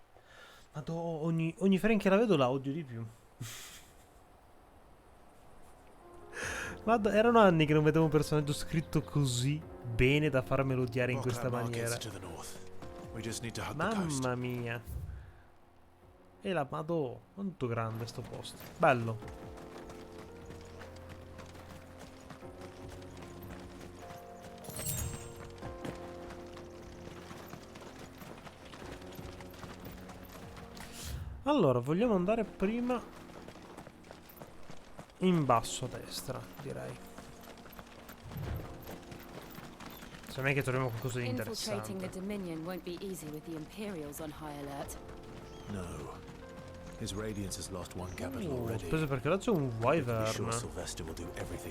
Ogni frame che la vedo la odio di più. Guarda, erano anni che non vedevo un personaggio scritto così bene da farmelo odiare in questa maniera. Mamma mia. E la madò, quanto grande sto posto. Bello. Allora, vogliamo andare prima in basso a destra, direi. Se non è che troviamo qualcosa di interessante. Infiltrating the Dominion won't be easy with the Imperials on high alert. No. His Radiance has lost one capital already. Speso perché là c'è un wyvern.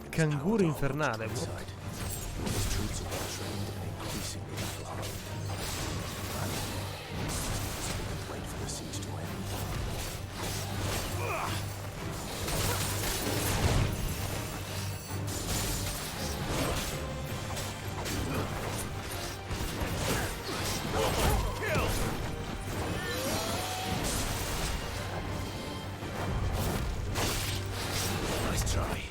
Canguro infernale. His troops are well trained and increasingly lethal. Wait for the siege to end. Nice try.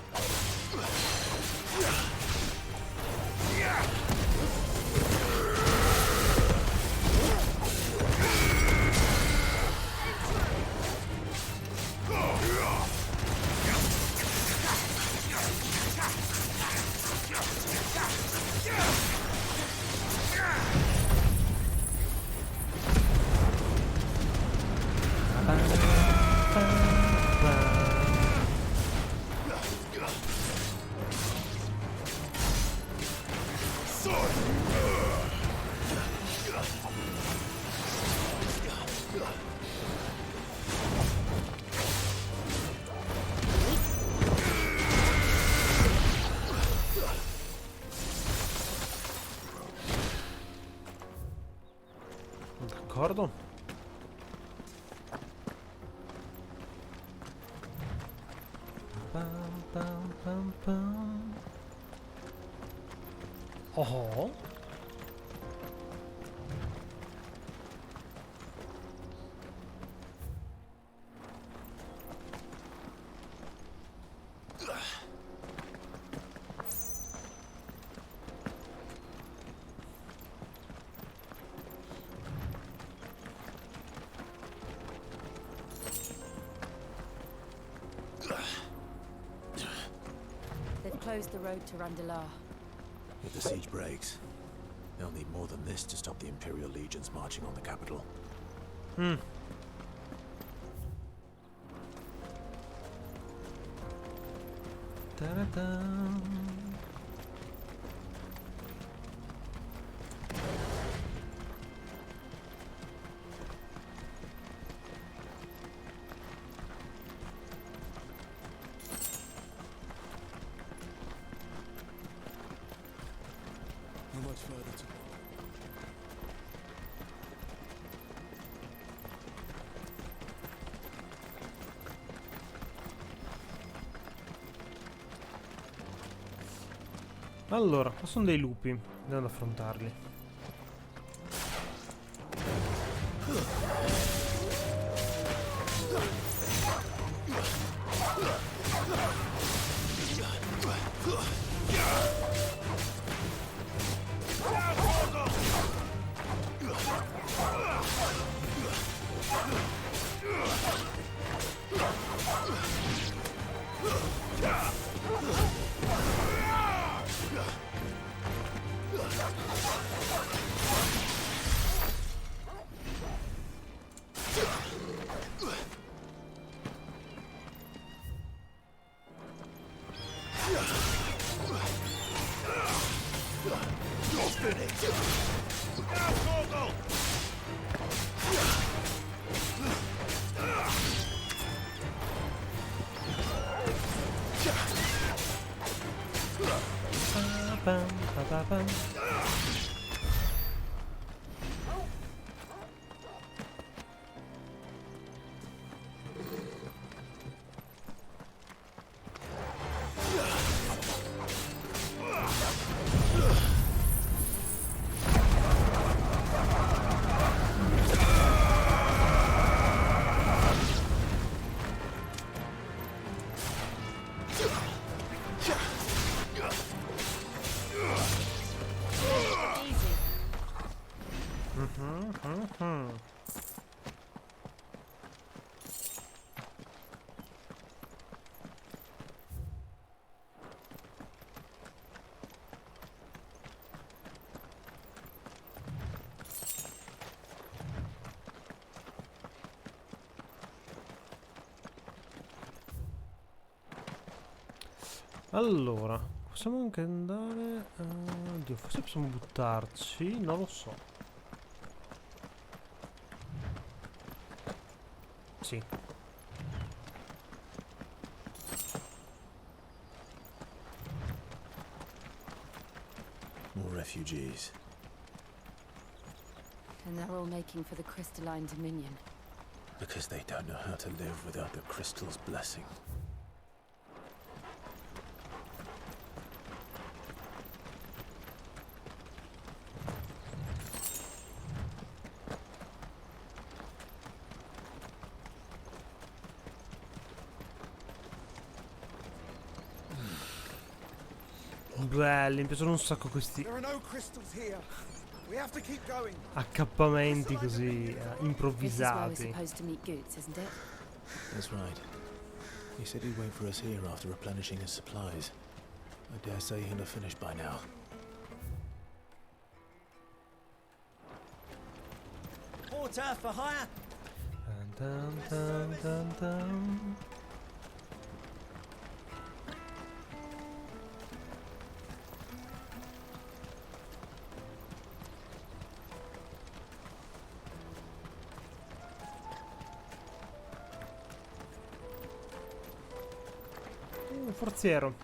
d'accordo. Pam, pam, pam, pam. Oh. They've closed the road to Randalar. If the siege breaks, they'll need more than this to stop the Imperial legions marching on the capital. Ta-da-da. How much further to go? Allora, qua sono dei lupi, andiamo ad affrontarli. Allora, possiamo anche andare... oddio, forse possiamo buttarci, non lo so. Sì. More refugees. And they're all making for the crystalline dominion. Because they don't know how to live without the crystal's blessing. Belli, mi piacciono un sacco questi accappamenti così improvvisati. That's right. He said he'd wait for us here after replenishing his supplies. I dare say he'll have finished by now. Porter for hire. Dun, dun, dun, dun. Forziero.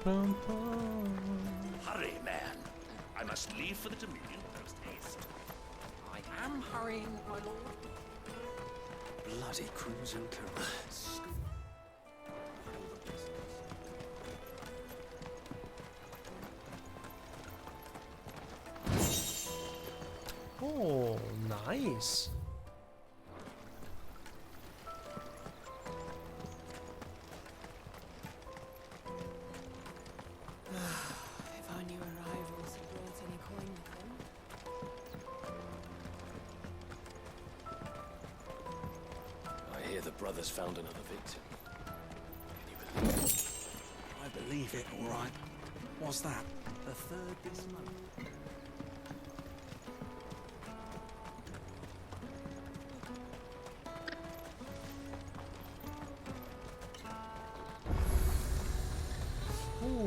Hurry, man. I must leave for the Dominion post haste. I am hurrying, my lord. Bloody crimson currents. Oh, nice. If our new arrivals had brought any coin with them. I hear the brothers found another victim. Can you believe it? I believe it, all right. What's that? The third this month.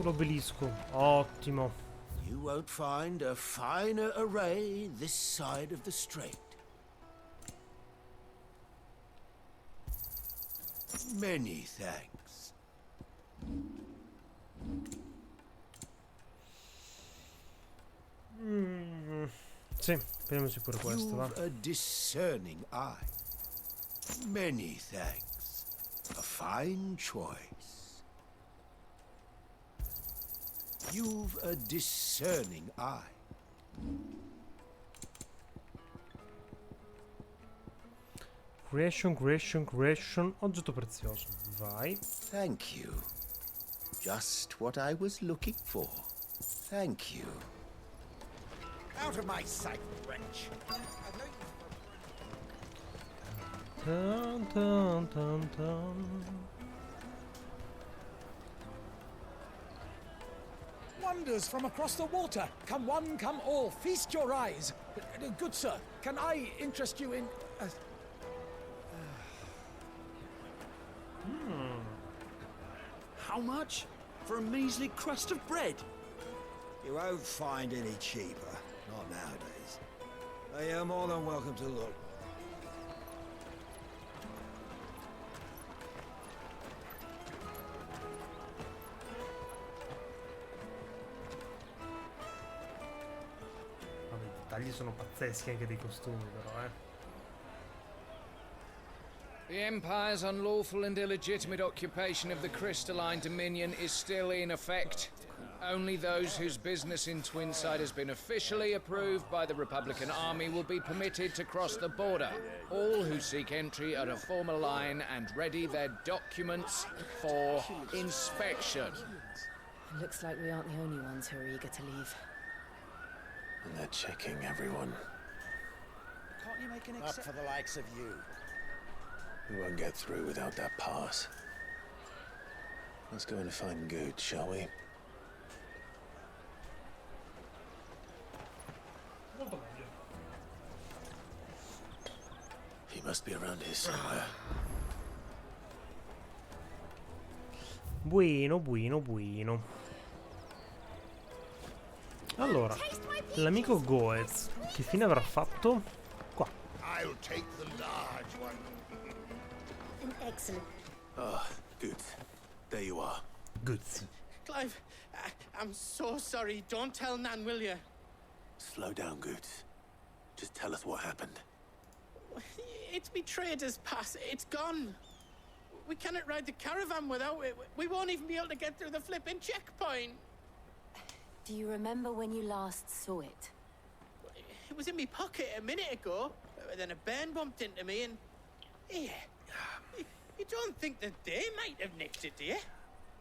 L'obelisco. Ottimo. You won't find a finer array this side of the strait. Many thanks. Sì, prendiamoci pure questo, va. You've a discerning eye. Many thanks. A fine choice. You've a discerning eye. Creation. Oggetto prezioso. Vai. Thank you. Just what I was looking for. Thank you. Out of my sight, wretch. Dun, dun, dun, dun. Wonders from across the water. Come one, come all. Feast your eyes. Good sir, can I interest you in... How much? For a measly crust of bread? You won't find any cheaper. Not nowadays. But you're more than welcome to look. Vabbè, i dettagli sono pazzeschi anche dei costumi, però, The Empire's unlawful and illegitimate occupation of the Crystalline Dominion is still in effect. Only those whose business in Twinside has been officially approved by the Republican Army will be permitted to cross the border. All who seek entry are to form a line and ready their documents for inspection. It looks like we aren't the only ones who are eager to leave. And they're checking everyone. Can't you make an Up for the likes of you. We won't get through without that pass. Let's go and find Good, shall we? He must be around here somewhere. Buino. Allora, l'amico Goetz, che fine avrà fatto? Qua. I'll take the large one. An excellent. Ah, good. There you are. Good. Clive, I'm so sorry. Don't tell Nan, will you? Slow down, Goods. Just tell us what happened. It's me trader's pass. It's gone. We cannot ride the caravan without it. We won't even be able to get through the flipping checkpoint. Do you remember when you last saw it? It was in my pocket a minute ago. Then a bairn bumped into me and... Yeah. You don't think that they might have nicked it, do you?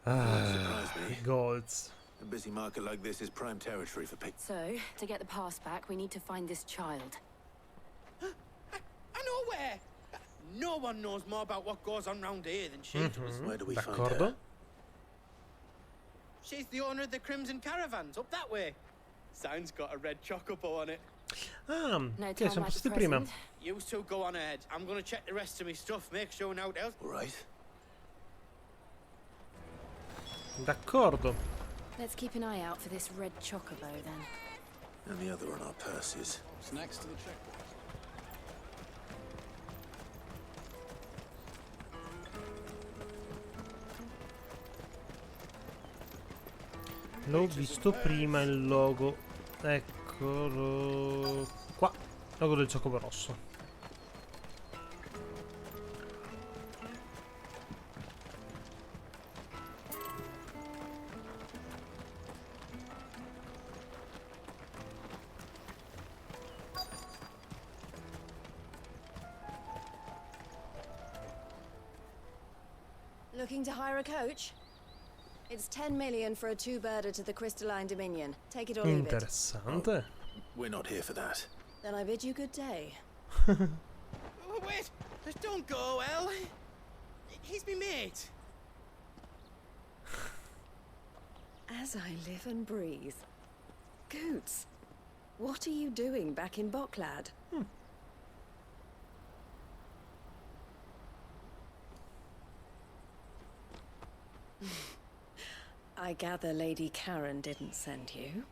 Surprise me. Golds. A busy market like this is prime territory for pick. So, to get the pass back, we need to find this child. I know where. No one knows more about what goes on round here than she does. Where do we find her? She's the owner of the Crimson Caravans, up that way. Sign's got a red chocobo on it. Ah, No che siamo passati prima. You two go on ahead. I'm gonna check the rest of my stuff, make sure no else. All right. D'accordo. Let's keep an eye out for this red chocobo, then. And the other on our purses. It's next to the checkpoint. L'ho visto prima il logo. Eccolo qua. Logo del Giacomo Rosso. Looking to hire a coach? It's 10 million for a two-birder to the Crystalline Dominion. Take it or leave it. Interessante. We're not here for that. Then I bid you good day. Oh, wait! Don't go, El. He's me mate. As I live and breathe. Goots, what are you doing back in Boklad? I gather Lady Karen didn't send you.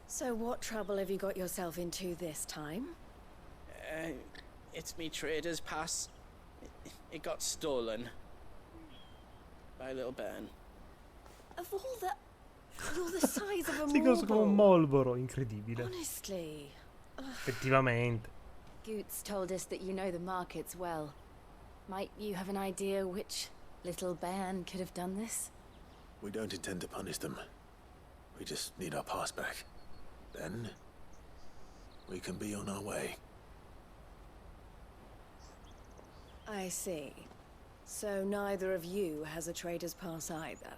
So what trouble have you got yourself into this time? It's me trader's pass. It got stolen. By a little bairn. Of all the... You're the size of a Si cosa come un Marlboro, incredibile. Honestly. Effettivamente. Goots told us that you know the markets well. Might you have an idea which little bairn could have done this? We don't intend to punish them. We just need our pass back. Then we can be on our way. I see. So neither of you has a trader's pass either.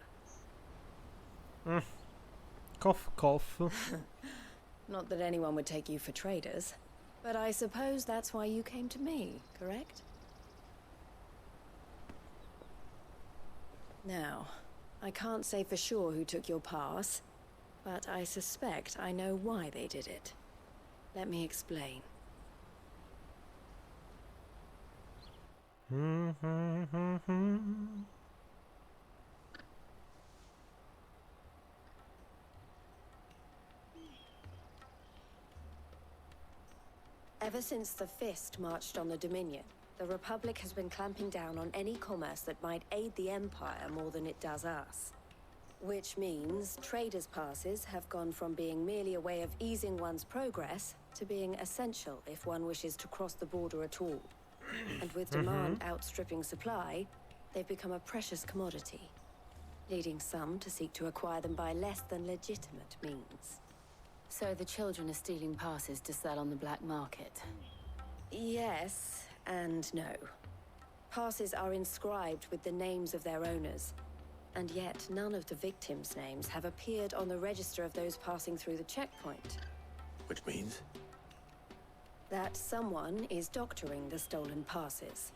Cough, cough. Not that anyone would take you for traders, but I suppose that's why you came to me, correct? Now, I can't say for sure who took your pass, but I suspect I know why they did it. Let me explain. Ever since the Fist marched on the Dominion, the Republic has been clamping down on any commerce that might aid the Empire more than it does us. Which means traders' passes have gone from being merely a way of easing one's progress to being essential if one wishes to cross the border at all. And with demand outstripping supply, they've become a precious commodity, leading some to seek to acquire them by less than legitimate means. So the children are stealing passes to sell on the black market? Yes and no. Passes are inscribed with the names of their owners, and yet none of the victims' names have appeared on the register of those passing through the checkpoint. Which means? That someone is doctoring the stolen passes.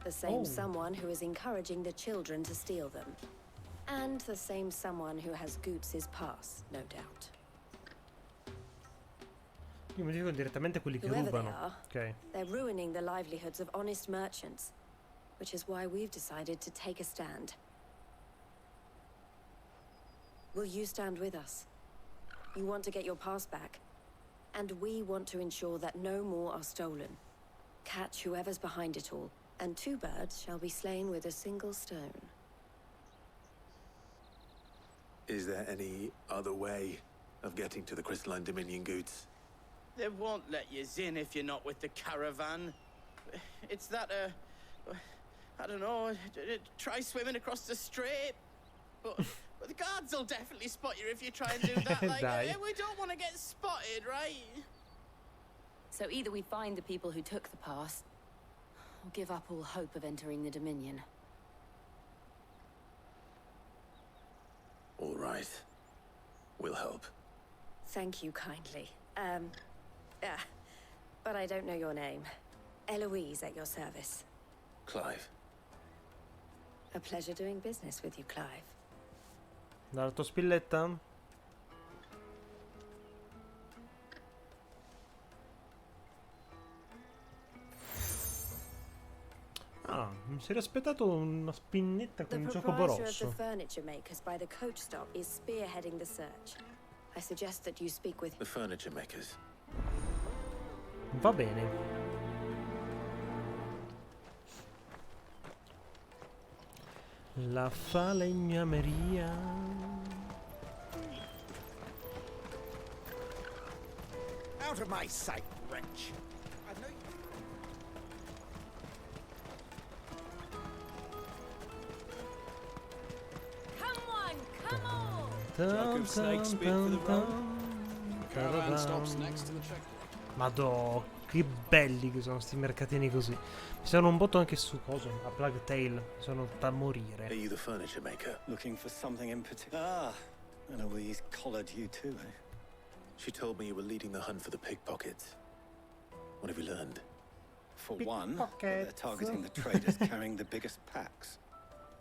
The same someone who is encouraging the children to steal them. And the same someone who has Goots' pass, no doubt. Io mi dico direttamente quelli che Whoever they rubano. are, Ok. they're ruining the livelihoods of honest merchants, which is why we've decided to take a stand. Will you stand with us? You want to get your pass back, and we want to ensure that no more are stolen. Catch whoever's behind it all, and two birds shall be slain with a single stone. Is there any other way of getting to the Crystalline Dominion, Goots? They won't let you in if you're not with the caravan. It's that, I don't know, try swimming across the strait. But the guards will definitely spot you if you try and do that. Like, we don't want to get spotted, right? So either we find the people who took the pass, or give up all hope of entering the Dominion. All right. We'll help. Thank you kindly. But I don't know your name. Eloise at your service. Clive. A pleasure doing business with you, Clive. Dalla tua spilletta? Ah, mi sarei aspettato una spinnetta con il Giacomo The proprietor of the Rosso. furniture makers by the coach stop is spearheading the search. I suggest that you speak with The furniture makers. Va bene. La falegnameria. Out of my sight, wretch. Jug of snake spit for the road. Caravan stops next to the checkpoint. Madò, che belli che sono sti mercatini così. Mi sono un botto anche su coso, a Plague Tale. Sono da morire. Are you the furniture maker? Looking for something in particular? Ah, I know he's collared you too, eh? She told me you were leading the hunt for the pickpockets. What have you learned? For one, they're targeting the traders carrying the biggest packs.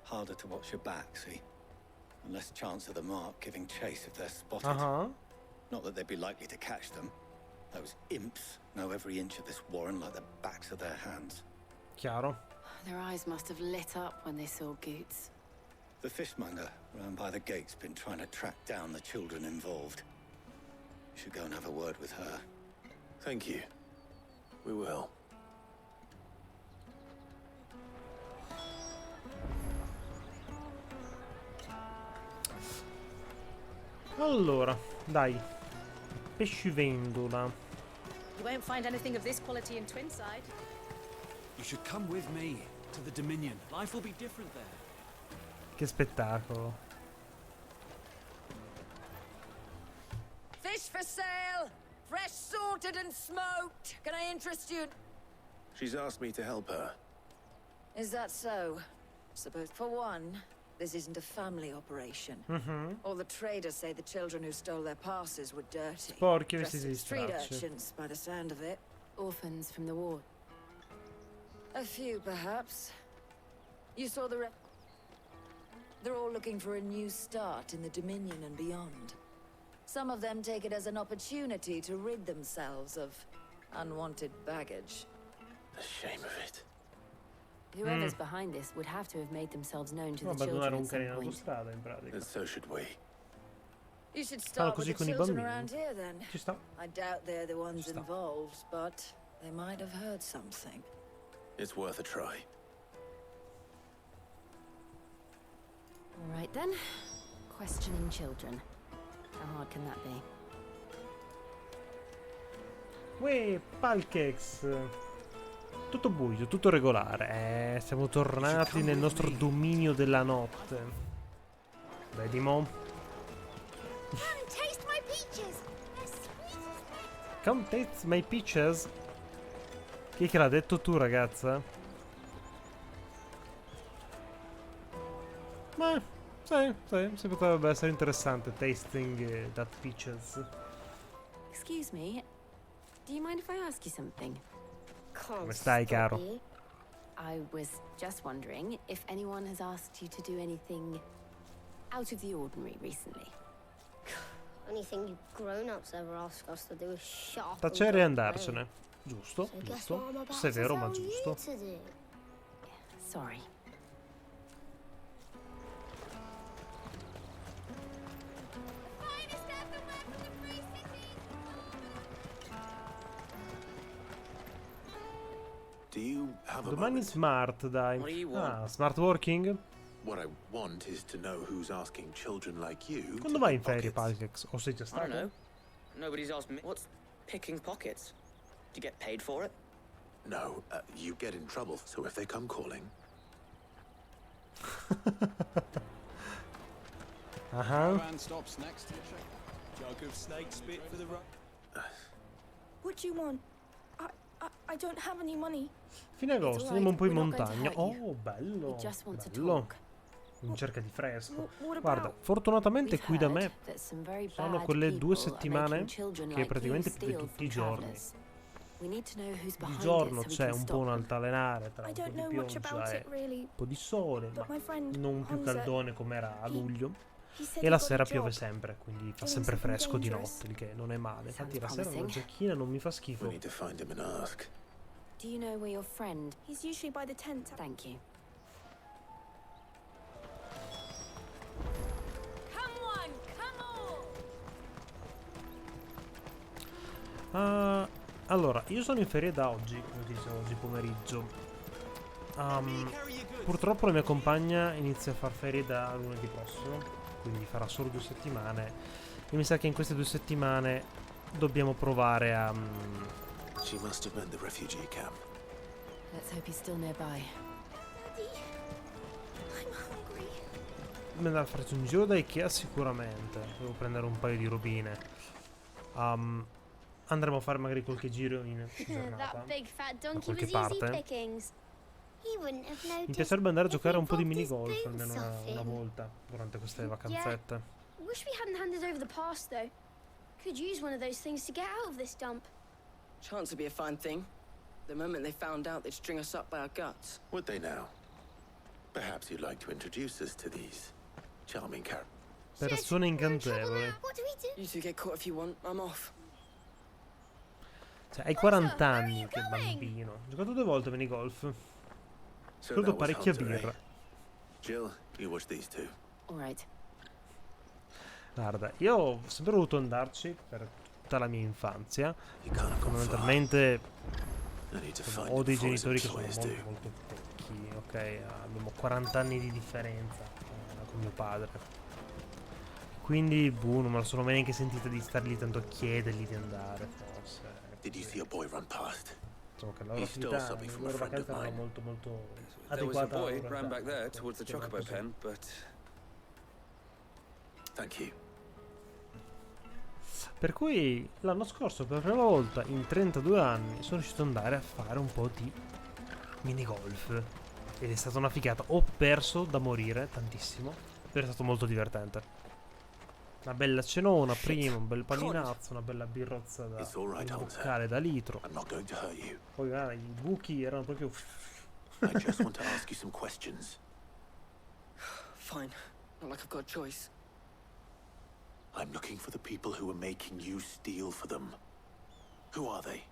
Harder to watch your back, see? And less chance of the mark giving chase if they're spotted. Not that they'd be likely to catch them. Those imps know every inch of this warren like the backs of their hands. Chiaro. Their eyes must have lit up when they saw Goots. The fishmonger round by the gate's been trying to track down the children involved. You should go and have a word with her. Thank you. We will. Allora, dai. Pescivendola. You won't find anything of this quality in Twinside. You should come with me to the Dominion. Life will be different there. Che spettacolo. Fish for sale! Fresh sorted and smoked! Can I interest you? She's asked me to help her. Is that so? Suppose for one, this isn't a family operation. All the traders say the children who stole their passes were dirty. Sporchi Dressed vestiti di as street stracci. urchins, by the sound of it. Orphans from the war. A few, perhaps. You saw the They're all looking for a new start in the Dominion and beyond. Some of them take it as an opportunity to rid themselves of unwanted baggage. The shame of it. Whoever's behind this would have to have made themselves known to the Abbandonare children un at some cane in point. autostrada in pratica. And so should we. You should Fanno start with così the con i children bambini. around here then. Ci sta. I doubt they're the ones involved, but they might have heard something. It's worth a try. All right then. Questioning children. How hard can that be? Uè, Palkex. Tutto buio, tutto regolare. Siamo tornati nel nostro dominio della notte. Vedi mo? Taste my peaches. They're sweet as nectar. Come taste my peaches? Chi è che l'ha detto tu, ragazza? Ma sì, potrebbe essere interessante. Tasting that peaches. Excuse me. Do you mind if I ask you something? Come stai, caro? I was just wondering if anyone has asked you to do anything out of the ordinary recently. Only thing you grown-ups ever ask us to do is shop. Tacere e andarsene. Giusto, giusto. Se è vero, ma giusto. Sorry. Do you have a Domani moment? smart, dai. What do you want? Ah, smart working? What I want is to know who's asking children like you. Quando vai in ferie, Palkex? O sei già I don't know. stato? Nobody's asked me. What's picking pockets? Do you get paid for it? No, you get in trouble. So if they come calling, Caravan stops next to the checkpoint. Jug of snake spit for the road. What do you want? I don't have any money. Fine agosto, andiamo un po' in montagna. Oh, bello. just want to Bello. talk. In cerca di fresco. What Guarda, fortunatamente We've qui da heard me that some very sono bad quelle 2 people are settimane making children che like praticamente you più di steal tutti i from giorni. travelers. We need to know who's Di behind giorno it so we c'è can un po' stop un them. altalenare tra I un po' don't di know much pioggia about e it, really. un po' di sole, But my friend non più Hamza, caldone come era a luglio. he said E he la got a sera piove job sempre, quindi fa doing sempre something fresco di dangerous. notte, il che non è male. Infatti la Sounds sera una promising. giacchina non mi fa schifo. we need to find him and ask. Do you know where your friend? He's usually by the tent. Thank you. Allora, io sono in ferie da oggi, come dicevo, oggi pomeriggio. Purtroppo la mia compagna inizia a far ferie da lunedì prossimo, quindi farà solo 2 settimane. E mi sa che in queste 2 settimane dobbiamo provare a... She must have meant the refugee camp. Let's hope he's still nearby. Andare a farci un giro da Ikea sicuramente. Devo prendere un paio di robine. Andremo a fare magari qualche giro in giornata da qualche parte. Mi piacerebbe andare a giocare un po' di minigolf almeno una volta durante queste vacanzette. Wish we hadn't handed over the pass though. Could use one of those things to get out of this dump. Chance would be a fine thing. The moment they found out, they'd string us up by our guts. Would they now? Perhaps you'd like to introduce us to these charming characters. Persone incantevoli. You two get caught if you want. I'm off. Cioè, hai 40 anni, che bambino. Ho giocato 2 volte a minigolf. Credo parecchia birra. Jill, you watch these two. Alright. Guarda, io ho sempre voluto andarci per tutta la mia infanzia. Fondamentalmente ho dei genitori che sono molto vecchi, ok? Abbiamo 40 anni di differenza con mio padre. Quindi, non me la sono mai neanche sentita di star lì tanto a chiedergli di andare, forse. Did you see a boy run past? Insomma, che la loro attività, la loro vacanza era molto There was a adeguata. boy ran back there towards the chocobo pen, but... Thank you. Per cui l'anno scorso, per la prima volta in 32 anni, sono riuscito ad andare a fare un po' di minigolf. Ed è stata una figata. Ho perso da morire tantissimo, però è stato molto divertente. Una bella cenona prima, un bel paninazzo, una bella birrozza da boccale da litro. Poi guarda, i buchi erano proprio... I just want to ask you some questions. Fine. Not like I've got a choice. I'm looking for the people who are making you steal for them. Who are they?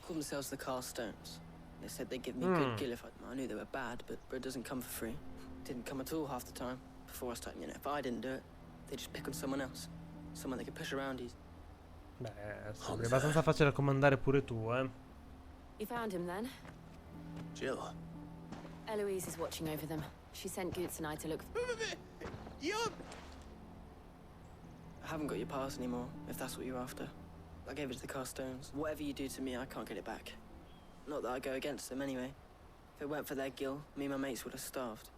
Call themselves the Carstones. They said they'd give me a good gill if I knew they were bad, but bread doesn't come for free. Didn't come at all half the time. Before I started, if I didn't do it, they just pick on someone else. Someone they could push around easy. Beh, è abbastanza facile da comandare pure tu, eh. You found him then? Jill. Eloise is watching over them. She sent Goots and I to look. I haven't got your pass anymore, if that's what you're after. I gave it to the Carstones. Whatever you do to me, I can't get it back. Not that I go against them anyway. If it weren't for their gill, me and my mates would have starved.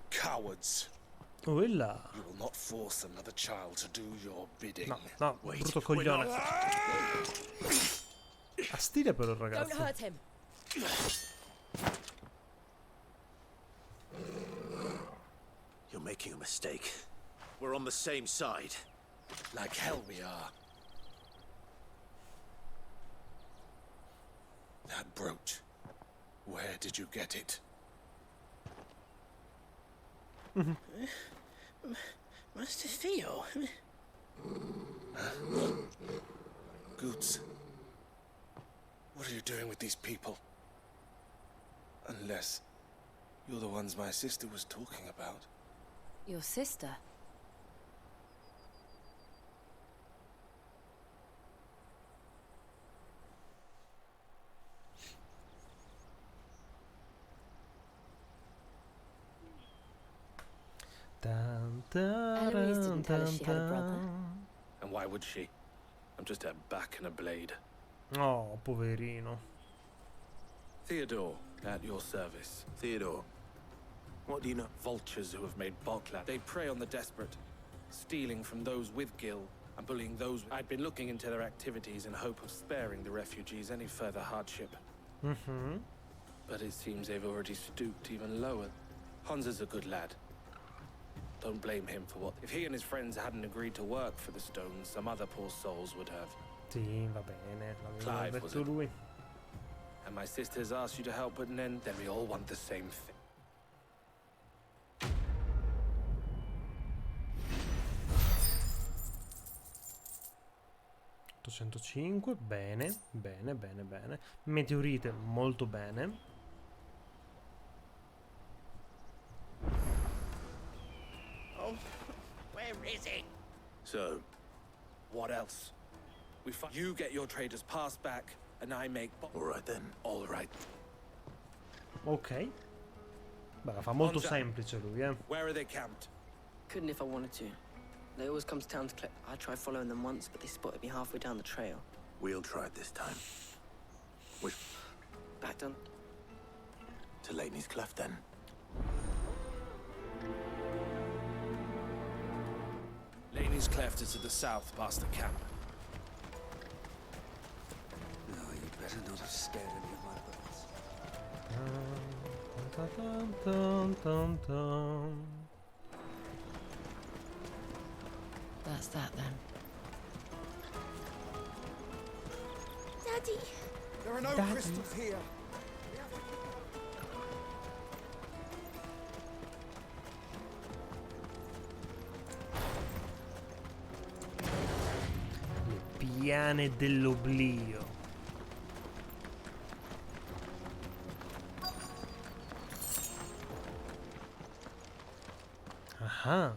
Cowards. Oh, là. You will not force another child to do your bidding. No, brutto coglione. Ha stile però il ragazzo. Don't hurt him. You're making a mistake. We're on the same side. Like hell we are. That brooch. Where did you get it? Master Theo. Goots. What are you doing with these people? Unless you're the ones my sister was talking about. Your sister? Eloise didn't tell us she had a brother. And why would she? I'm just her back and a blade. Oh, poverino. Theodore, at your service. Theodore, what do you know? Vultures who have made Balkland. They prey on the desperate, stealing from those with Gil and bullying those. I'd been looking into their activities in hope of sparing the refugees any further hardship. But it seems they've already stooped even lower. Hans is a good lad. Don't blame him for what. If he and his friends hadn't agreed to work for the stones, some other poor souls would have. Sì, va bene, Clive, l'aveva was detto it? lui. And my sisters asked you to help put an end, then we all want the same thing. 805, bene, bene, bene, bene. Meteorite, molto bene. Oh, where is it? So, what else? You get your traders pass back, and I make... All right then. All right. Ok. Beh, la fa molto semplice lui, eh. Where are they camped? Couldn't if I wanted to. They always come to town to collect. I tried following them once, but they spotted me halfway down the trail. We'll try it this time. Which... Back done. To Laney's Cleft, then. Laney's Cleft is to the south, past the camp. No, you better not have scared any of my boats. That's that then. Daddy! There are no crystals here. Le piane dell'oblio. Ah.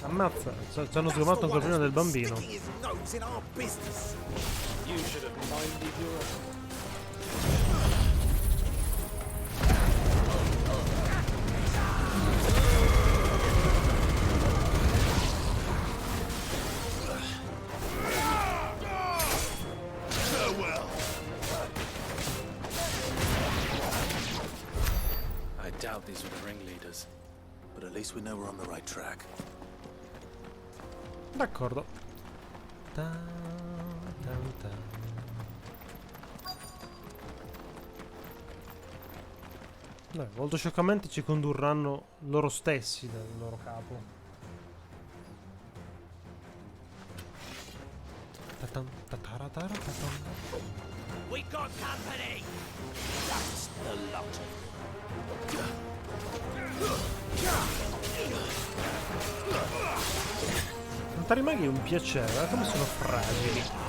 Ammazza, ci hanno sgomato ancora prima del bambino. You should have minded your own. I doubt these were the ringleaders. But at least we know we're on the right track. D'accordo. Molto scioccamente ci condurranno loro stessi dal loro capo. We got company! That's the lot. Cantare i maghi è un piacere, guarda come sono fragili.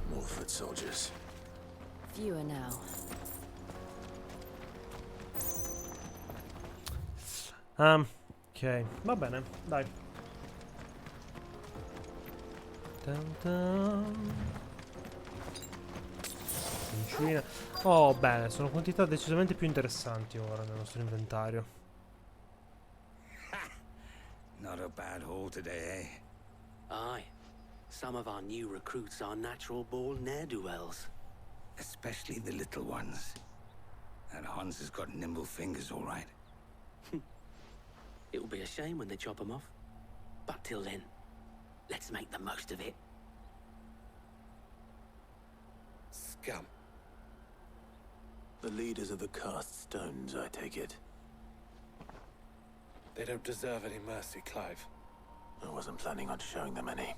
More foot soldiers. Fewer now. Ok, va bene, dai. Cucina. Oh, bene, sono quantità decisamente più interessanti ora nel nostro inventario. Not a bad haul today, eh? Aye. Some of our new recruits are natural-born ne'er-do-wells. Especially the little ones. That Hans has got nimble fingers, all right. It will be a shame when they chop them off. But till then, let's make the most of it. Scum. The leaders of the cast stones, I take it. They don't deserve any mercy, Clive. I wasn't planning on showing them any.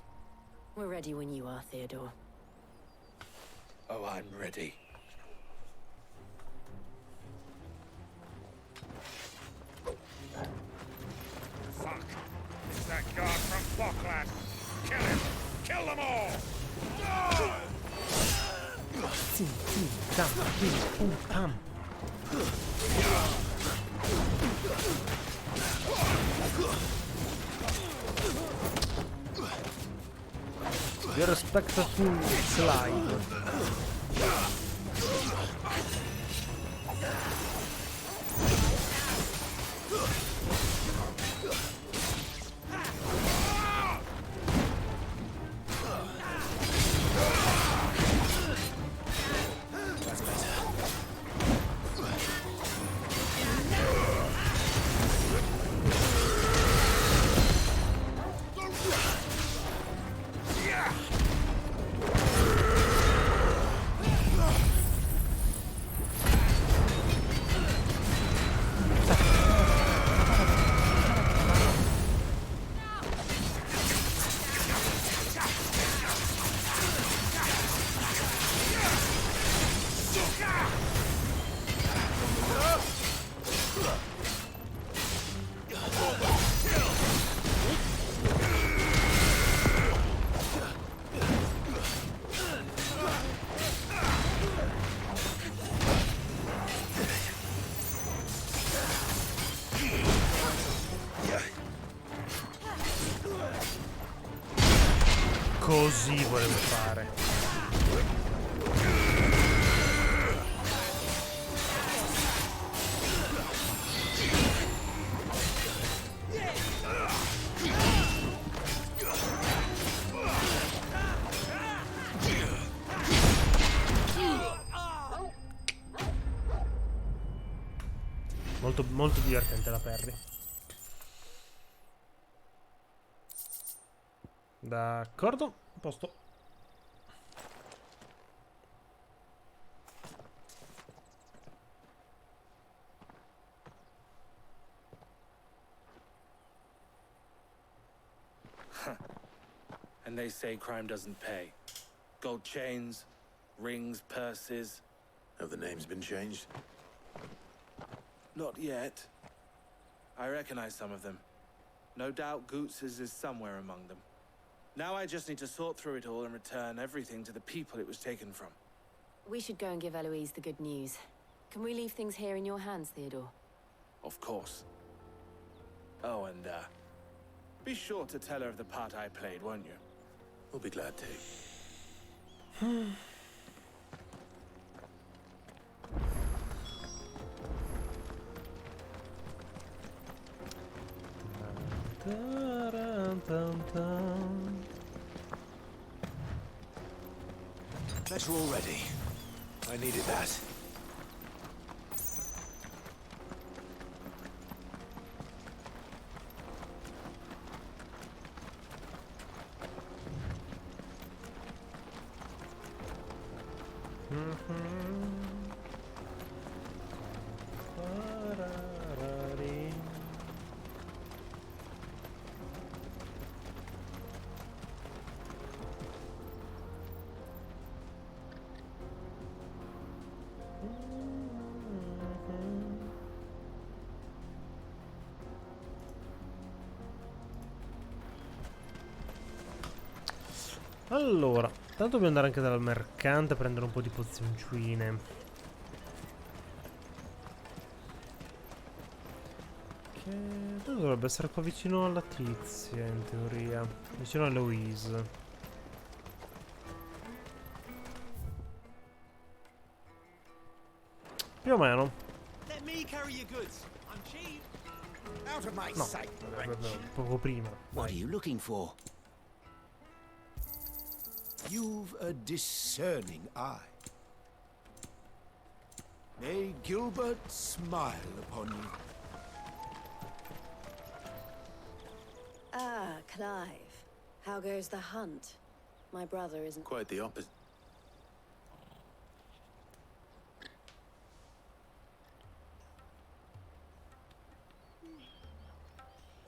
We're ready when you are, Theodore. Oh, I'm ready. Fuck! It's that guard from Falkland! Kill him! Kill them all! Zin, zin, zam, zin, pum, pam. Vi rispetto sul slide. Così volevo fare. Molto divertente la Perry. D'accordo, a posto. And they say crime doesn't pay. Gold chains, rings, purses. Have the names been changed? Not yet. I recognize some of them. No doubt Goots's is somewhere among them. Now I just need to sort through it all and return everything to the people it was taken from. We should go and give Eloise the good news. Can we leave things here in your hands, Theodore? Of course. Oh, and, be sure to tell her of the part I played, won't you? We'll be glad to. Better already. I needed that. Allora, tanto dobbiamo andare anche dal mercante a prendere un po' di pozioncine. Che dovrebbe essere qua vicino alla tizia, in teoria. Vicino a Louise. Più o meno. No, poco prima. What are you looking for? You've a discerning eye. May Gilbert smile upon you. Ah, Clive. How goes the hunt? My brother isn't... Quite the opposite.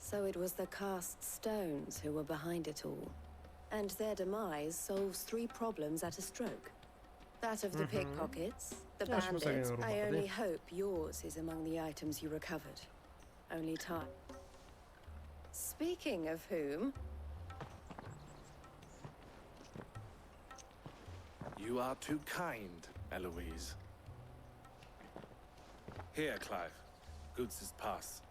So it was the cast stones who were behind it all. And their demise solves 3 problems at a stroke. That of the pickpockets, the bandits. I only hope yours is among the items you recovered. Only time. Speaking of whom... You are too kind, Eloise. Here, Clive. Goots's pass.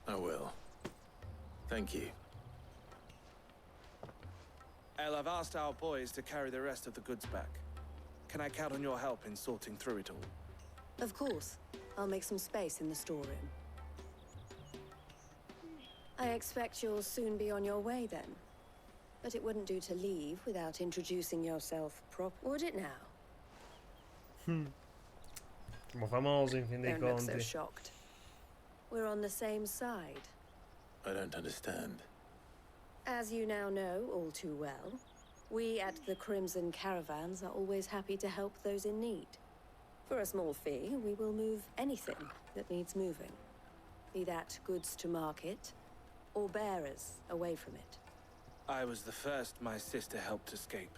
I will. Thank you. El, I've asked our boys to carry the rest of the goods back. Can I count on your help in sorting through it all? Of course. I'll make some space in the storeroom. I expect you'll soon be on your way then. But it wouldn't do to leave without introducing yourself would it now? Siamo famosi in fin dei Don't look so conti. shocked. We're on the same side. I don't understand. As you now know all too well, we at the Crimson Caravans are always happy to help those in need. For a small fee, we will move anything that needs moving. Be that goods to market, or bearers away from it. I was the first my sister helped escape.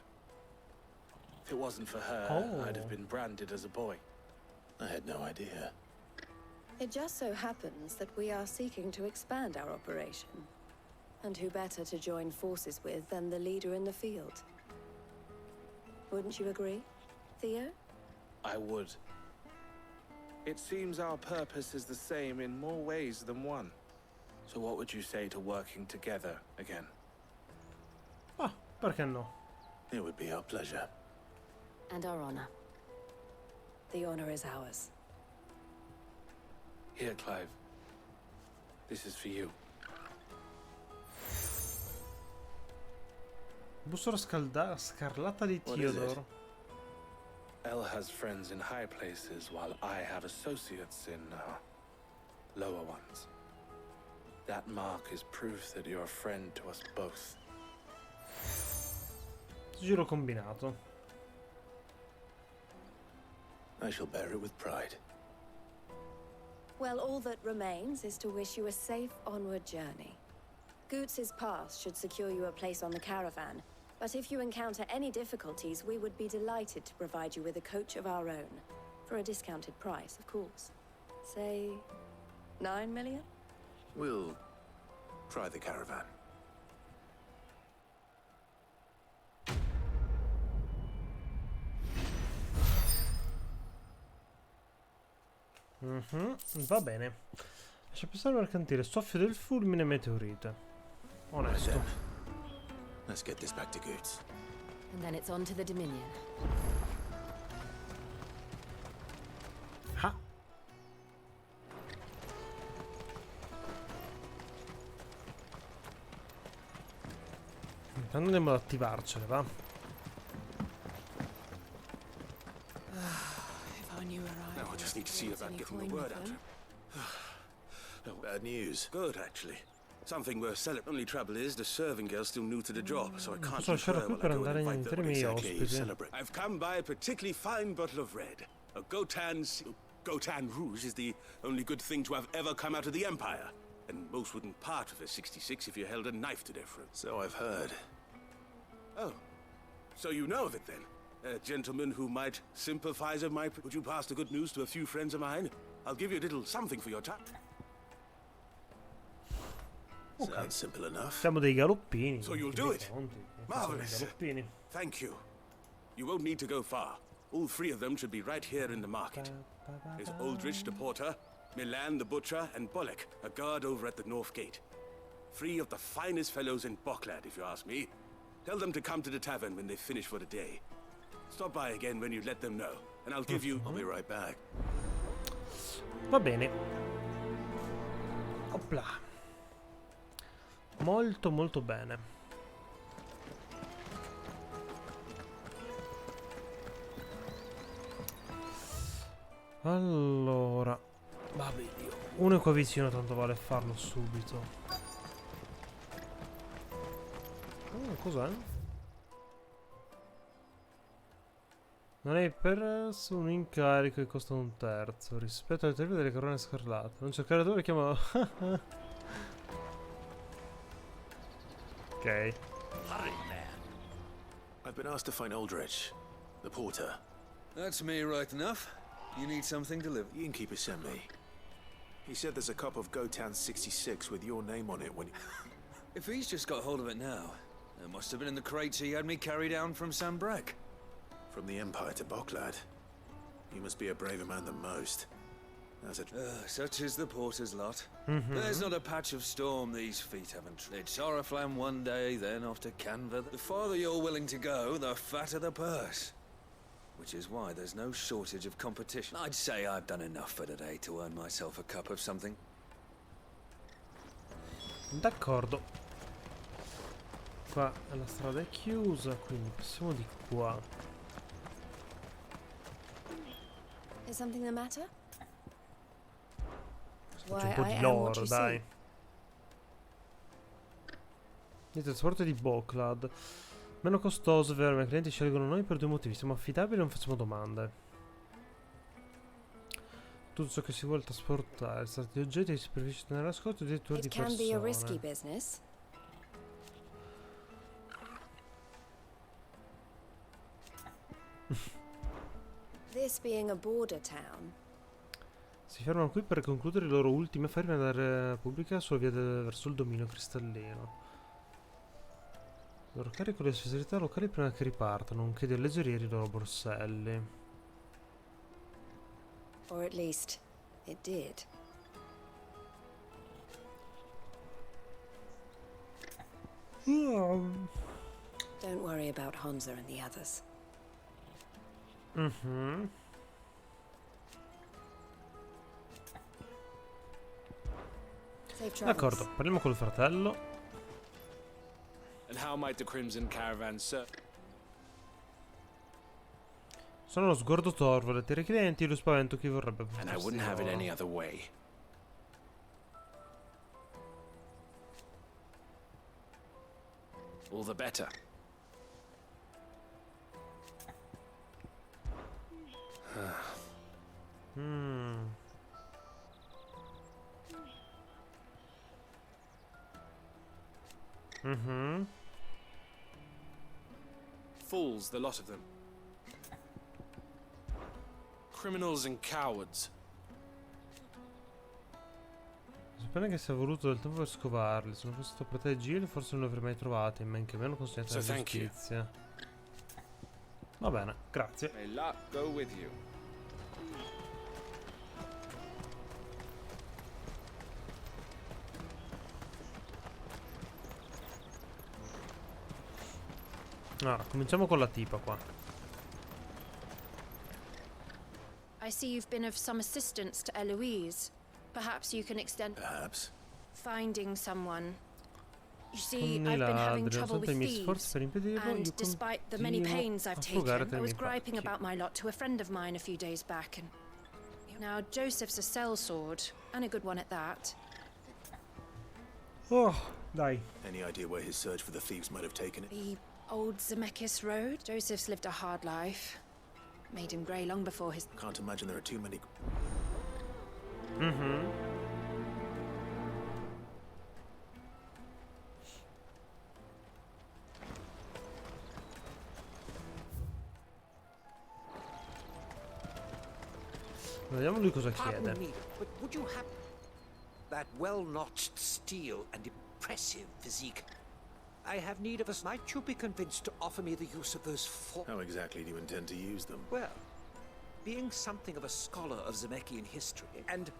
If it wasn't for her, I'd have been branded as a boy. I had no idea. It just so happens that we are seeking to expand our operation. And who better to join forces with than the leader in the field? Wouldn't you agree, Theo? I would. It seems our purpose is the same in more ways than one. So what would you say to working together again? Ah, perché no? It would be our pleasure. And our honor. The honor is ours. Here, Clive. This is for you. Bussola scarlatta di Theodore. Elle has friends in high places while I have associates in lower ones. That mark is proof that you're a friend to us both. Giro combinato. I shall bear it with pride. Well, all that remains is to wish you a safe onward journey. Goots's pass should secure you a place on the caravan, but if you encounter any difficulties, we would be delighted to provide you with a coach of our own. For a discounted price, of course. Say, 9 million? We'll try the caravan. Va bene. Lascia passare il mercantile. Soffio del fulmine meteorite. Onesto. Let's get this back to Goots. And then it's on to the Dominion. Ah. Intanto andiamo ad attivarcele, va? Now I just need to see about getting the word out. No, bad news. Good, actually. Something worth selling. Only trouble is, the serving girl's still new to the job, so I can't Posso lasciarlo qui per andare a invitare i miei ospiti. I've come by a particularly fine bottle of red. A Gotan Rouge is the only good thing to have ever come out of the Empire. And most wouldn't part with a 66 if you held a knife to their throat. So I've heard. Oh. So you know of it, then? A gentleman who might sympathize with my... Would you pass the good news to a few friends of mine? I'll give you a little something for your time. Okay. Sounds simple enough. Siamo dei galoppini. So you'll do it. Marvelous. Thank you. You won't need to go far. All three of them should be right here in the market. There's Aldrich the porter, Milan the butcher, and Bolek, a guard over at the north gate. Three of the finest fellows in Boklad, if you ask me. Tell them to come to the tavern when they finish for the day. Stop by again when you let them know, and I'll give you... I'll be right back. Va bene. Opla. Molto molto bene. Allora, vabbè, uno è qua vicino, tanto vale farlo subito. Cos'è? Non hai perso un incarico che costa un terzo rispetto alle teorie delle corone scarlatte. Non cercare dove chiama. Ok. I've been asked to find Aldrich, the porter. That's me right enough. You need something delivered. The innkeeper sent me. He said there's a cup of Gotan 66 with your name on it when... If he's just got hold of it now, it must have been in the crates he had me carry down from Sanbrek. From the Empire to Boklad. You must be a braver man than most. Such is the porter's lot. There's not a patch of storm these feet haven't trod. It's Oriflamme one day, then off to Canva. The farther you're willing to go, the fatter the purse. Which is why there's no shortage of competition. I'd say I've done enough for today to earn myself a cup of something. D'accordo. Qua la strada è chiusa, quindi passiamo di qua. Is something the matter? C'è un po' di loro, dai. Il trasporto di Boklad. Meno costoso, vero? I miei clienti scelgono noi per due motivi. Siamo affidabili e non facciamo domande. Tutto ciò che si vuole trasportare, stati oggetti di superficie nascosti, addirittura di persone. It can be a risky business. This being a border town. Si fermano qui per concludere i loro ultimi affari nella Repubblica sulla via verso il dominio cristallino. Loro carico le specialità locali prima che ripartano, nonché di alleggerire i loro borselli. Or at least it did. Don't worry about Hansa and the others. D'accordo, parliamo col fratello. And how might the Crimson Caravan serve? Sono lo sguardo torvo dei tuoi clienti e lo spavento chi vorrebbe And I wouldn't have it any other way. All the better. Fools, the lot of them. Criminals and cowards. Spero che sia voluto del tempo per scovarli. Se non fosse stato proteggere, forse non li avrei mai trovati, men che meno consegnato alla giustizia. Va bene, grazie. May luck go with you. Allora, cominciamo con la tipa qua. I see you've been of some assistance to Eloise. Perhaps you can extend... Perhaps. Finding someone. You see, I've been having trouble with thieves, and despite the many pains I've taken, I was griping about my lot to a friend of mine a few days back, and... Now, Joseph's a sellsword, and a good one at that. Oh, dai. Any idea where his search for the thieves might have taken it? The old Zemeckis Road? Joseph's lived a hard life. Made him grey long before his... Can't imagine there are too many... Vediamo lui cosa chiede. Pardon me, but would you have that well-notched steel and impressive physique? I have need of us. Might you be convinced to offer me the use of those four... How exactly do you intend to use them? Well, being something of a scholar of Zemeckis history, and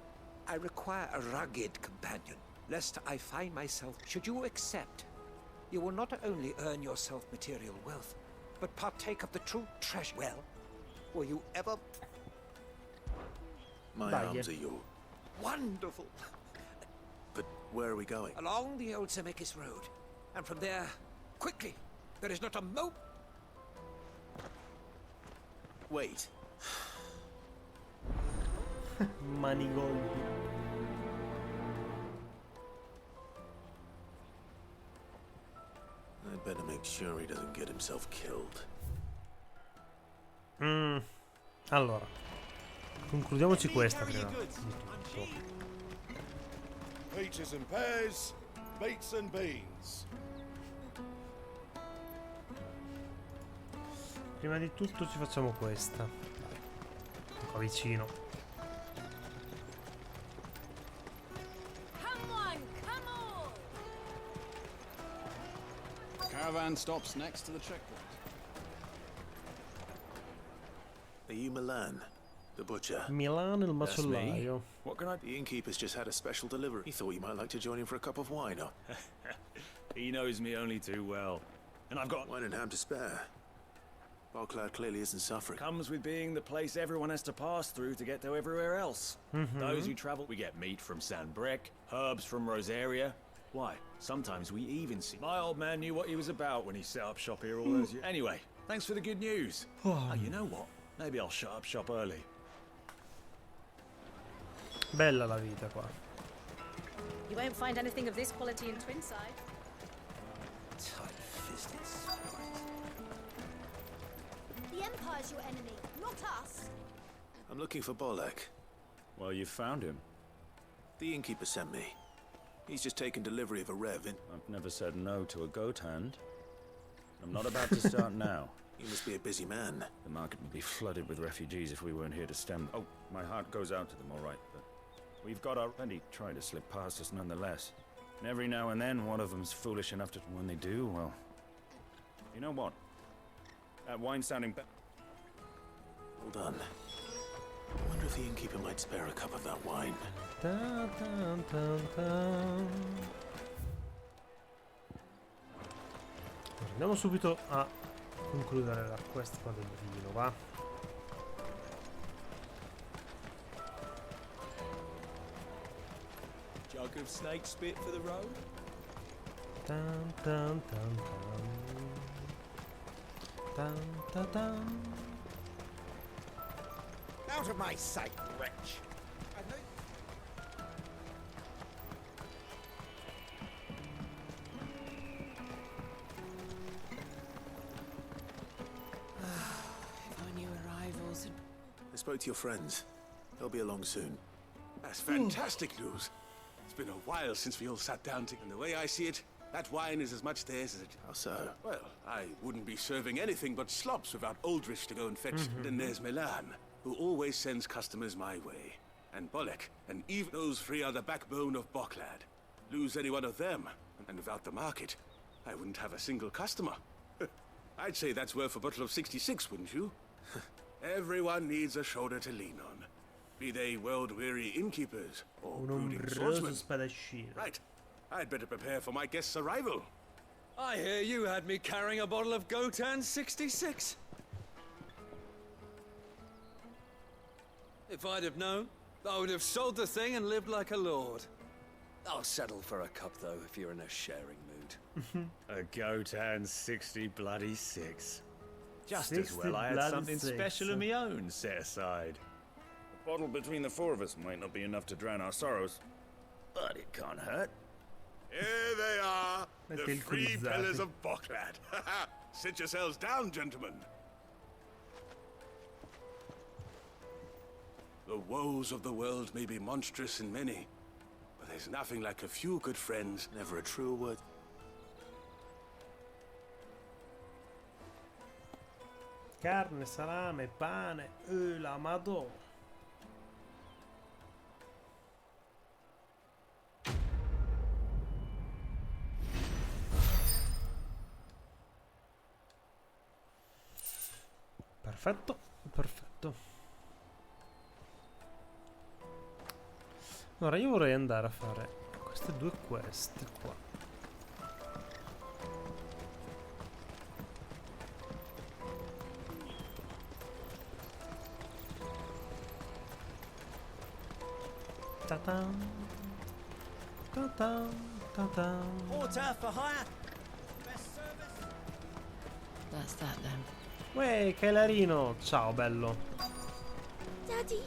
I require a rugged companion, lest I find myself... Should you accept, you will not only earn yourself material wealth, but partake of the true treasure. Well, were you ever... My arms are yours. Wonderful! But where are we going? Along the old Zemeckis Road. And from there, quickly! There is not a Wait. Manigoldi. I'd better make sure he doesn't get himself killed. Allora, concludiamoci questa prima di tutto. Peaches and pears, beets and beans. Prima di tutto ci facciamo questa. Qua vicino. Caravan stops next to the checkpoint. Are you Milan, the butcher? Milan il macellaio. What can I... The innkeeper's just had a special delivery. He thought you might like to join him for a cup of wine, or... He knows me only too well. And I've got... wine and ham to spare. Barclad clearly isn't suffering. Comes with being the place everyone has to pass through to get to everywhere else. Those who travel, we get meat from San Brec, herbs from Rosaria. Why, sometimes we even see... My old man knew what he was about when he set up shop here all those years. Anyway, thanks for the good news. Oh, you know what? Maybe I'll shut up shop early. Bella la vita qua. You won't find anything of this quality in Twinside. Tight-fisted spite. The Empire's your enemy, not us. I'm looking for Bolek. Well, you found him. The innkeeper sent me. He's just taken delivery of a rev in... I've never said no to a goat hand. I'm not about to start now. You must be a busy man. The market would be flooded with refugees if we weren't here to stem... Oh, my heart goes out to them, all right, but... We've got our... Plenty try to slip past us nonetheless. And every now and then, one of them's foolish enough to... When they do, well... You know what? That wine's sounding... Hold on. I wonder if the innkeeper might spare a cup of that wine. Andiamo subito a concludere la quest qua del vino, va? Jug of snake spit for the road? Tan tan tan tan. Tan tan tan. Out of my sight, wretch! I spoke to your friends. They'll be along soon. That's fantastic news. It's been a while since we all sat down together. And the way I see it, that wine is as much theirs as it... How so? Well, I wouldn't be serving anything but slops without Aldrich to go and fetch. Then there's Milan, who always sends customers my way. And Bolek, and even those three are the backbone of Boklad. Lose any one of them, and without the market, I wouldn't have a single customer. I'd say that's worth a bottle of 66, wouldn't you? Everyone needs a shoulder to lean on. Be they world-weary innkeepers or brooding swordsmen. Right. I'd better prepare for my guest's arrival. I hear you had me carrying a bottle of Gotan 66. If I'd have known, I would have sold the thing and lived like a lord. I'll settle for a cup, though, if you're in a sharing mood. A Gotan 60 bloody 6. Just 60 as well I had something 6. special of my own set aside. A bottle between the four of us might not be enough to drown our sorrows, but it can't hurt. Here they are, the three pillars of Boklad. Sit yourselves down, gentlemen. The woes of the world may be monstrous in many, but there's nothing like a few good friends. Never a truer word. Carne, salame, pane, la madò. Perfetto, perfetto. Allora io vorrei andare a fare queste due quest qua. Ta-tam. Ta-tam. Ta-tam. Water for hire. That's that then. Uè, Kailarino! Ciao, bello. Daddy.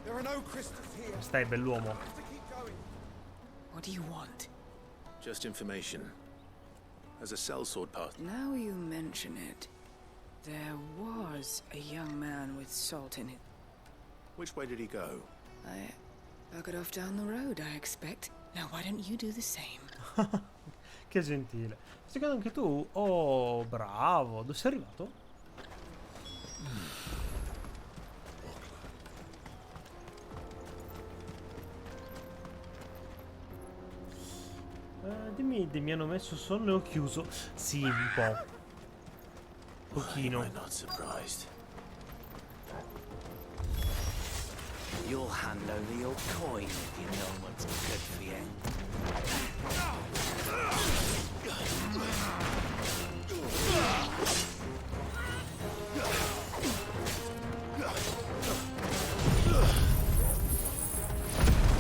There are no crystals here. Stai, bell'uomo. What do you want? Just information. As a sellsword path. Now you mention it, there was a young man with salt in it. Which way did he go? I got off down the road, I expect. Now why don't you do the same? Che gentile. Stai giocando anche tu? Oh, bravo. Dove sei arrivato? Dimmi, mi hanno messo sonno e ho chiuso. Sì, un po'. Pochino. I'm not surprised. You'll hand over your coin if you know what's good for you.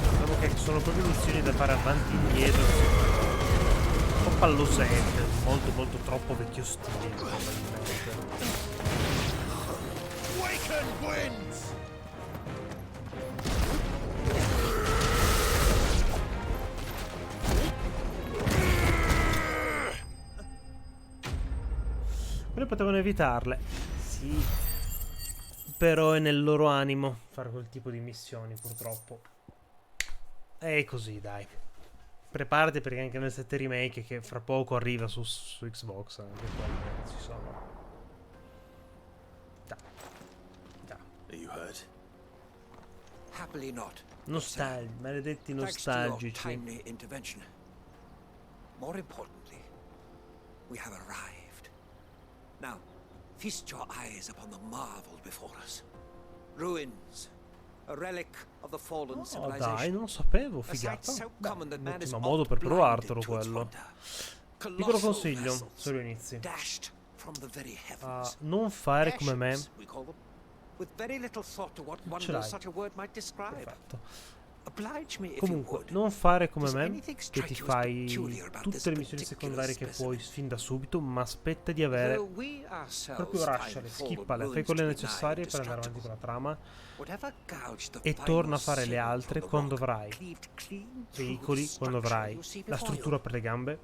Diciamo che sono proprio missioni da fare avanti e indietro. Un po' pallosette, molto molto troppo vecchio stile probabilmente. Waken winds! Quelle potevano evitarle. Sì. Però è nel loro animo fare quel tipo di missioni, purtroppo. E così, dai. Preparati perché anche nel 7 remake, che fra poco arriva su Xbox, anche quelle ci sono. Da. Are you hurt? Happily not. Maledetti Thanks to your nostalgici. timely intervention. More importantly, we have arrived. Now, feast your eyes upon the marvel before us. Ruins, a relic of the fallen Oh civilization. dai, non lo sapevo, A sight figata. so Beh, common that man is l'ultimo modo per oft provartelo blinded to its quello. wonder. Piccolo consiglio, se lo inizi. Non fare come me. Ce l'hai. Perfetto. Comunque, non fare come me, che ti fai tutte le missioni secondarie che puoi fin da subito, ma aspetta di avere proprio rushale, skippale, fai quelle necessarie per andare avanti con la trama e torna a fare le altre quando avrai veicoli, quando avrai la struttura per le gambe,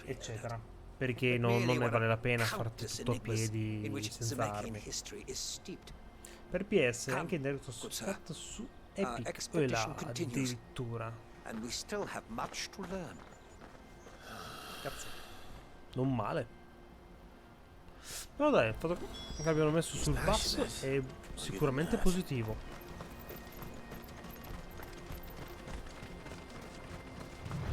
eccetera. Perché non ne vale la pena farti tutto a piedi senza armi. Per PS anche in diretto su Epic e là addirittura. Cazzo. Non male. Però dai, il fatto che abbiano messo sul basso è sicuramente positivo.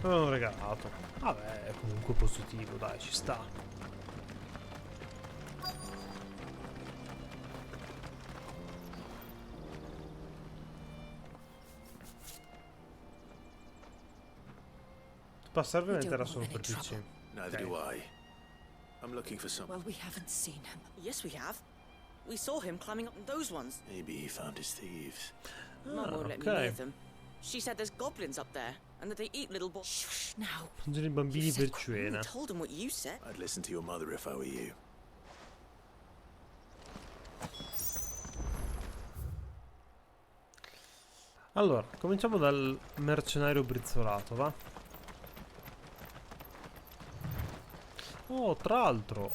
L'hanno regalato. Vabbè, è comunque positivo, dai, ci sta. Passare ovviamente era solo per PC. Neither do I. I'm looking for some. Well, we haven't seen him. Yes, we have. We saw him climbing up those ones. Maybe he found his thieves. Mum won't let me near them. She said there's goblins up there and that they eat little boys. Shh, now. Sono i bambini per cena. I told him what you said. I'd listen to your mother if I were you. Allora, cominciamo dal mercenario brizzolato, va? Oh, tra l'altro,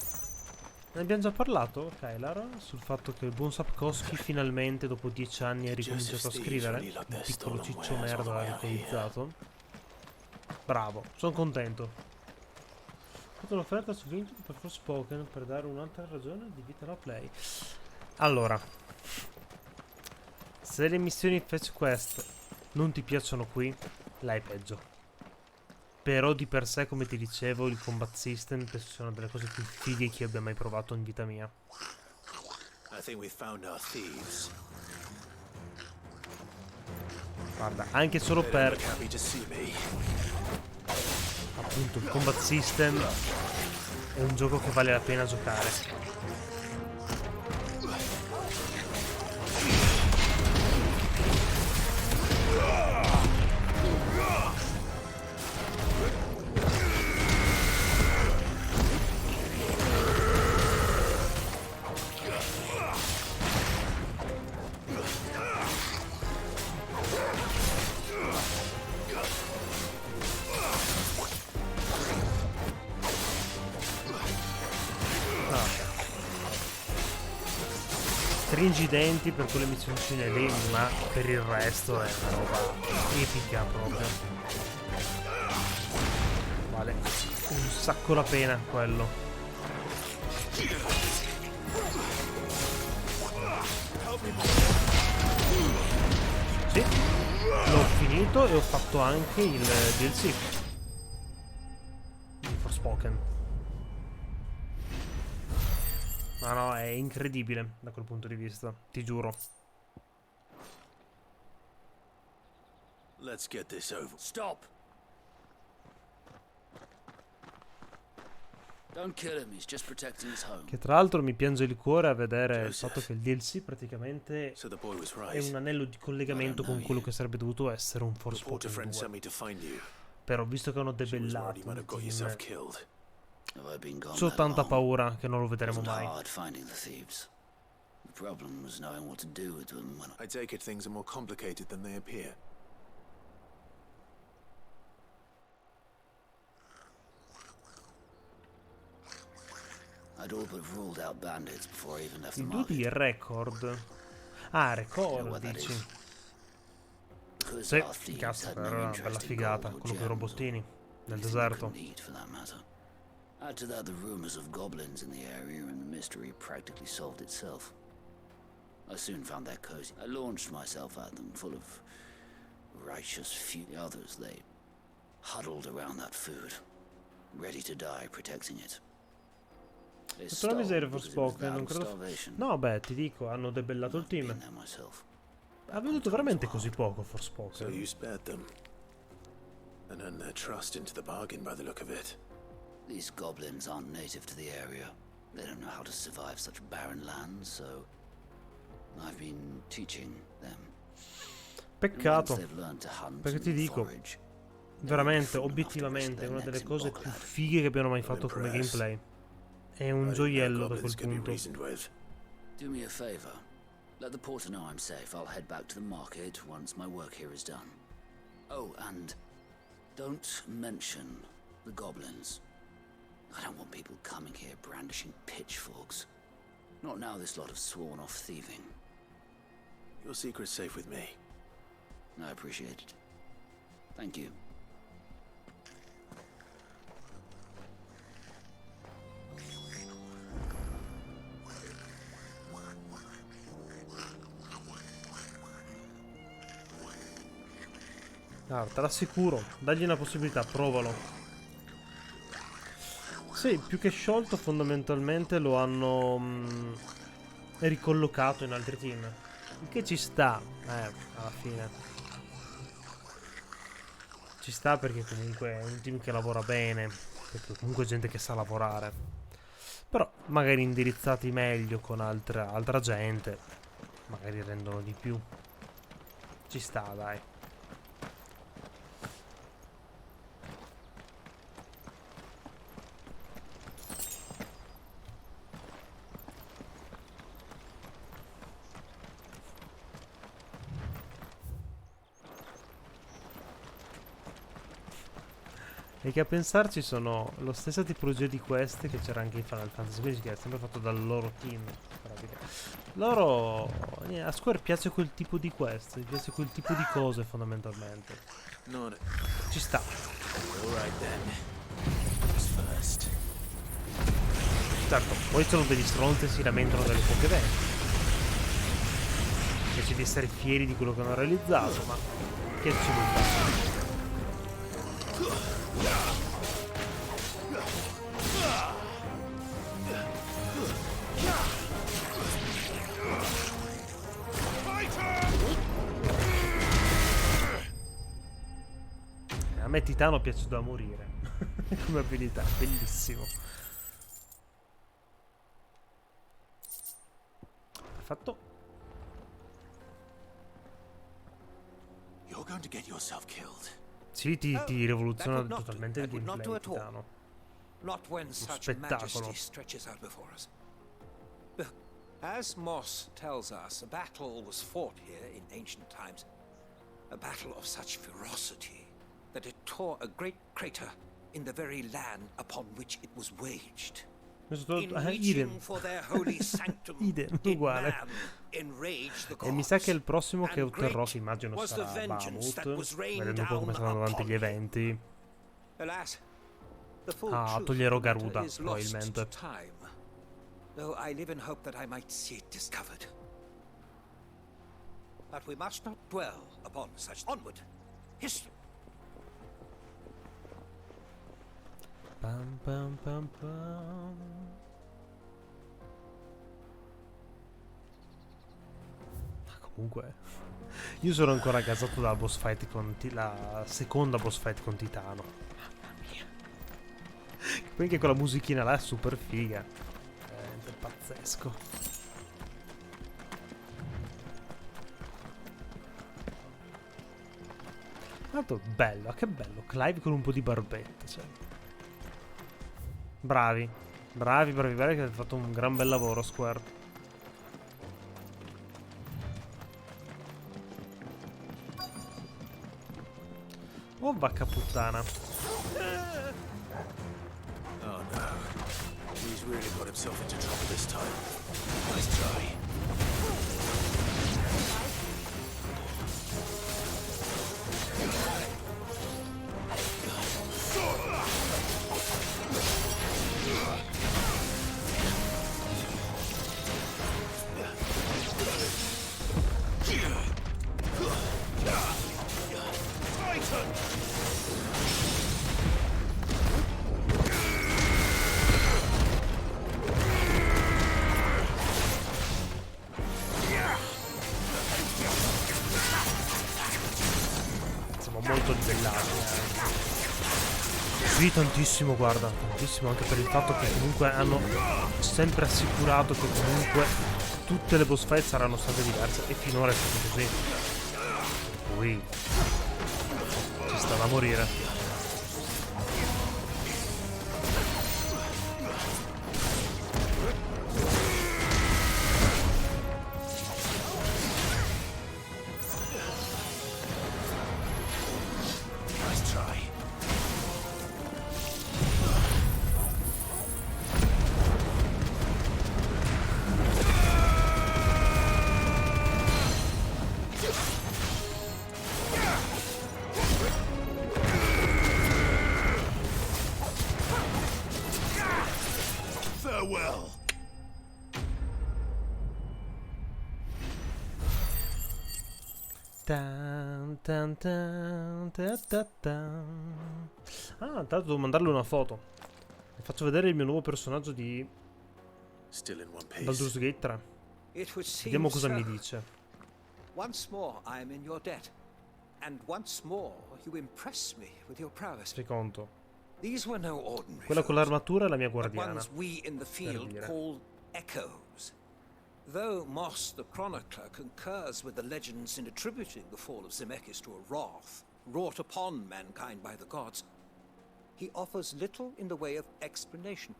ne abbiamo già parlato, Kylar, sul fatto che il buon Sapkowski finalmente dopo 10 anni ha ricominciato a scrivere. Il piccolo ciccio merda l'ha ricolizzato. Bravo, sono contento. Ho fatto un'offerta su Vintage per Forspoken per dare un'altra ragione di vita alla play. Allora, se le missioni fetch quest non ti piacciono qui, là è peggio. Però di per sé, come ti dicevo, il combat system penso sia una delle cose più fighe che abbia mai provato in vita mia. Guarda, anche solo per appunto il combat system è un gioco che vale la pena giocare. Stringi i denti per quelle missioncine lì, ma per il resto è una roba epica proprio. Vale un sacco la pena quello. Sì, l'ho finito e ho fatto anche il DLC di Forspoken. Ma no, è incredibile da quel punto di vista, ti giuro. Let's get this over. Stop. Don't kill him, he's just protecting his home. Che tra l'altro mi piange il cuore a vedere il fatto che il DLC praticamente è un anello di collegamento con quello che sarebbe dovuto essere un Forspoken 2. Però visto che hanno debellato il team, c'ho tanta paura che non lo vedremo mai. I take it things are more complicated than they appear. Il 2 di Record. Ah, Record dici. Sì, cazzo, era una bella figata, quello con i robottini nel deserto. Add to that the rumors of goblins in the area and the mystery practically solved itself. I soon found that cozy. I launched myself at them, full of righteous few. The others, they huddled around that food, ready to die protecting it. Sotto la miseria Forspoken, non credo. No, beh, ti dico, hanno debellato il team. Ha venuto veramente così poco Forspoken. And earn their trust into the bargain by the look of it. These goblins aren't native to the area. They don't know how to survive such barren lands, so I've been teaching them. Peccato, perché ti dico, veramente, obiettivamente, è una delle cose più fighe che abbiano mai fatto come gameplay. È un gioiello da quel punto. Do me a favor. Let the porter know I'm safe. I'll head back to the market once my work here is done. Oh, and don't mention the goblins. I don't want people coming here brandishing pitchforks. Not now this lot have sworn off thieving. Your secret's safe with me. I appreciate it. Thank you. Ah, te l'assicuro, dagli una possibilità, provalo. Sì, più che sciolto fondamentalmente lo hanno ricollocato in altri team. Il che ci sta, alla fine. Ci sta perché comunque è un team che lavora bene, perché comunque è gente che sa lavorare. Però magari indirizzati meglio con altra gente, magari rendono di più. Ci sta, dai. E che a pensarci sono lo stessa tipologia di quest che c'era anche in Final Fantasy XV, che è sempre fatto dal loro team. Loro, a Square piace quel tipo di quest, piace quel tipo di cose fondamentalmente. Ci sta. Certo, poi sono degli stronzi e si lamentano delle poche vendite. Invece di essere fieri di quello che hanno realizzato, ma che ci vuol fare? A me Titano piace da morire come abilità, bellissimo. Fatto. You're going to get yourself killed. Sì, ti rivoluziona totalmente il gameplay, Titano. Not when such majesty stretches out before us. As Moss tells us, a battle was fought here in ancient times. A battle of such ferocity that it tore a great crater in the very land upon which it was waged. In reaching for their holy sanctum, uguale. enraged the gods. E mi sa che il prossimo che otterrò, che immagino sarà Bahamut, vedendo un po' come stanno avanti gli eventi. Toglierò Garuda, probabilmente. Though I live in hope that I might see it discovered. But we must not dwell upon such onward history. Pam pam pam pam. Comunque io sono ancora gasato dalla boss fight con la seconda boss fight con Titano. Mamma mia. Poi anche quella musichina là è super figa. È pazzesco. Tanto bello, che bello. Clive con un po' di barbetta, cioè. Bravi che avete fatto un gran bel lavoro, Square. Oh, vacca puttana. Oh no. He's really got himself into trouble this time. Nice try. siamo molto livellati. Sì, tantissimo, guarda, tantissimo, anche per il fatto che comunque hanno sempre assicurato che comunque tutte le boss fight saranno state diverse e finora è stato così. Poi ci stava a morire. Ah, tanto devo mandarle una foto. Vi faccio vedere il mio nuovo personaggio di Baldur's Gate 3. Vediamo cosa mi dice. Once more I am in your debt, and once more you impress me with your prowess. Secondo. These were no ordinary Quella con l'armatura è la mia the guardiana. ones we in the field call echoes. Though Moss the Chronicler concurs with the legends in attributing the fall of Zemeckis to a wrath wrought upon mankind by the gods, he offers little in the way of explanation.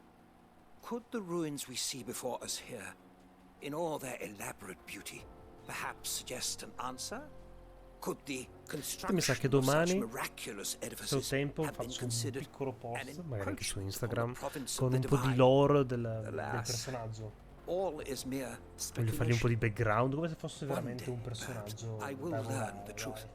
Could the ruins we see before us here, in all their elaborate beauty, perhaps suggest an answer? Could the Mi sa che domani, miraculous se ho edifices tempo, have been faccio un considered piccolo post, magari anche su encroachment Instagram, upon the province con of un the po' di divine? lore del Alas, personaggio. all is mere Voglio fargli un po' di speculation. background, come se fosse One veramente day, un personaggio I will da learn volare, the truth.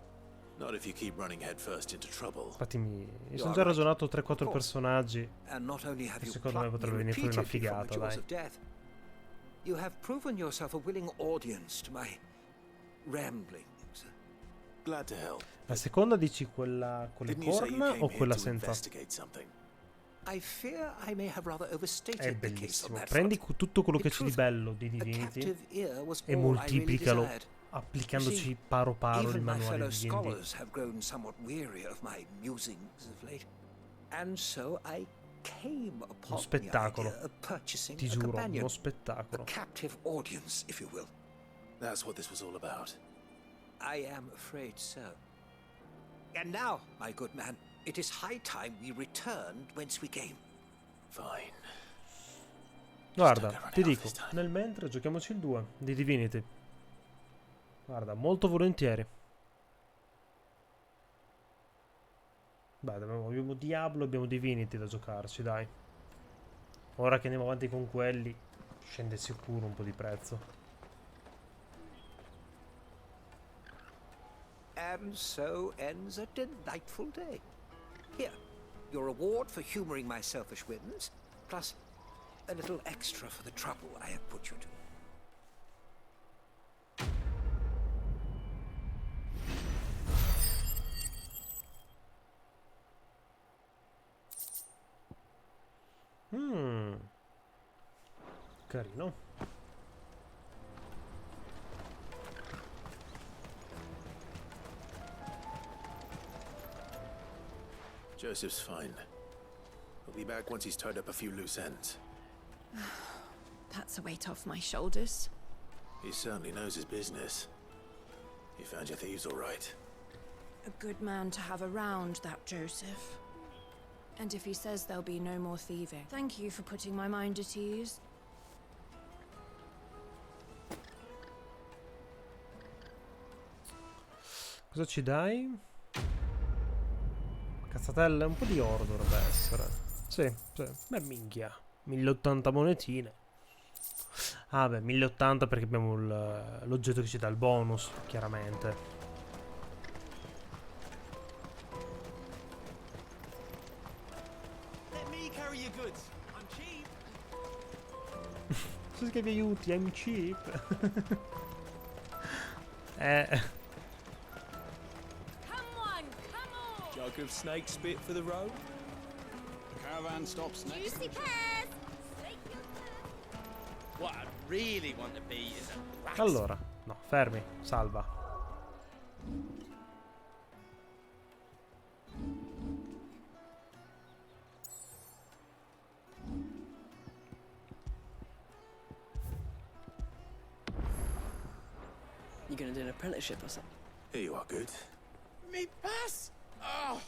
Not if you keep running headfirst into trouble. Infatti mi sono già ragionato 3-4 personaggi. And not only have E you secondo me plucked potrebbe me venire fuori una repeatedly from the figata, jaws dai. of death, you have proven yourself a willing audience to my ramblings. Glad to help. La seconda dici quella con le Didn't you say you corna came o here quella to senza? investigate something? I fear I may have rather È overstated the case on bellissimo. that Prendi front. tutto quello In che c'è di truth, bello di a Divinity captive ear was e all I really moltiplicalo desired. applicandoci You see, paro paro il even my manuale fellow di D&D. scholars have grown somewhat weary of my musings of late, and so I came Uno upon the spettacolo, idea of purchasing ti a giuro, companion, uno a spettacolo. captive audience, if you will. That's what this was all about. I am afraid so. And now, my good man, it is high time we returned whence we came. Fine. Guarda, ti dico, nel mentre giochiamoci il 2 di Divinity. Guarda, molto volentieri. Beh, abbiamo Diablo, abbiamo Divinity da giocarci, dai. Ora che andiamo avanti con quelli, scende sicuro un po' di prezzo. And so ends a delightful day. Here, your reward for humoring my selfish whims, plus a little extra for the trouble I have put you to. Carino. Joseph's fine. He'll be back once he's tied up a few loose ends. That's a weight off my shoulders. He certainly knows his business. You found your thieves all right. A good man to have around, that Joseph. And if he says there'll be no more thieving, thank you for putting my mind at ease. Cosa ci dai? Cazzatelle, un po' di oro dovrebbe essere. Sì, sì. Beh, minchia. 1080 monetine. Ah, beh, 1080 perché abbiamo l'oggetto che ci dà il bonus, chiaramente. Let me carry your goods. I'm cheap. Se che mi aiuti, I'm cheap. Jug of snake spit for the road. The caravan stops next. Juicy pears! What I really want to be is a rat. Allora, no, fermi, salva. You gonna do an apprenticeship or something? Here you are, good. Me pass? Oh,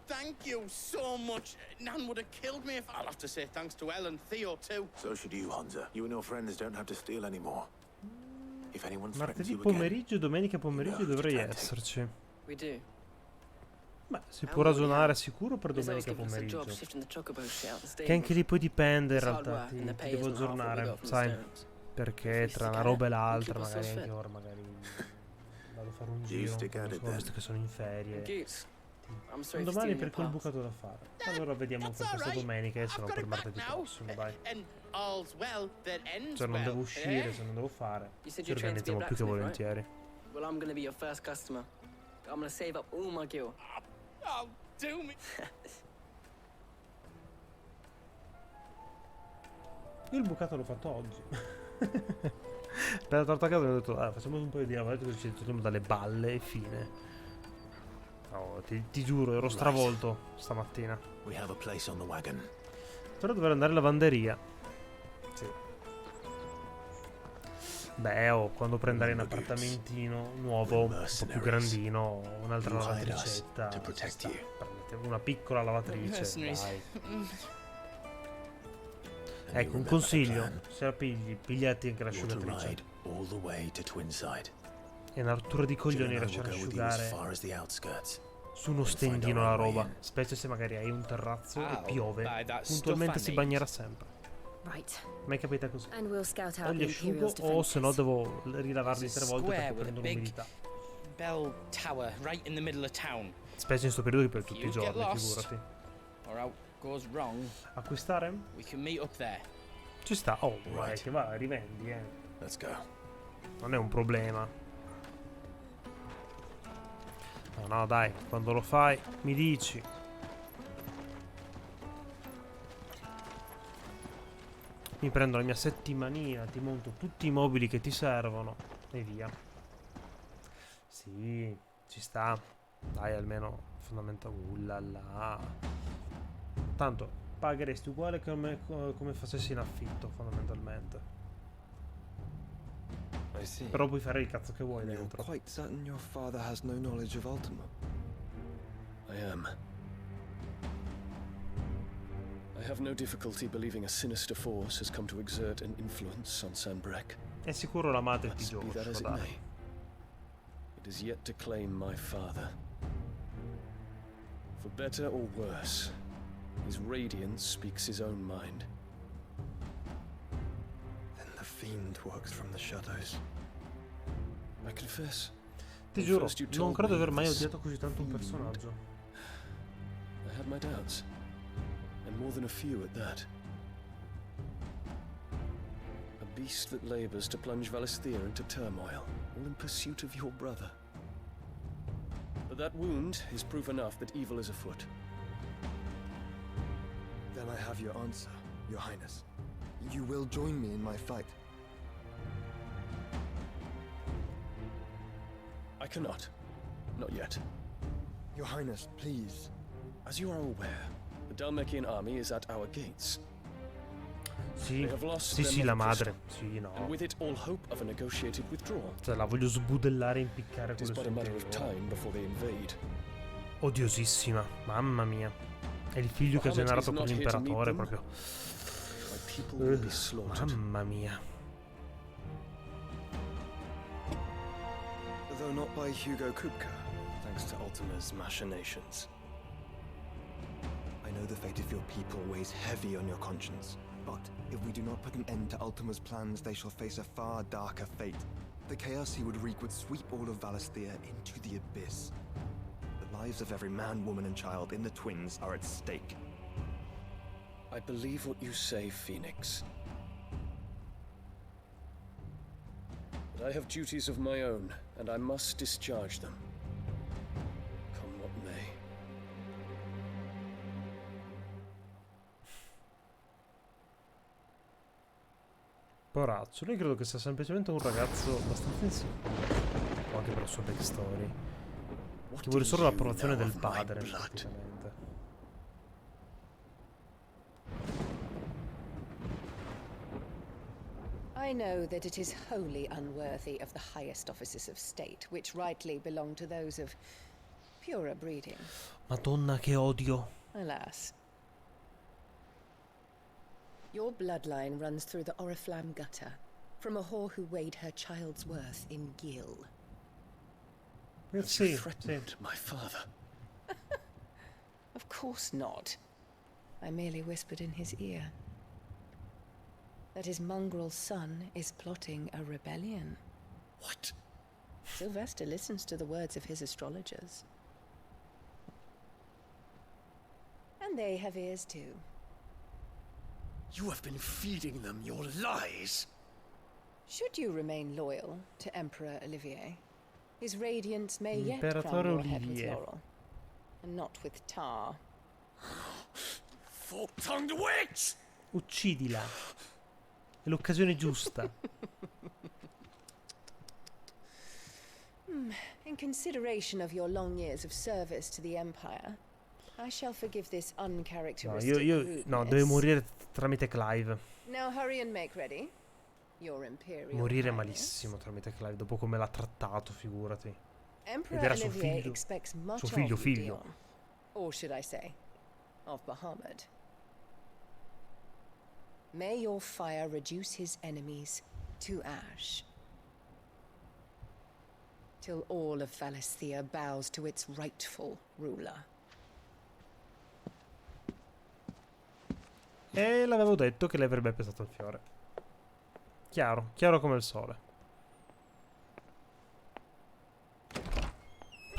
thank you so much. Nan would have killed me if I'll have to say thanks to Elle and Theo too. So should you, Hansa. You and your friends don't have to steal anymore. If anyone threatens Martedì you again, pomeriggio, domenica pomeriggio dovrei esserci. We do. Beh, si può ragionare sicuro per domenica pomeriggio. Che anche lì poi dipende in realtà, ti devo aggiornare, sai? Perché tra una roba e l'altra, magari anche ora, magari vado a fare un giro, visto che sono in ferie. Domani per quel bucato da fare. Allora vediamo per questa domenica e se no per martedì prossimo, dai. Se non devo uscire, se non devo fare, ci organizziamo più che volentieri. Well, I'm gonna be your first customer. I'm gonna save up all my gil. Oh, do me. Io il bucato l'ho fatto oggi. Per torta a casa mi ho detto, facciamo un paio di lavaggio che ci torniamo dalle balle e fine. Oh, ti giuro, ero stravolto stamattina. we have a place on the wagon. Però dovrei andare in lavanderia. Sì. Beh, quando prenderai un appartamentino nuovo, un po' più grandino, un'altra lavatricetta, prendete una piccola lavatrice, dai. Ecco, un consiglio, se la pigliati anche l'asciugatrice. È una rottura di coglioni lasciare asciugare su uno stendino la roba, specie se magari hai un terrazzo e piove, puntualmente si bagnerà sempre. Mai capita così. O li asciugo o se no devo rilavarli 3 volte perché prendono umidità. Bell tower right in the middle of town. Specie in sto periodo per tutti i giorni, figurati. Goes wrong. Acquistare? We can meet up there. Ci sta. Oh, che va, rivendi, Let's go. Non è un problema. No, dai, quando lo fai mi dici. Mi prendo la mia settimanina, ti monto tutti i mobili che ti servono e via. Sì, ci sta. Dai, almeno fondamentalmente. Tanto pagheresti uguale come facessi in affitto, fondamentalmente. Però puoi fare il cazzo che vuoi dentro. Quite certain your father has no knowledge of Ultima? I am. I have no difficulty believing a sinister force has come to exert an influence on Sanbreque. È sicuro la madre ti gioca. It is yet to claim my father. For better or worse, his radiance speaks his own mind. Then the fiend works from the shadows. I confess. Ti giuro, non credo di aver mai odiato così tanto un personaggio. I had my doubts. And more than a few at that. A beast that labors to plunge Valisthea into turmoil, all in pursuit of your brother. But that wound is proof enough that evil is afoot. Then I have your answer, Your Highness. You will join me in my fight. I cannot. Not yet. Your Highness, please. As you are aware, the Dalmekian army is at our gates. Sì, sì, la madre. Sì, no. And with it all hope of a negotiated withdrawal. Cioè, la voglio sbudellare e impiccare con le sue odiosissima, mamma mia. È il figlio che ha generato con l'imperatore, proprio. Mamma mia. Though not by Hugo Kupka, thanks to Ultima's machinations. I know the fate of your people weighs heavy on your conscience. But if we do not put an end to Ultima's plans, they shall face a far darker fate. The chaos he would wreak would sweep all of Valisthea into the abyss. The lives of every man, woman, and child in the Twins are at stake. I believe what you say, Phoenix. But I have duties of my own, and I must discharge them. Come what may. Poraccio, lui credo che sia semplicemente un ragazzo abbastanza insicuro, o anche per la sua backstory, che vuole solo l'approvazione del padre, praticamente. I know that it is wholly unworthy of the highest offices of state, which rightly belong to those of purer breeding. Madonna, che odio. Alas. Your bloodline runs through the Oriflamme gutter, from a whore who weighed her child's worth in gill. You threatened my father. Of course not. I merely whispered in his ear that his mongrel son is plotting a rebellion. What? Sylvester listens to the words of his astrologers. And they have ears too. You have been feeding them your lies. Should you remain loyal to Emperor Olivier, his radiance may yet Imperatore crown your head with Olivier. laurel, and not with tar. Fork-tongued witch! Uccidila. È l'occasione giusta. In consideration of your long years of service to the Empire, I shall forgive this No, uncharacteristic no, rudeness. deve morire tramite Clive. Now hurry and make ready. Your Imperial Morire Highness. malissimo tramite Clive, dopo come l'ha trattato, figurati. Emperor Ed era suo Olivier figlio. expects much Suo of figlio, you, figlio. Dion. Or should I say, of Bahamut. May your fire reduce his enemies to ash, till all of Valisthea bows to its rightful ruler. E l'avevo detto che le avrebbe pesato il fiore. Chiaro, chiaro come il sole.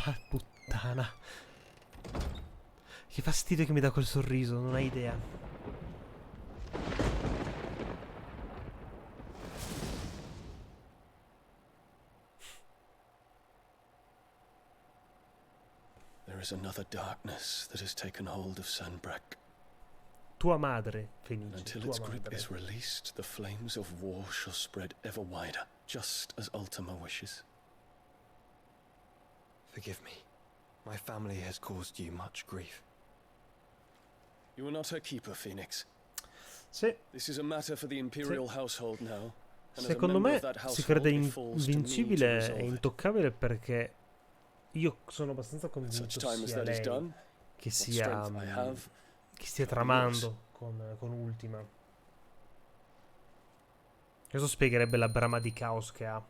Ma puttana. Che fastidio che mi dà quel sorriso, non hai idea. There is another darkness that has taken hold of Sanbreque. Tua madre, Fenice, Until tua its grip madre. is released, the flames of war shall spread ever wider, just as Ultima wishes. Forgive me. My family has caused you much grief. You are not her keeper, Phoenix. Sì. This is a matter for the Imperial household now. And as a Secondo member me of that si household, crede it falls to me to invincibile e resolve it. intoccabile perché io sono abbastanza convinto Such time as sia that is lei done, che what sia strength I have che stia shall be tramando con Ultima. Questo spiegherebbe la brama di caos che ha.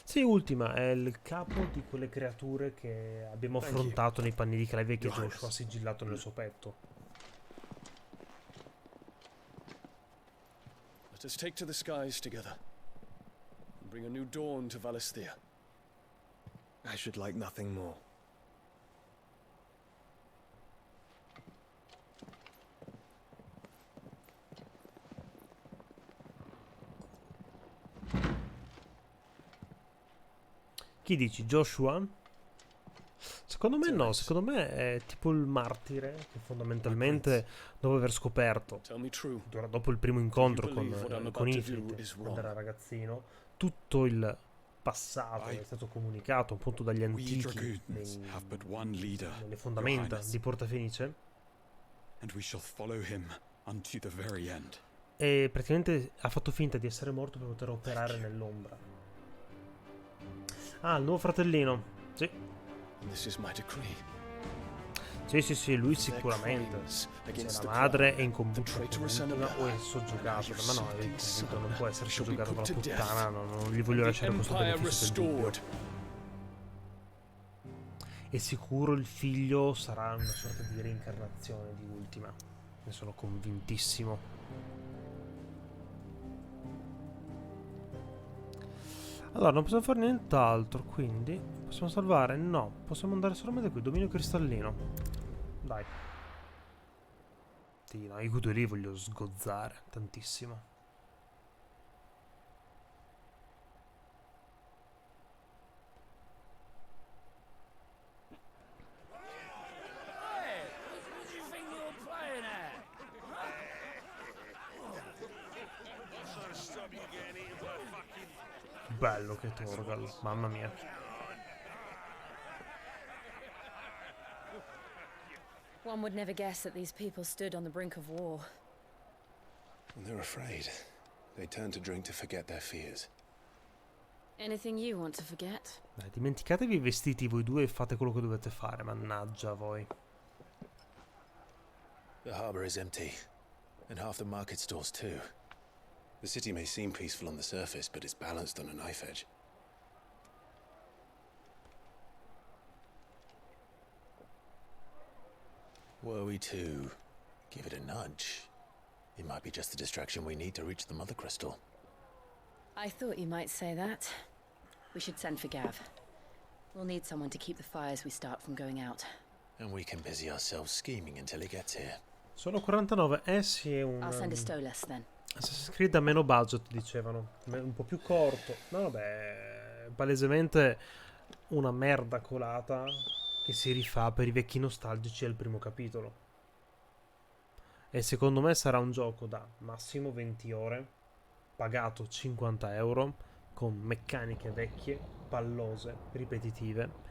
Sì, Ultima è il capo di quelle creature che abbiamo affrontato nei panni di Clive e che Joshua ha sigillato nel suo petto. Let us take to the skies together and bring a new dawn to Valisthea. I should like nothing more. Chi dici, Joshua? Secondo me no, secondo me è tipo il martire che fondamentalmente dopo aver scoperto, dopo il primo incontro con Ifrit, quando era ragazzino, tutto il passato è stato comunicato appunto dagli antichi nelle fondamenta di Porta Fenice e praticamente ha fatto finta di essere morto per poter operare nell'ombra. Ah, il nuovo fratellino. Sì. Sì, lui sicuramente. Cioè, la madre è in combutta con Ultima o è soggiogato. Ma no, è in combutta, non può essere soggiogato con la puttana. Non gli voglio lasciare questo beneficio del dubbio. E sicuro il figlio sarà una sorta di reincarnazione di Ultima. Ne sono convintissimo. Allora, non possiamo fare nient'altro, quindi possiamo salvare? No, possiamo andare solamente qui, dominio cristallino. Dai. Sì, no, io due lì voglio sgozzare tantissimo. Bello che Torgal, mamma mia. One would never guess that these people stood on the brink of war. And they're afraid. They turn to drink to forget their fears. Anything you want to forget? Dai, dimenticatevi i vestiti voi due e fate quello che dovete fare, mannaggia voi. The harbor is empty, and half the market stalls too. The city may seem peaceful on the surface, but it's balanced on a knife edge. Were we to give it a nudge, it might be just the distraction we need to reach the Mother Crystal. I thought you might say that. We should send for Gav. We'll need someone to keep the fires we start from going out. And we can busy ourselves scheming until he gets here. Sono 49. Sì, è un... I'll send a Stolas then. Assassin's Creed a meno budget, dicevano. Un po' più corto. No, vabbè, palesemente una merda colata che si rifà per i vecchi nostalgici al primo capitolo. E secondo me sarà un gioco da massimo 20 ore, pagato 50 euro, con meccaniche vecchie, pallose, ripetitive,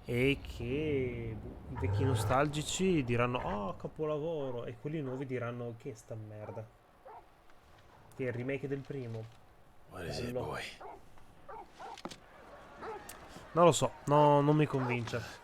e che i vecchi nostalgici diranno oh capolavoro, e quelli nuovi diranno che è sta merda, che è il remake del primo. What is it, boy? Non lo so, no, non mi convince.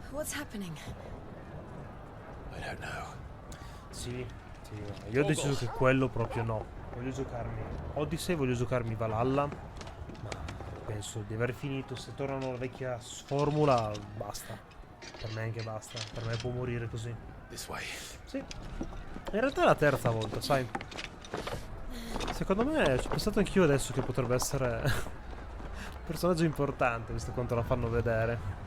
What's happening? I don't know. Sì, io ho deciso che quello proprio no. Voglio giocarmi Odyssey, voglio giocarmi Valhalla, ma penso di aver finito. Se tornano alla vecchia formula, basta. Per me anche basta. Per me può morire così. This way. Sì. In realtà è la terza volta, sai. Secondo me ci ho pensato anch'io adesso che potrebbe essere un personaggio importante, visto quanto la fanno vedere.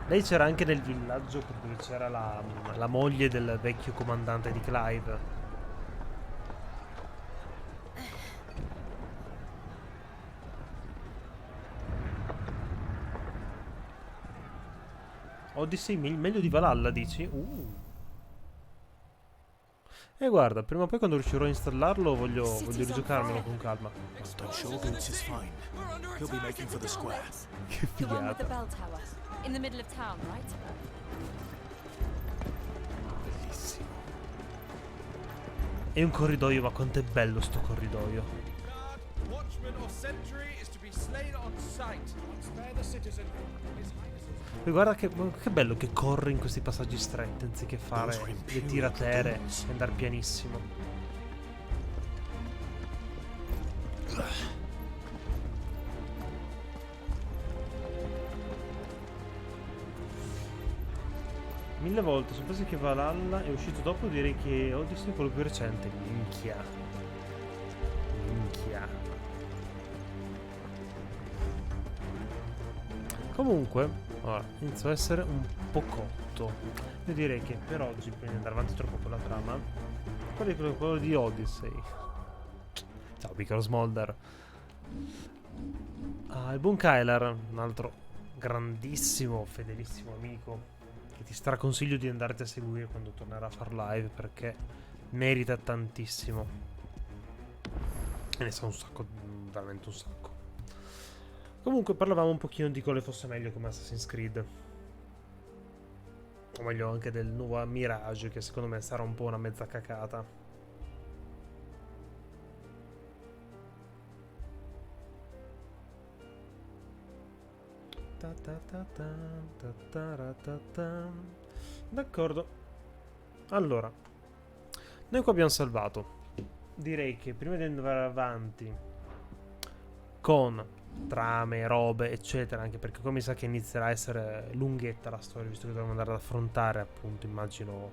Lei c'era anche nel villaggio dove c'era la moglie del vecchio comandante di Clive. Odyssey meglio di Valhalla, dici? E guarda, prima o poi quando riuscirò a installarlo voglio rigiocarmelo con calma. Che figata. In the middle of town, right? Bellissimo. È un corridoio, ma quanto è bello sto corridoio. E guarda che bello che corre in questi passaggi stretti anziché fare le tiratere e andare pianissimo. 1000 volte, sono penso che Valhalla è uscito dopo, direi che Odyssey è quello più recente. Minchia. Comunque, ora, inizio a essere un po' cotto. Io direi che per oggi, prima di andare avanti troppo con la trama, quello di Odyssey. Ciao piccolo Smolder. Il buon Kyler, un altro grandissimo, fedelissimo amico, che ti straconsiglio di andarti a seguire quando tornerà a far live, perché merita tantissimo e ne sa un sacco, veramente un sacco. Comunque parlavamo un pochino di quale fosse meglio come Assassin's Creed, o meglio anche del nuovo Mirage, che secondo me sarà un po' una mezza cacata. D'accordo. Allora, noi qua abbiamo salvato. Direi che prima di andare avanti con trame, robe, eccetera, anche perché come mi sa che inizierà a essere lunghetta la storia, visto che dobbiamo andare ad affrontare, appunto, immagino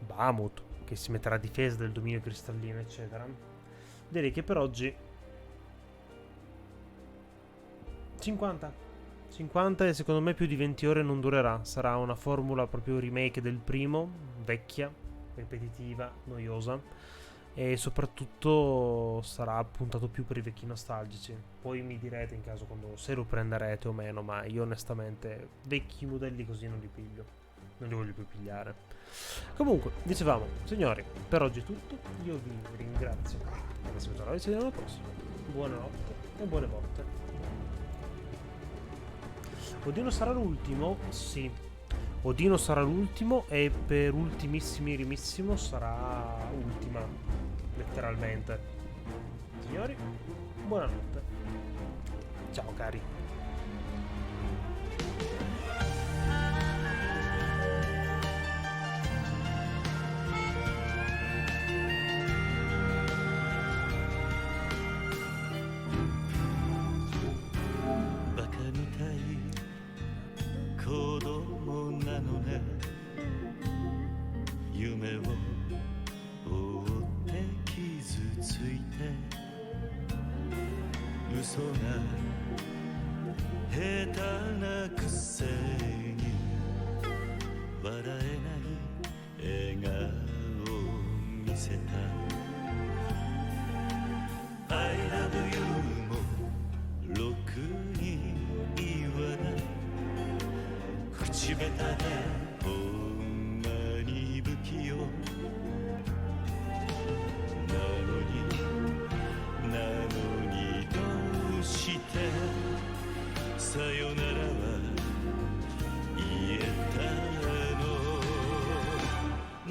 Bahamut, che si metterà a difesa del dominio cristallino, eccetera. Direi che per oggi 50 50 e secondo me più di 20 ore non durerà. Sarà una formula proprio remake del primo, vecchia, ripetitiva, noiosa, e soprattutto sarà puntato più per i vecchi nostalgici. Poi mi direte in caso quando se lo prenderete o meno, ma io onestamente vecchi modelli così non li piglio, non li voglio più pigliare. Comunque, dicevamo, signori, per oggi è tutto. Io vi ringrazio per essere venuti, ci vediamo alla prossima. Buonanotte e buone volte. Odino sarà l'ultimo? Sì. Odino sarà l'ultimo e per ultimissimissimo sarà ultima. Letteralmente. Signori, buonanotte. Ciao cari.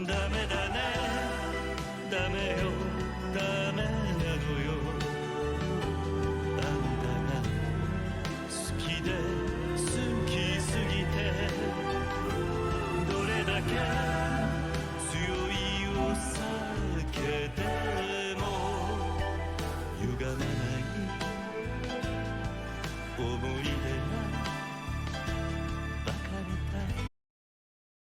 ダメだねダメよ